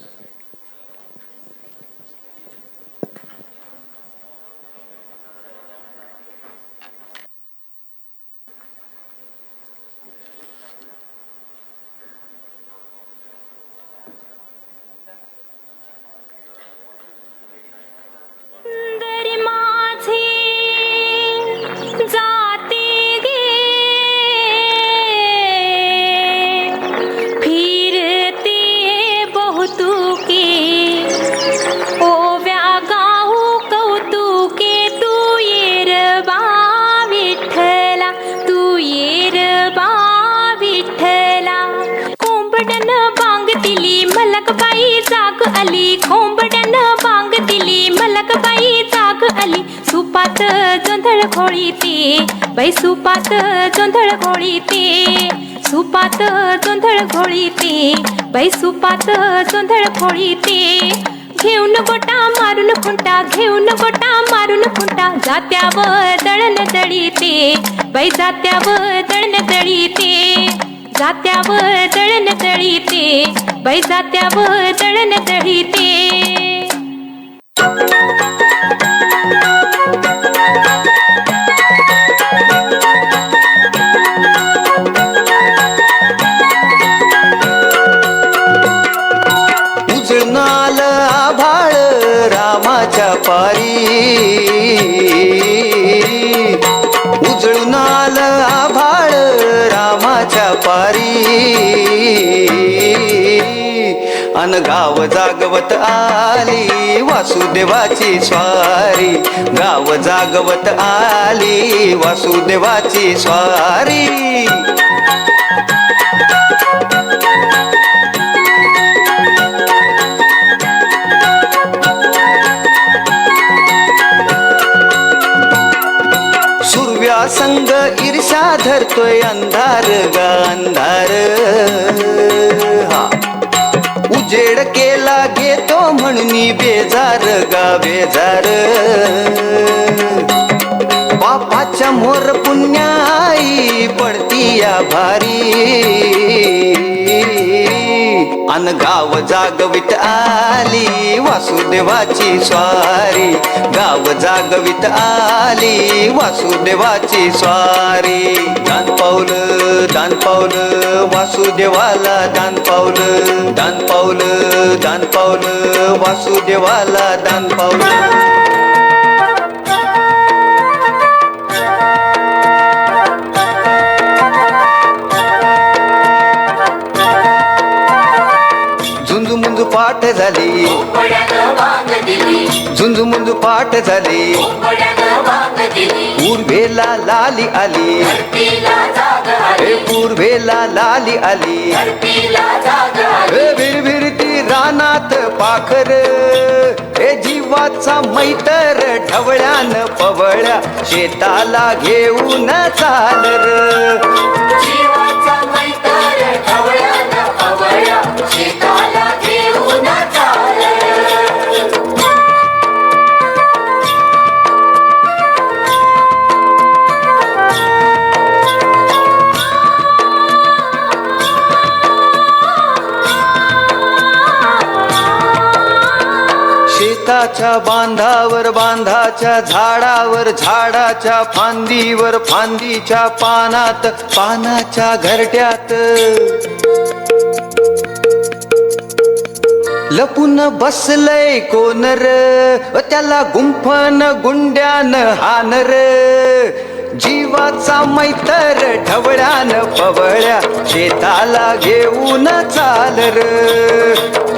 सुपात जोंधळ खोळीते by सुपात जोंधळ खोळीते सुपात जोंधळ खोळीते by सुपात जोंधळ खोळीते घेऊन गोटा मारून खुंटा घेऊन गोटा मारून खुंटा जात्यावर दळण दळीते by जात्यावर दळण दळीते जात्यावर दळण दळीते by जात्यावर दळण दळीते उजळणाल आभाळ रामाच्या पारी उजळणाल आभाळ रामाच्या पारी अन गाव जागवत आली वासुदेवाची स्वारी गाव जागवत आली वासुदेवाची स्वारी संग ईर्षा धरतोय अंधार गा अंधार हा उजेड केला घेतो म्हणून बेजार गा बेजार बापाच्या मोर पुण्याई पडती या भारी अन गाव जागवित आली वासुदेवाची स्वारी गाव जागवित आली वासुदेवाची स्वारी दान पावल वासुदेवाला दान पावल वासुदेवाला दान पावल झुंजू पाठ झाली झुंजू मुंजू पाठ झाली पूर्वेला लाली आली पूर्वेला लाली आली भिरभिरती रानात पाखर हे जीवाचा मैतर ढवळ्यान पवळ्या शेताला घेऊन चालर जीवाचा मैतर ढवळ्यान पवळ्या शेताला घेऊन चालर शेताच्या बांधावर बांधाच्या झाडावर झाडाच्या फांदीवर फांदीच्या पानात पानाच्या घरट्यात लपून बसलय कोनर त्याला गुंफन गुंड्यान हानर जीवाचा मैतर ढवळ्यान पवळ्या शेताला घेऊन चालर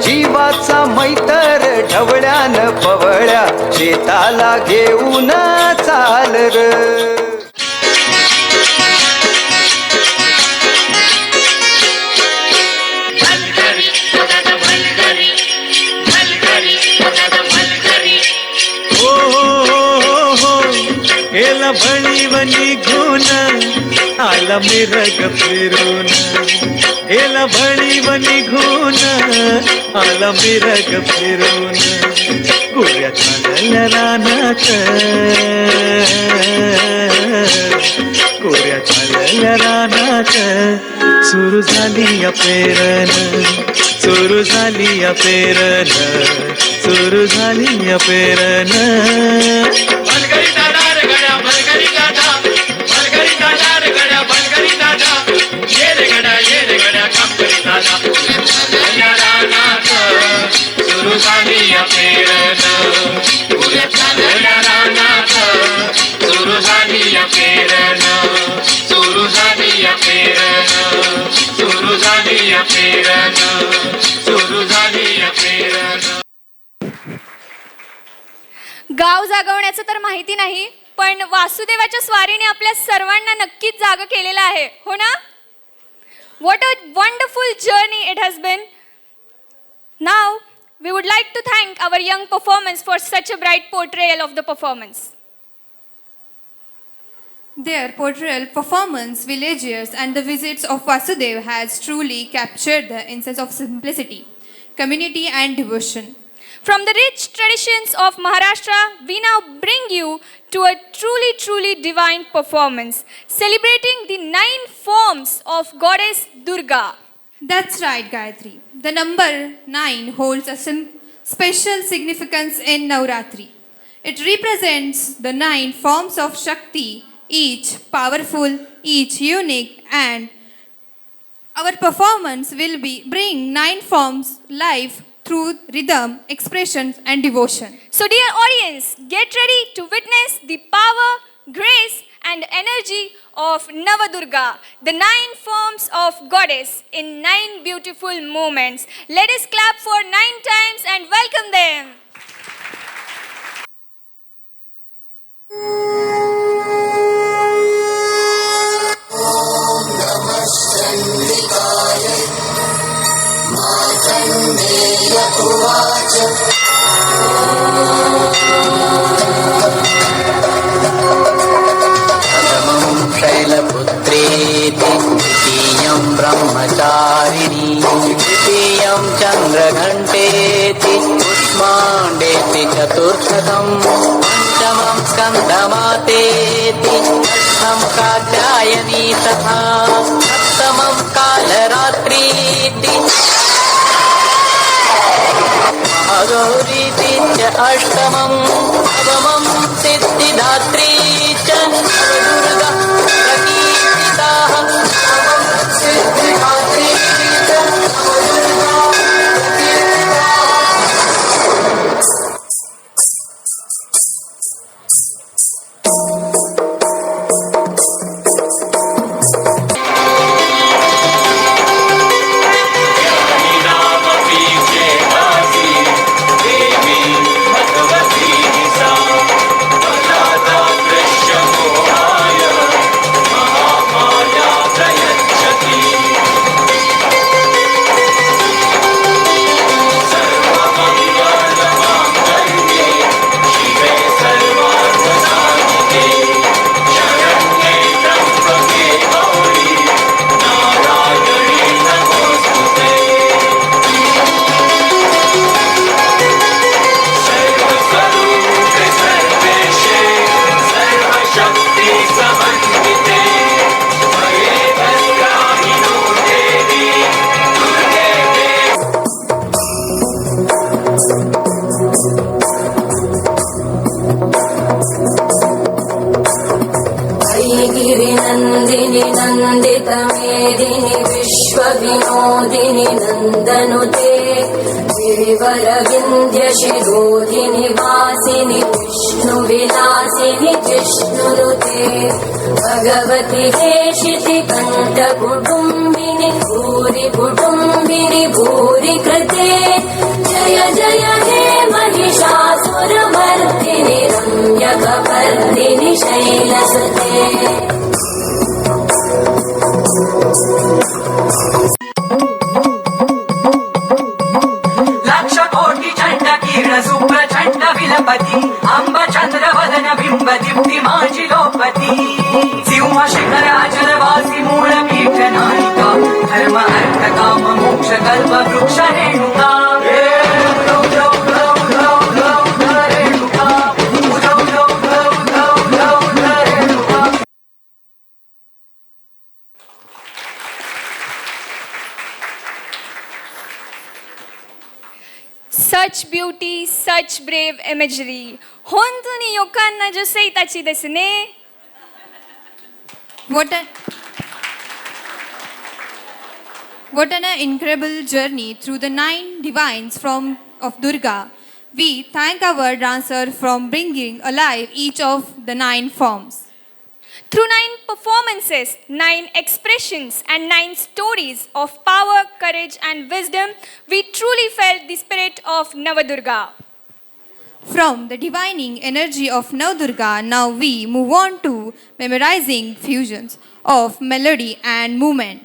जीवाचा मैतर ढवळ्यान पवळ्या शेताला घेऊन चालर गेला बळीव निघून आला मिरग फिरून गेला बळीव निघून आला मिरग फिरून कुऱ्या चालल्या रानात कोऱ्या चालल्या रानात सुरू झाली या पेरण सुरू झाली या पेरण सुरू झाली या पेरण भलगरी दादा रे गड्या भलगरी दादा भलगरी दादा रे गड्या भलगरी दादा ये रे गड्या काम करी दादा या रानात सुरू झाली या पेरण पुऱ्या चालल्या रानात सुरू झाली या पेरण सुरू झाली या पेरण सुरू झाली या पेरण सुरू झाली या पेरण. गाव जागवण्याचं तर माहिती नाही, पण वासुदेवाच्या स्वारीने आपल्या सर्वांना नक्कीच जाग केलेलं आहे, हो ना? What a wonderful journey it has been. Now, we would like to thank our young performers for such a bright portrayal of the performance. Their portrayal, performance, villages, and the visits of Vasudev has truly captured the essence of simplicity, community, and devotion. From the rich traditions of Maharashtra, we now bring you to a truly divine performance, celebrating the 9 forms of Goddess Durga. That's right, Gayatri. The number 9 holds a special significance in Navratri. It represents the 9 forms of Shakti, each powerful, each unique, and our performance will bring 9 forms live through rhythm, expressions, and devotion. So dear audience, get ready to witness the power, grace, and energy of Navadurga, the 9 forms of Goddess in 9 beautiful moments. Let us clap for 9 times and welcome them. शैलपुत्रेति द्वितीयं ब्रह्मचारिणी तृतीयं चन्द्रघण्टेति कुष्माण्डेति चतुर्थकं पञ्चमं स्कन्दमातेति षष्ठं कात्यायनी तथा सप्तमं कालरात्रीति महागौरीति च अष्टमं नवमं सिद्धिदात्री च नवदुर्गा प्रकीर्तिताः सिद्धिदात्री च नवदुर्गा गिरिनन्दिनि नन्दितमेदिनि विश्वविनोदिनि नन्दनुते गिरिवरविन्ध्यशिरोधिनि वासिनि विष्णुविलासिनि जिष्णुनुते भगवति हेशिति कण्ठकुटुम्बिनि भूरि कुटुम्बिनि भूरि कृते जय जय हे महिषासुरमर्दिनि रम्यकपर्दिनि शैलसुते लक्ष कोटि चण्ड किरण सुप्रचण्ड विलपति अम्ब चन्द्र वदन बिंब दीप्ती माझी लोपती सिंह शिखरा जलवासी मूळ पीठ नायिका धर्म अर्थ काम मोक्ष कल्प वृक्ष Renuka Such beauty, such brave imagery. Hontoni yokanna jo seitachi desu ne. What an incredible journey through the 9 divines of Durga. We thank our dancer for bringing alive each of the 9 forms. Through 9 performances, 9 expressions, and 9 stories of power, courage, and wisdom, we truly felt the spirit of Navadurga. From the divining energy of Navdurga, now we move on to memorizing fusions of melody and movement.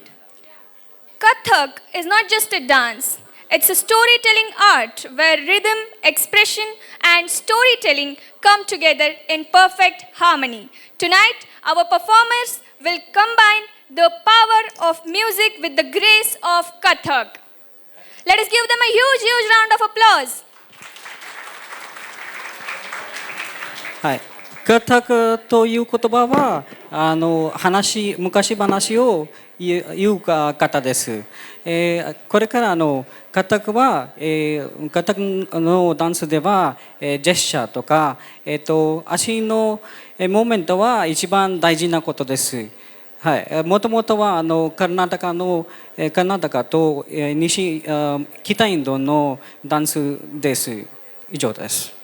Kathak is not just a dance, it's a storytelling art where rhythm, expression, and storytelling come together in perfect harmony. Tonight, our performers will combine the power of music with the grace of Kathak. Let us give them a huge, huge round of applause. はい、カタクという言葉は昔話を言う方です。これからカタクは、カタクのダンスでは、ジェスチャーとか、足のモーメントは一番大事なことです。はい、もともとはカナダカと北インドのダンスです。以上です。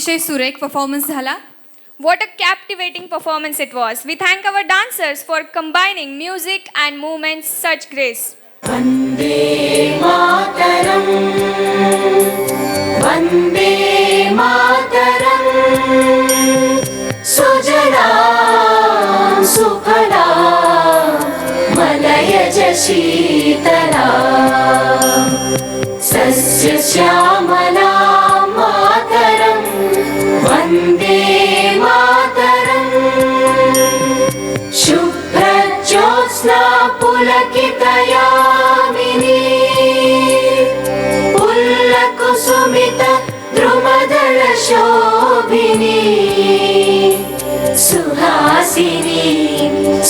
अतिशय सुरेख performance झाला. What a captivating performance it was. We thank our dancers for combining music and movements such grace. Vande Mataram Vande Mataram सुजलां सुफलां मलयज शीतला सस्यश्यामलां मातरं वन्दे मातरम् शुभ्रज्योत्स्ना पुलकितयामिनी पुल्लकुसुमित द्रुमदलशोभिनी सुहासिनी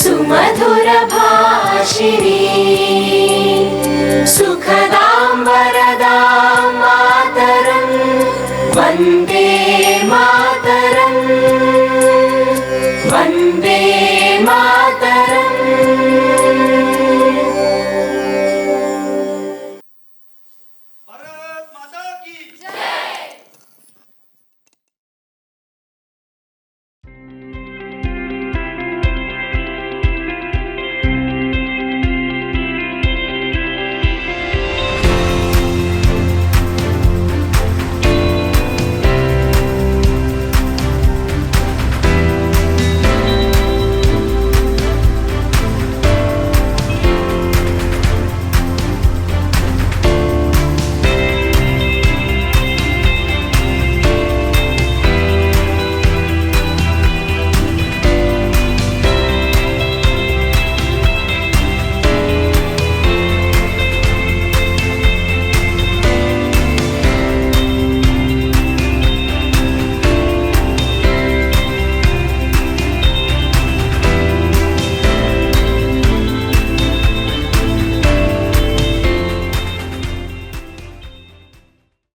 सुमधुरभाषिणी